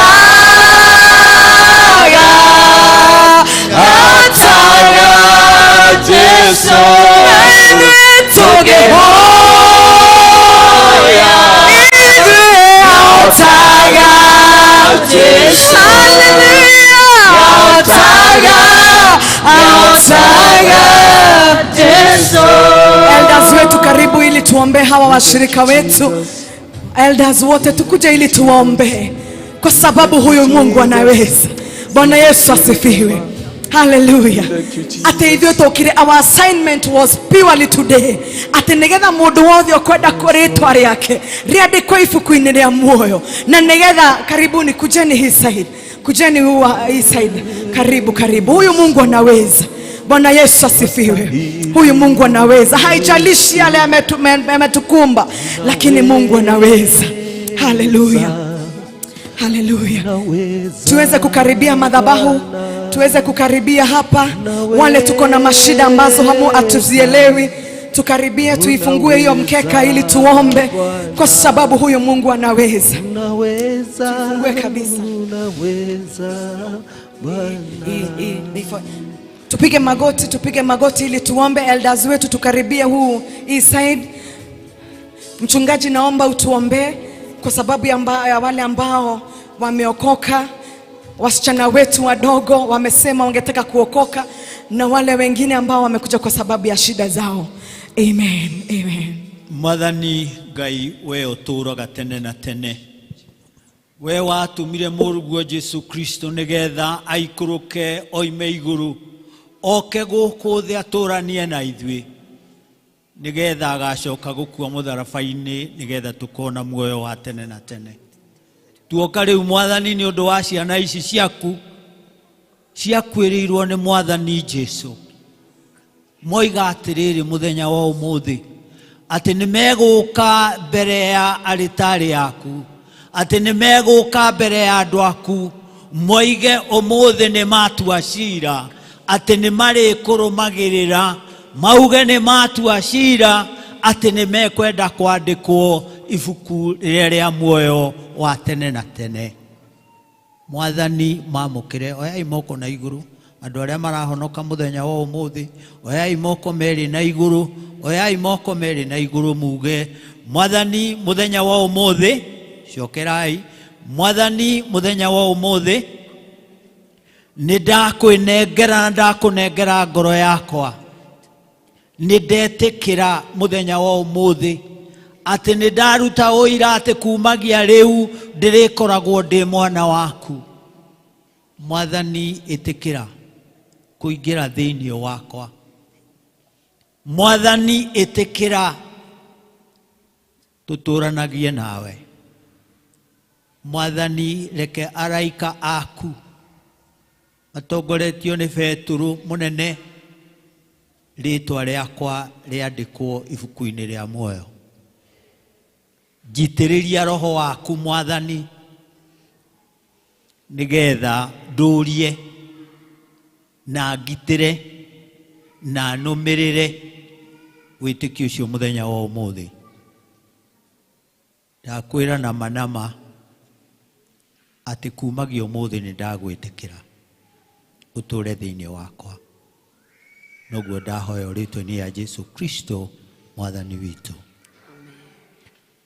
Yesu. Elders wetu karibu ili tuombe hawa washirika wetu. Elders wote tukuje ili tuombe kwa sababu huyu Mungu anaweza. Bwana Yesu asifiwe. Hallelujah. Ate hivyo tokire, our assignment was purely today. Ate negetha mundu wothe okwenda kuritwa riake riandikwo ibuku-ini ria muoyo. Na negetha karibuni, kujeni hii side. Kujeni hii side. Karibu karibu. Huyu Mungu anaweza. Bwana Yesu asifiwe. Huyu Mungu anaweza. Haijalishi yale yametukumba, lakini Mungu anaweza. Hallelujah. Hallelujah. Tuweze kukaribia madhabahu, tuweze kukaribia hapa. Wale tuko na mashida ambazo hatuzielewi, tukaribie, tuifungue hiyo mkeka ili tuombe, kwa sababu huyu Mungu anaweza. Tufungue kabisa. Tupige magoti ili tuombe. Elders wetu tukaribie hii side. Mchungaji, naomba utuombe kwa sababu ya wale ambao wameokoka. Wasichana wetu wadogo wamesema wangetaka kuokoka, na wale wengine ambao wamekuja kwa sababu ya shida zao. Amen. Amen. Mwathani Ngai we uturaga tene na tene. We watumire Mũrungu Jesu Kristo nigetha aikuruke oime iguru oke guku thi aturanie na ithui nigetha agacoka gukua mutharabai-ini nigetha tukona muoyo wa tene na tene. Tuoka riu Mwathani ni undu wa ciana ici ciaku ciakwirirwo ni Mwathani Jesu. Moiga atiriri muthenya wa umuthi ati nimeguka mbere ya alitari yaku, ati nimeguka mbere ya andu aku, moige umuthi ni matua cira, ati ni mari kurumagirira, mauge ni matua cira, ati ni mekwenda kwandikwo ibuku ria muoyo wa tene na tene. Mwathani mamukire, oyai moko na iguru. Andu aria marahonoka muthenya wa umuthi, oyai moko meri na iguru, oyai moko meri na iguru, muge Mwathani muthenya wa umuthi, cokerai. Mwathani muthenya wa umuthi, nindakwinengera na ndakunengera ngoro yakwa. Nindetikira muthenya wa umuthi ati nindaruta uira ati kumagia riu ndirikoragwo ndi mwana waku. Mwathani itikira kuingira thiini wakwa. Mwathani itikira tuturanagie nawe. Mwathani reke araika aku matongoretio ni Petero munene ritwa riakwa riandikwo ibuku-ini ria muoyo. Njitiriria roho waku Mwathani nigetha ndurie na ngitire na numirire witiki ucio muthenya wa umuthi. Ndakwira na manama ati kumagia umuthi ni ndagwitikira uture thiini wakwa. Noguo ndahoya ritwa-ini ya Jesu Kristo mwathani witu.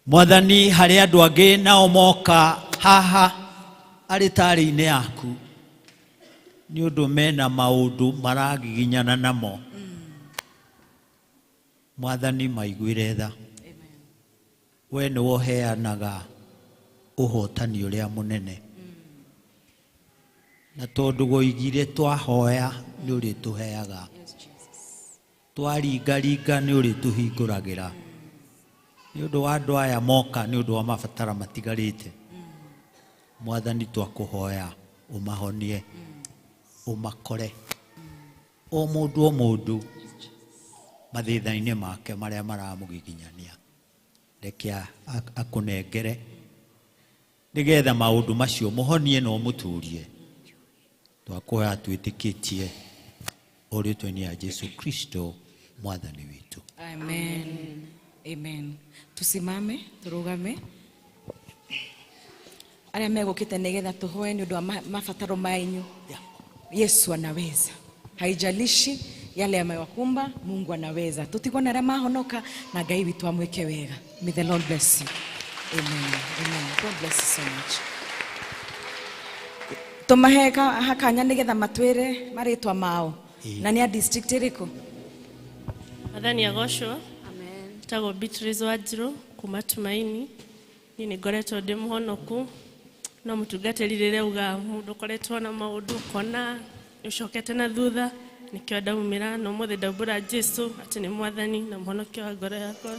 Mwathani, hari andu angi nao moka haha aritari-ini yaku ni undu mena maundu maragiginyana namo. Mwathani, maiguire tha. We ni woheanaga uhotani uria munene, na tondu guigire twahoya ni uri tuheaga, twaringaringa ni uri tuhinguragira. Ni undu wa andu aya moka ni undu wa mabatara matigarite. Mwathani, twakuhoya umahonie, umakore o mundu mathitha-ini make maria maramugiginyania. Reke akunengere nigetha maundu macio muhonie no muturie. Twakuhoya twitikitie ritwa-ini ya Jesu Kristo mwathani witu. Amen. Amen. Tusimame, turugame. Aria megukite nigetha tuhoe ni undu wa mabataro mainyu. Yesu anaweza. Haijalishi yale yamewakumba, Mungu anaweza. Tutigwa na aria mahonoka na Ngai witu amweke wega. May the Lord bless you. Amen. Amen. God bless you so much. Tumaheka hakanya nigetha matwire maritwa mao. Na ni a district iriko? Mwathani agocwo. Amen. Tago Beatrice Wajiro kuma Tumaini. Ni ngoretwo ndi muhonoku. No mutungatiri riria uga mundu koretwo na maundu kona ucokete na thutha nikio ndaumira no muthi ndambura Jesu ati ni mwathani na muhonokia wa ngoro yakwa.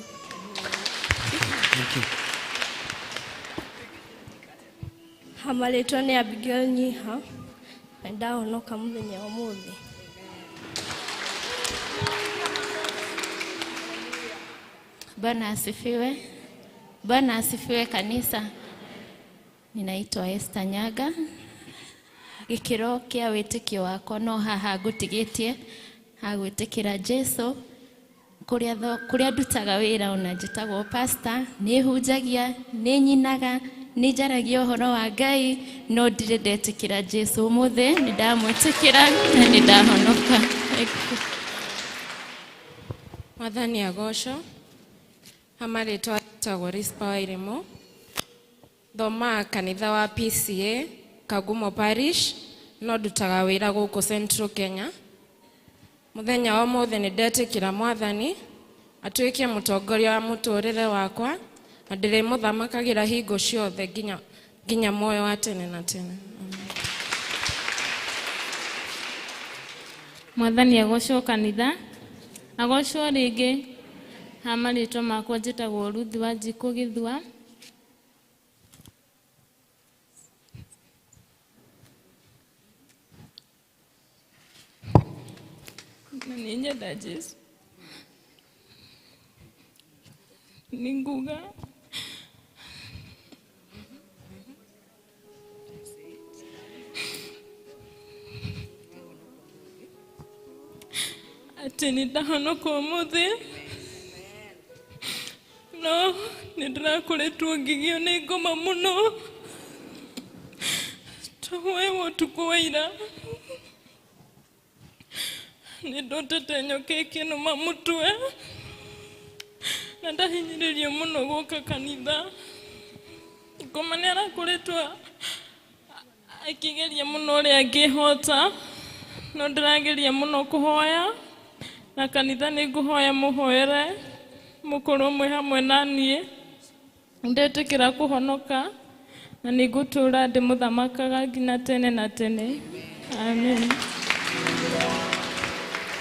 Hamaletwa ni Abigail Nyiha. Ndahonoka muthenya wa umuthi. Bwana asifiwe. Bwana asifiwe kanisa. Ninaitwa Esther Nyaga. Gikiro kia witikio wako no haha ngutigitie hagwitikira Jesu kuria ndutaga wira ona njitagwo pastor nihunjagia ninyinaga nijaragia uhoro wa Ngai no ndire ndetikira Jesu umuthi ni ndamwitikira na ni ndahonoka. Mwathani agocwo. Hamaritwa tagwo Rispa wa Irimo. Thoma kanitha wa PCA Kagumo Parish no ndutaga wira guku Central Kenya. Muthenya wa umuthi ni ndetikira Mwathani atwike mutongoria wa muturire wakwa na ndire muthamakagira hingo ciothe nginya moyo wa tene na tene. Mwathani agocwo kanitha agocwo ringi. Hamaritwa makwa njitagwo Ruthi wa Njiko Githua. Ninyenda Jesu. Ninguga ati nindahonoka umuthi. No, nindirakoretwo ngigio ni ngoma muno. Towe utuku wa ira. Nindotete nyoka ikinuma mutwe. Na ndahinyiririo muno guka kanitha. Ngoma ni arakoretwo akigeria muno uria angihota. No ndirageria muno kuhoya. Na kanitha ni nguhoya muhoere. Mukuru mwe hamwe nanie. Ndetikira kuhonoka. Na nigutura ndi muthamakaga nginya tene na tene. Amen.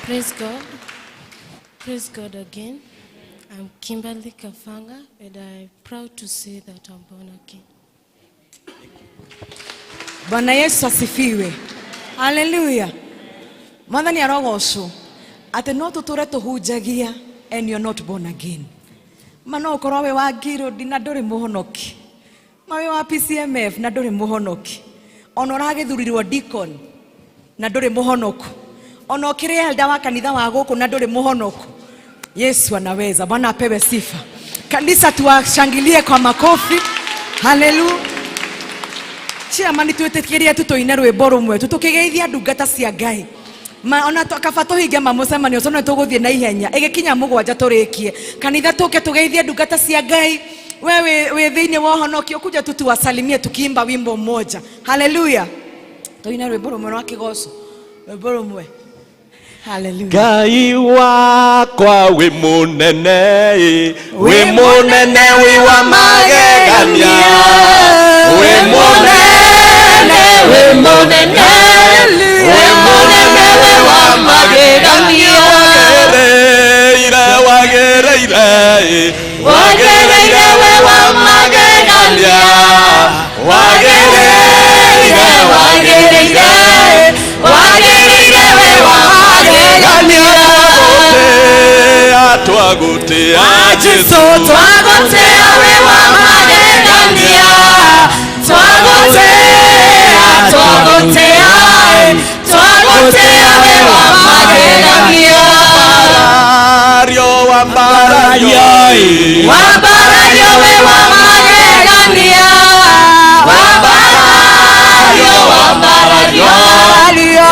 Praise God. Praise God again. I'm Kimberly Kafanga and I'm proud to say that I'm born again. Bwana Yesu asifiwe. Hallelujah. Mwathani arogocwo. Ate no tuture tuhunjagia and you're not born again. Mano ukorwo we wa Girodi na nduri muhonoki. Mawe wa PCMF na nduri muhonoki. Ona uragithurirwo deacon na nduri muhonoku. ona ukire elda wa kanitha wa guku na nduri muhonoku. Yesu anaweza. Bwana apewe sifa. Kanisa tuwashangilie kwa makofi. Hallelujah. Chairman twetikiria tutoine rwimbo rumwe tutukigeithia ndungata cia Ngai. Ma ona kabato hinga mamucemanio cona tuguthie na ihenya igikinya mugwanja turikie kanitha tuke tugeithie ndungata cia Ngai. Wewe we thiini wa honokio kuja tuwasalimie tukiimba wimbo mmoja. Hallelujah. Toina rwimbo rumwe rwa kigoco. Rwimbo rumwe. Hallelujah. Ngai wakwa we munene we wa magegania we munene we wa magegania wagereire we wa magegania wagereire twagotea Jesu twagotea we wa magegania twagotea we wa magegania wambarario we wa magegania wambarario we wa magegania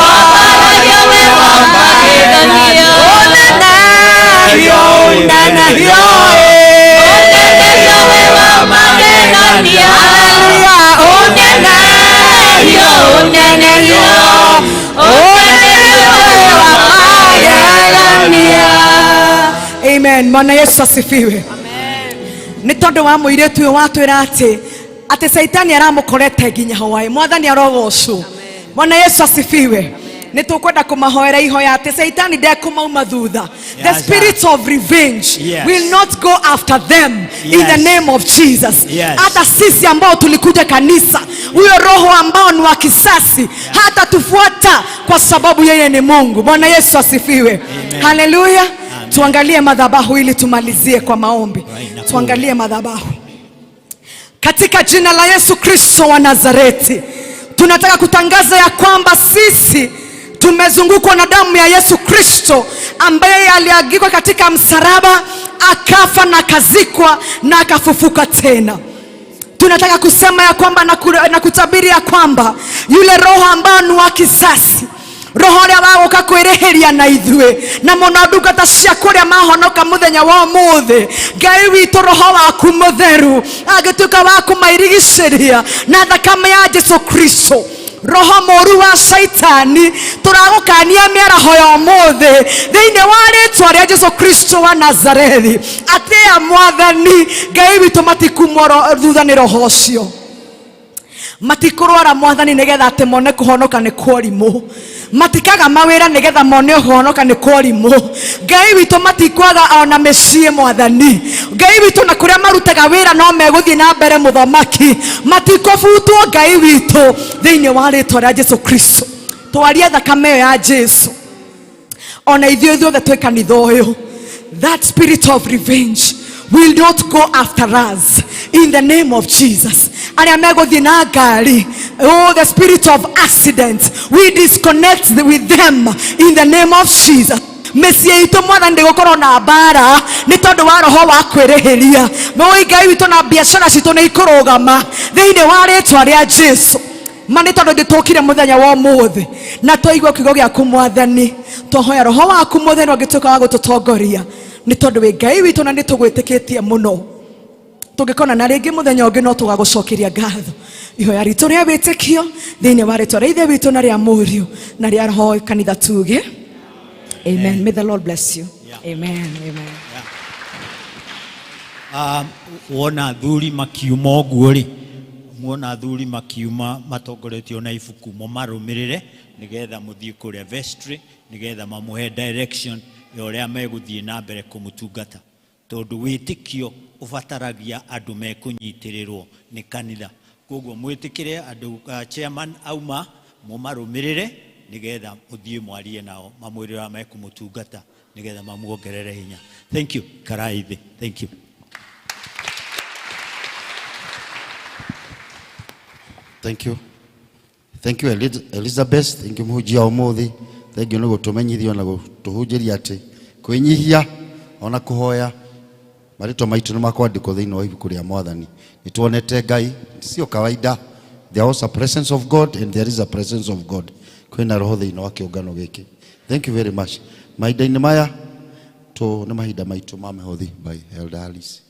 Amen. Bwana Yesu asifiwe. Amen. Ni tondu wa muiretu uyu watwira ati Saitani aramukorete nginya Hawaii. Mwathani arogocwo. Bwana Yesu asifiwe. Nitukwenda kumahoera ihoya ati Saitani ndekumauma thutha. The spirit of revenge will not go after them in the name of Jesus. Hata sisi ambao tulikuja kanisa, huyo roho ambao ni wa kisasi hata tufuata kwa sababu yeye ni Mungu. Bwana Yesu asifiwe. Haleluya. Tuangalie madhabahu ili tumalizie kwa maombi. Tuangalie madhabahu. Katika jina la Yesu Kristo wa Nazareti, tunataka kutangaza ya kwamba sisi tumezungukwa na damu ya Yesu Kristo ambaye aliagikwa katika msalaba, akafa na kazikwa na akafufuka tena. Tunataka kusema ya kwamba na kutabiri ya kwamba yule roho ambao ni wa kisasi, roho ya wagoka kwereheria na ithue na monandungata cia kuria mahonoka muthenya wa muthe, Ngai witu roho waku mutheru agituka wa kumairigiceria na thakame ya Jesu Kristo. Roho moru wa Saitani turagukania miaraho ya muthe thiini wa ritwa ria Jesu Kristo wa Nazarethi. Atia Mwathani Ngai witu matikumoro thutha ni roho ucio, matikurwara Mwathani nigetha ati mone kuhonoka ni kwarimu, matikaga mawira nigetha mone kuhonoka ni kwarimu. Ngai witu matikwaga ona mecii Mwathani. Ngai witu na kuria marutaga wira no meguthie na mbere muthomaki, matikobutwo Ngai witu thiini wa ritwa ria Jesu Kristo. Twaria thakame ya Jesu ona ithuothe twe kanitha uyu. That spirit of revenge will not go after us in the name of Jesus. Oh, the spirit of accident, we disconnect with them in the name of Jesus. Mesie ito mwana ndigokoro na bara ni tondu wa roho wa kwereheria. Moi Ngai witu na biashara citu ni ikurugama thiini wa ritwa ria Jesu. Mani tondu nditokire muthenya wa muthe na toigwa kiugo giaku Mwathani, twahoya roho waku muthenya ugituka wa gututongoria ni tondu we Ngai witu na nitugwitikitie muno. Tungikona na ringi muthenya ungi no tugagucokeria ngatho. Ihoya ritu ria witikio thiini wa ritwa ria Ithe witu na ria Muriu na ria Roho kanitha tuge amen. May the Lord bless you. Amen. Amen. Wona thuri makiuma uguo ri, muona thuri makiuma matongoretio na ibuku mo marumirire nigetha muthie kuria vestry nigetha mamuhe direction ya uria meguthie na mbere kumutungata, tondu witikio ubataragia andu mekunyitirirwo ni kanitha. Koguo mwitikire andu chairman auma mumarumirire nigetha muthie mwarie nao mamwirira mekumutungata nigetha mamuongerere hinya. Thank you. Karaithi. Thank you. Thank you. Thank you Elizabeth. Thank you muhujia umuthi. Thengio nĩ gũtũmenyithia na gũtũhunjĩria atĩ kwĩnyihia ona kũhoya marĩtwa maitũ nĩ makwandĩkwo thĩinĩ wa ibuku rĩa Mwathani. Nĩ tuonete Ngai sio kawaida. There was a presence of God and there is a presence of God. Kwĩna roho thĩinĩ wa kĩũngano gĩkĩ. Thank you very much. Mahinda-inĩ maya nĩ mahinda maitũ ma mĩhothi by Elder Alice.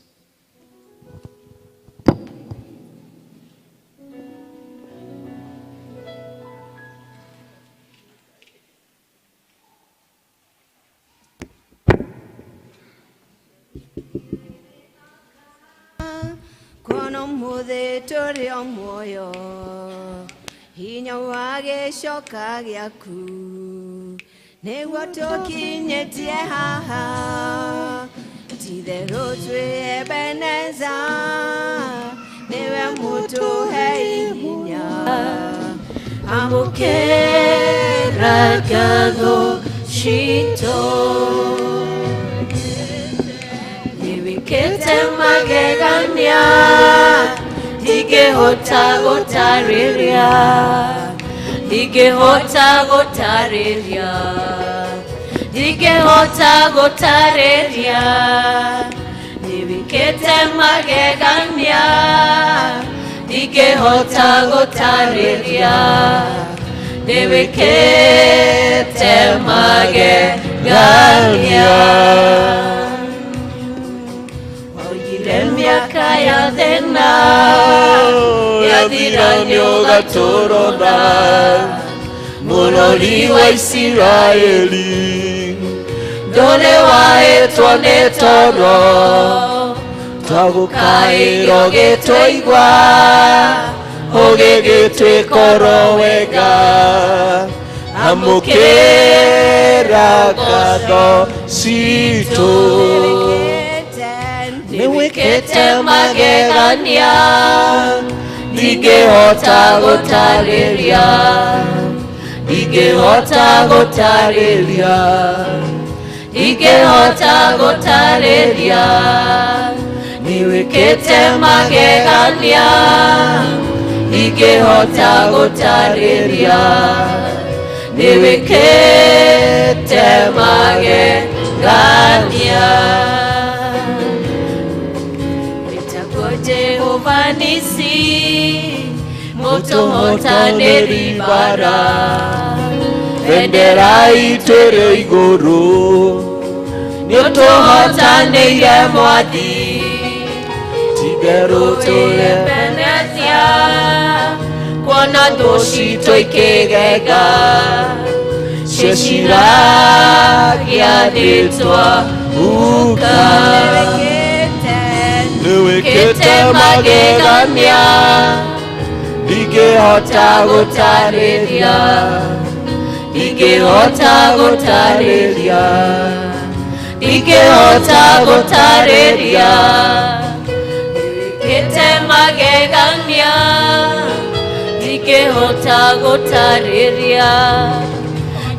Kono muthe turi o muoyo hinya wa gicoka giaku niguo tukinyitie haha titherũ twi Ebeneza niwe mutuhe hinya amũkĩra ngatho citũ Kete magegania Ndingĩhota gũtarĩria Ndingĩhota gũtarĩria Ndingĩhota gũtarĩria Nĩwĩkĩte magegania Ndingĩhota gũtarĩria Nĩwĩkĩte magegania Miaka ya thĩna yathira nĩũgatũrona mũrori wa Isiraeli ndũrĩ wahĩtwo nĩ toro twagũkaĩrwo gĩtũigua ũgĩgĩtwĩkoro wega amũkĩra ngatho citũ Nĩwĩkĩte magegania Ndingĩhota gũtarĩria Ndingĩhota gũtarĩria Ndingĩhota gũtarĩria Nĩwĩkĩte magegania Ndingĩhota gũtarĩria Nĩwĩkĩte magegania Jehova nisi mũtũhotanĩri bara bendera itũ ĩrĩ igũrũ nĩũtũhotanĩire Mwathi titherũ tũrebenethia kuona thũ citũ ikĩgenga cio ciragĩathĩtwo uka Nĩwĩkĩte magegania Ndingĩhota gũtarĩria Ndingĩhota gũtarĩria Ndingĩhota gũtarĩria Nĩwĩkĩte magegania Ndingĩhota gũtarĩria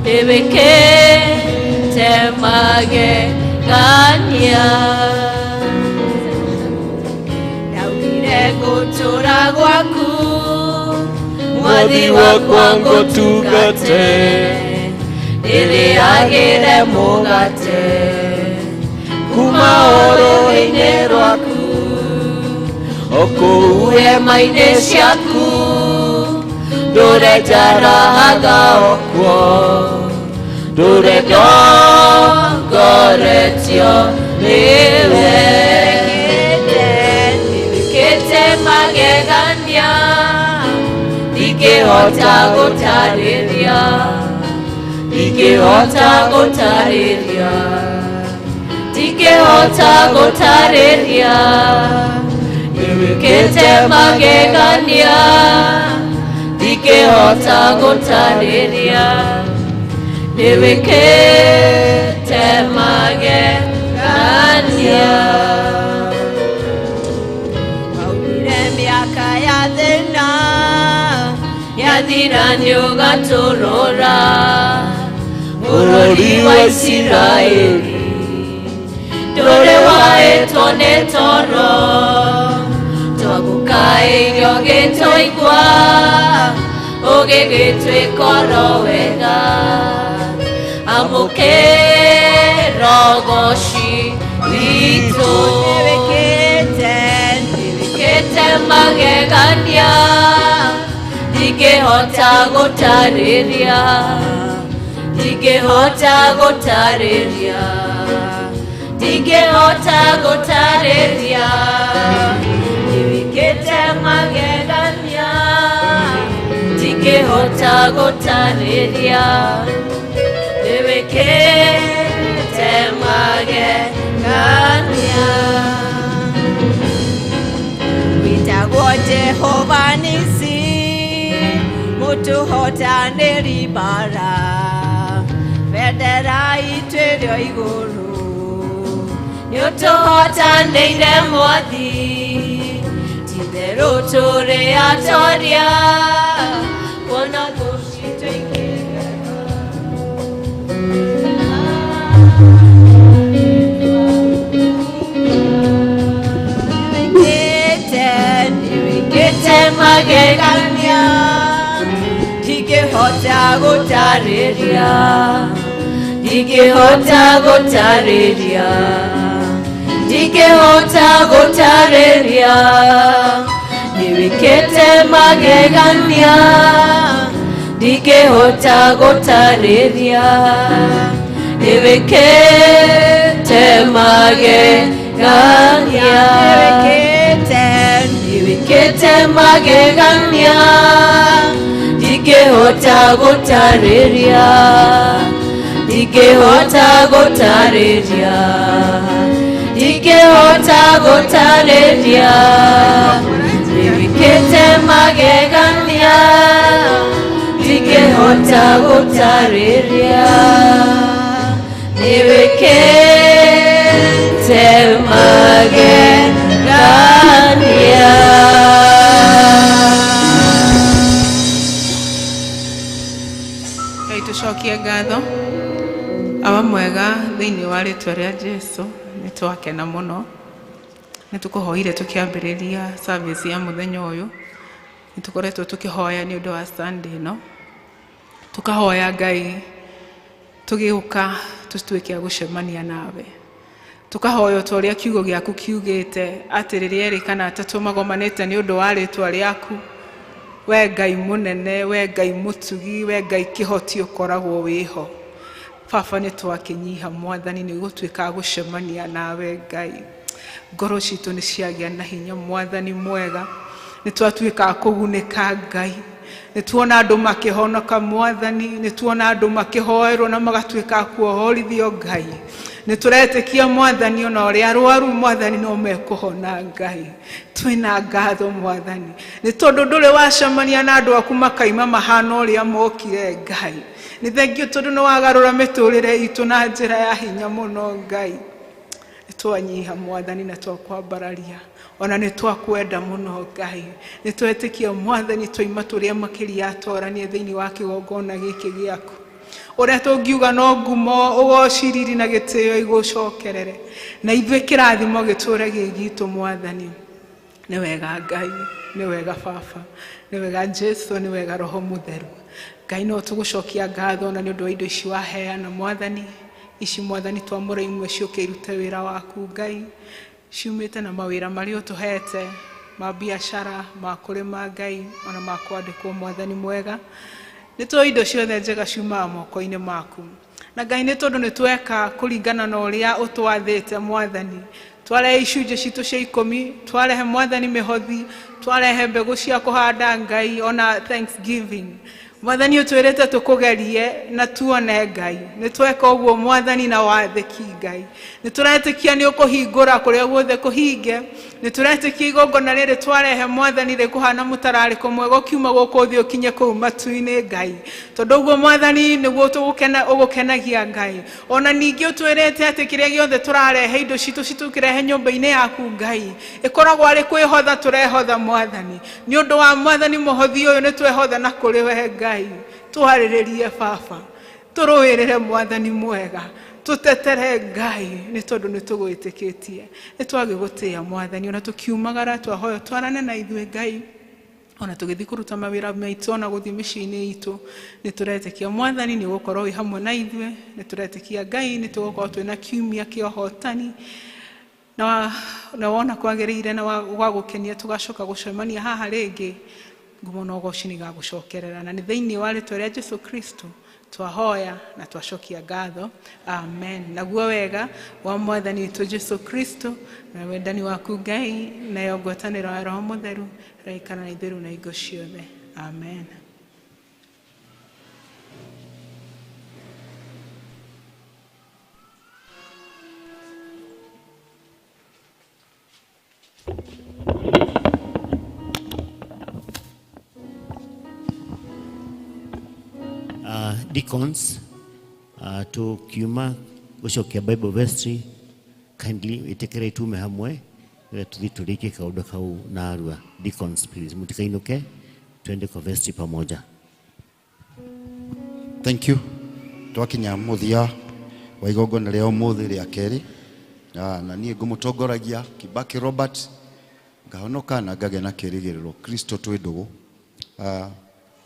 Nĩwĩkĩte magegania Gũtũra gwaku Mwathi wakwa ngũtungate ndĩrĩagĩre mũgate kuma ũrũĩ-inĩ rwaku o kũu hema-inĩ ciaku ndũre njarahatha okuo ndũre ndongoretio nĩwe magegania Ndingĩhota gũtarĩria Ndingĩhota gũtarĩria Ndingĩhota gũtarĩria Nĩwĩkĩte magegania Ndingĩhota gũtarĩria Nĩwĩkĩte magegania Yathira nĩũgatũrora bũrũri wa Isiraeli ndũrĩ wahĩtwo nĩ toro twagũkaĩrio gĩtũigua ũgĩgĩtwĩkoro wega mukerogoshi witu nivekete magegania ndingehota gũtarĩria ndingehota gũtarĩria ndingehota gũtarĩria nivekete magegania ndingehota gũtarĩria nivekete magegania witagwo Jehova Nisi mũtũhotanĩri bara bendera itũ ĩrĩ igũrũ nĩũtũhotanĩire Mwathi ti-itherũ tũrĩ atoria kuona thũ citũ ikĩrega nĩwĩkĩte magegania ndingĩhota gũtarĩria ndingĩhota gũtarĩria ndingĩhota gũtarĩria nĩwĩkĩte magegania ndingĩhota gũtarĩria nĩwĩkĩte magegania nĩwĩkĩte magegania ndingĩhota gũtarĩria ndingĩhota gũtarĩria ndingĩhota gũtarĩria nĩwĩkĩte magegania ndingĩhota gũtarĩria nĩwĩkĩte magegania. Tucokie ngatho awa mwega thĩinĩ wa rĩtwa rĩa Jesu nĩtwakena mũno nĩtũkũhoire tũkĩambĩrĩria service ya mũthenya ũyũ nĩtũkoretwo tũkĩhoya nĩ ũndũ wa Sunday ĩno tũkahoya Ngai tũgĩũka tũtuĩke gũcemania nawe tũkahoya o ta ũrĩa kiugo gĩaku kiugĩte atĩ rĩrĩa erĩkana atatũ magomanĩte nĩ ũndũ wa rĩtwa rĩaku we Ngai mũnene we Ngai mũtugi we Ngai kĩhoti ũkoragwo wĩho Baba nĩtwakĩnyiha Mwathani nĩgũtuĩka gũcemania nawe Ngai ngoro citũ nĩciagĩa na hinya Mwathani mwega nĩtwatuĩka kũgunĩka Ngai nĩtuona andũ makĩhonoka Mwathani nĩtuona andũ makĩhoerwo na magatuĩka kuohorithio Ngai nĩtũretĩkia Mwathani ona ũrĩa arwaru Mwathani no mekũhona Ngai twĩna ngatho Mwathani nĩ tondũ ndũrĩ wacemania na andũ aku makaima mahana ũrĩa mokire Ngai nĩ thengio tondũ nĩwagarũra mĩtũrĩre itũ na njĩra ya hinya mũno Ngai nĩtwanyiha Mwathani na twakwambararia ona nĩtwakwenda mũno Ngai nĩtwetĩkia Mwathani twaima tũrĩa makĩria atoranie thĩinĩ wa kĩgongona gĩkĩ gĩaku ũrĩa tũngiuga no ngumo ũgociriri na gĩtĩo igũcokerere na ithuĩ kĩrathimo gĩtũre gĩgitũ Mwathani nĩ wega Ngai nĩ wega Baba nĩ wega Jesu nĩ wega Roho Mũtheru Ngai no tũgũcokia ngatho na nĩ ũndũ wa indo ici waheana Mwathani ici Mwathani twamũre imwe ciũke irute wĩra waku Ngai ciumĩte na mawĩra marĩa ũtũhete ma biacara ma kũrĩma Ngai ona ma kwandĩkwo Mwathani mwega nĩtũĩ indo ciothe njega ciumaga moko-inĩ maku na Ngai nĩ tondũ nĩtweka kũringana na ũrĩa ũtwathĩte Mwathani twarehe icunjĩ citũ cia 10 twarehe Mwathani mĩhothi twarehe mbegũ cia kũhanda Ngai ona thanksgiving Mwathani ũtwĩrĩte tũkũgerie na tuone Ngai nĩtweka ũguo Mwathani na wathĩki Ngai nĩtũretĩkia nĩ ũkũhingũra kũrĩa guothe kũhinge nĩtũretĩkia igongona rĩrĩ twarehe Mwathani rĩkũhana mũtararĩko mwega ũkiuma gũkũ thĩ ũkinye kũu matu-inĩ Ngai tondũ ũguo Mwathani nĩguo ũgũkenagia Ngai ona ningĩ ũtwĩrĩte atĩ kĩrĩa gĩothe tũrarehe indo citũ citukĩrehe nyũmba-inĩ yaku Ngai ĩkoragwo arĩ kwĩhotha tũrehotha Mwathani nĩ ũndũ wa Mwathani mũhothi ũyũ nĩtwehotha na kũrĩ we Ngai twarĩrĩrie Baba tũrũĩrĩre Mwathani mwega tutetere Ngai nĩ tondũ nĩtũgwĩtĩkĩtie nĩtwagĩgũtĩĩa Mwathani ona tũkiumagara twahoya twarane na ithuĩ Ngai ona tugithi kuruta mawira maitu ona guthi micini itu ni turetekia mwathani ni gukorwo wi hamwe na ithwe ni turetekia Ngai ni tugukorwo twina kiumia kia hotani na wona kwagiriire na wa gukenia tugacoka gucemania haha ringi ngumo no goci ni gagucokerera na ni thiini wa ritwa ria Jesu Kristo twahoya na twacokia ngatho amen. Naguo wega wa mwathani witũ Jesu Kristo na wendani waku Ngai na yo ngwatanĩro ya Roho Mũtheru raikara na ithuĩ na hingo ciothe amen. Deacons, to kiuma gucokia Bible vestry kindly itekere tume hamwe tuthi turike kaundu kau na arua. Deacons please mutikainuke twende kwa vestry pamoja. Thank you. Twakinya muthia wa igongona ria umuthi ria keri na nie ngumutongoragia Kibaki Robert ngahonoka na ngage na kirigiriro Kristo twi ndugu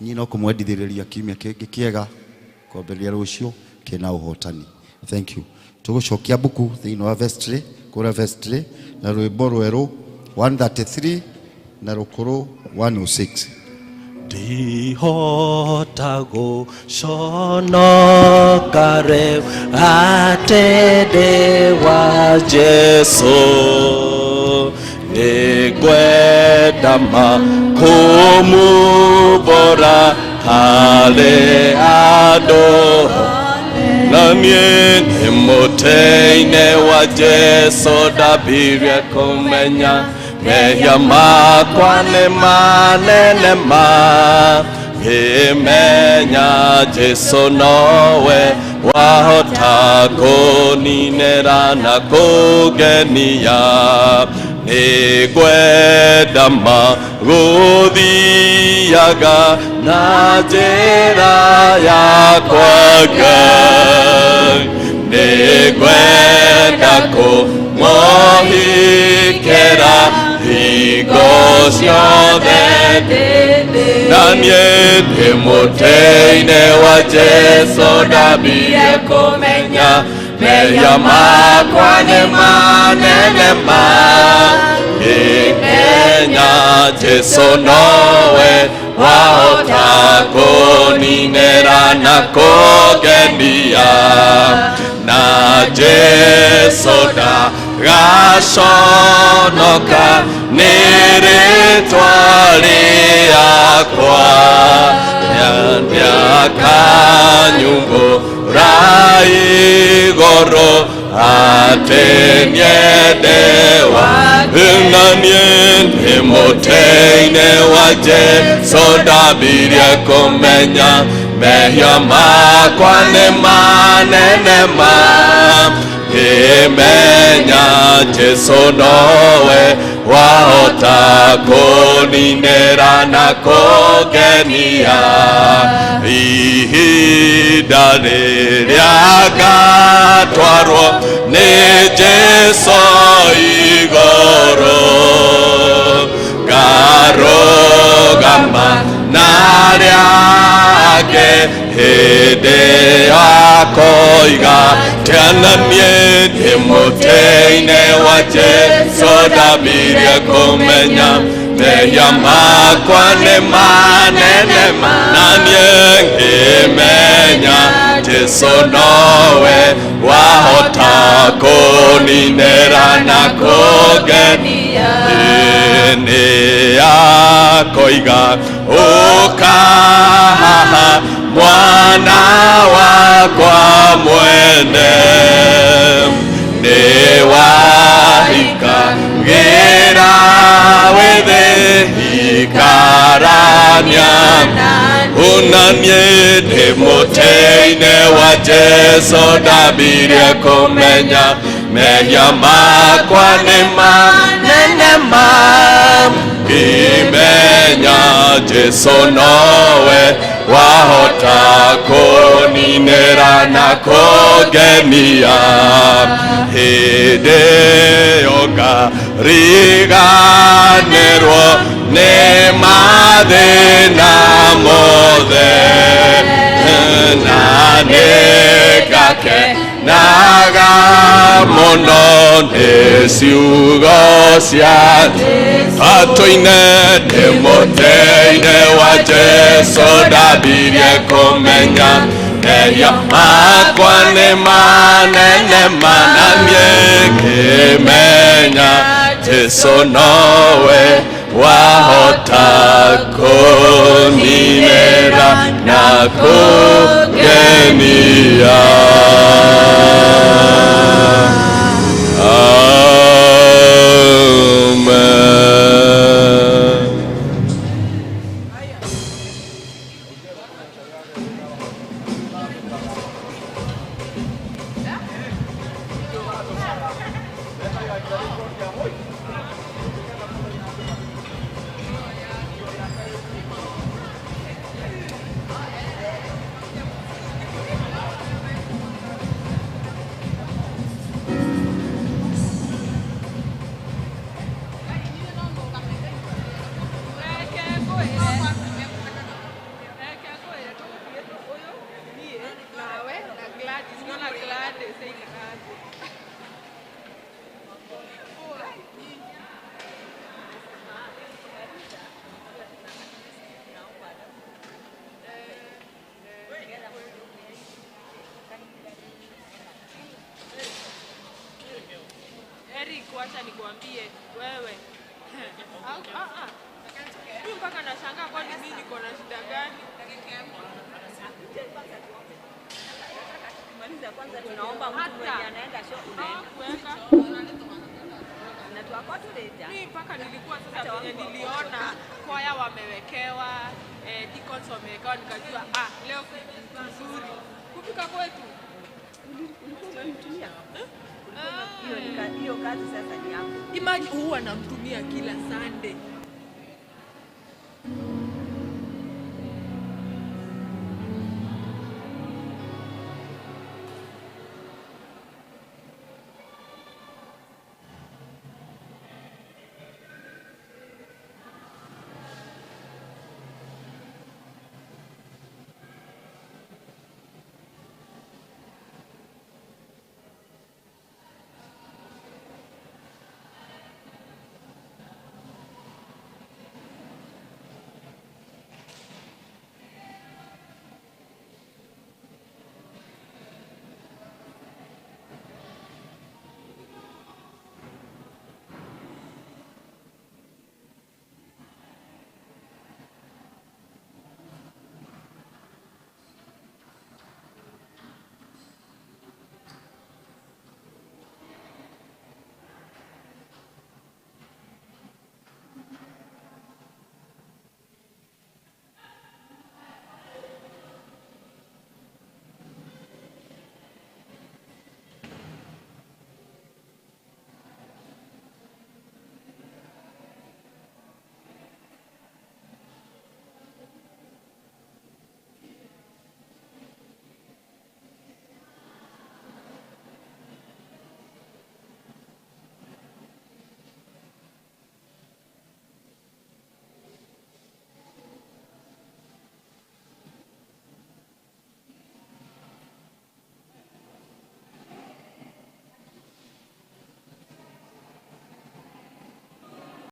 nyino kumwendithiriria kiumia kingi kiega kwamberia rucio kina uhotani. Thank you. Tugucokia buku thiini wa vestry kura vestry na rwimbo rweru 133 na rukuru 106. Ndihota guconoka rĩu atĩ ndĩ wa Jesũ nĩngwenda kũmũmbũra harĩ andũ na niĩ nĩ mũtĩ-inĩ wa Jesũ ndambirie kũmenya mehia makwa nĩ manene ma ngĩmenya Jesũ nowe wahota kũninĩra na kũngenia nĩngwenda gũthiaga na njĩra yakwa Ngai nĩngwenda kũmũhikĩra hingo ciothe na niĩ ndĩ mũtĩ-inĩ wa Jesũ ndambirie kũmenya mehia makwa nĩ manene ma ngĩmenya Jesũ nowe wahota kũninĩra na kũngenia na Jesũ ndagaconoka nĩ rĩtwa rĩakwa nĩakanyumbũra igũrũ atĩ nĩendewa na niĩ ndĩ mũtĩ-inĩ wa Jesũ ndambirie kũmenya mehia makwa nĩ manene ma ngĩmenya Jesũ nowe wahota kũninĩra na kũngenia ihinda rĩrĩa ngatwarwo nĩ Jesũ igũrũ ngarũgama na arĩa angĩ hĩndĩ ya kũiga tena niĩ ndĩ mũtĩ-inĩ wa Jesũ ndambirie kũmenya mehia makwa nĩ manene na niĩ ngĩmenya Jesũ nowe wahota kũninĩra na kũngenia nĩakoiga ũka haha mwana wakwa mwene nĩwahikagĩra wĩthĩhikarania ona niĩ ndĩ mũtĩ-inĩ wa Jesũ ndambirie kũmenya mehia makwa nĩ manene ma ngĩmenya Jesũ nowe wahota kũninĩra na kũngenia hĩndĩ ĩyo ngariganĩrwo ne mathina mothe na negake naga muno nĩ ciugo cia atũine ndĩmũtĩ-inĩ wa Jesũ ndambirie kũmenya Eya makwa nĩ manene mananie ngĩmenya Jesũ nowe wahota kũninĩra na kũngenia. Wacha nikwambie wewe. Mimi mpaka nashangaa kwani mimi niko na shida gani? Maliza kwanza tunaomba mtu mwenye anaenda show unaenda. Na tuakoa tuleja. Mimi mpaka nilikuwa sasa venye niliona kwaya wamewekewa, deacons wamewekewa nikajua leo nzuri. Kufika kwetu. Ulikuwa unanitumia? Hiyo kazi sasa ni yako. Imagine huwa namtumia kila Sunday.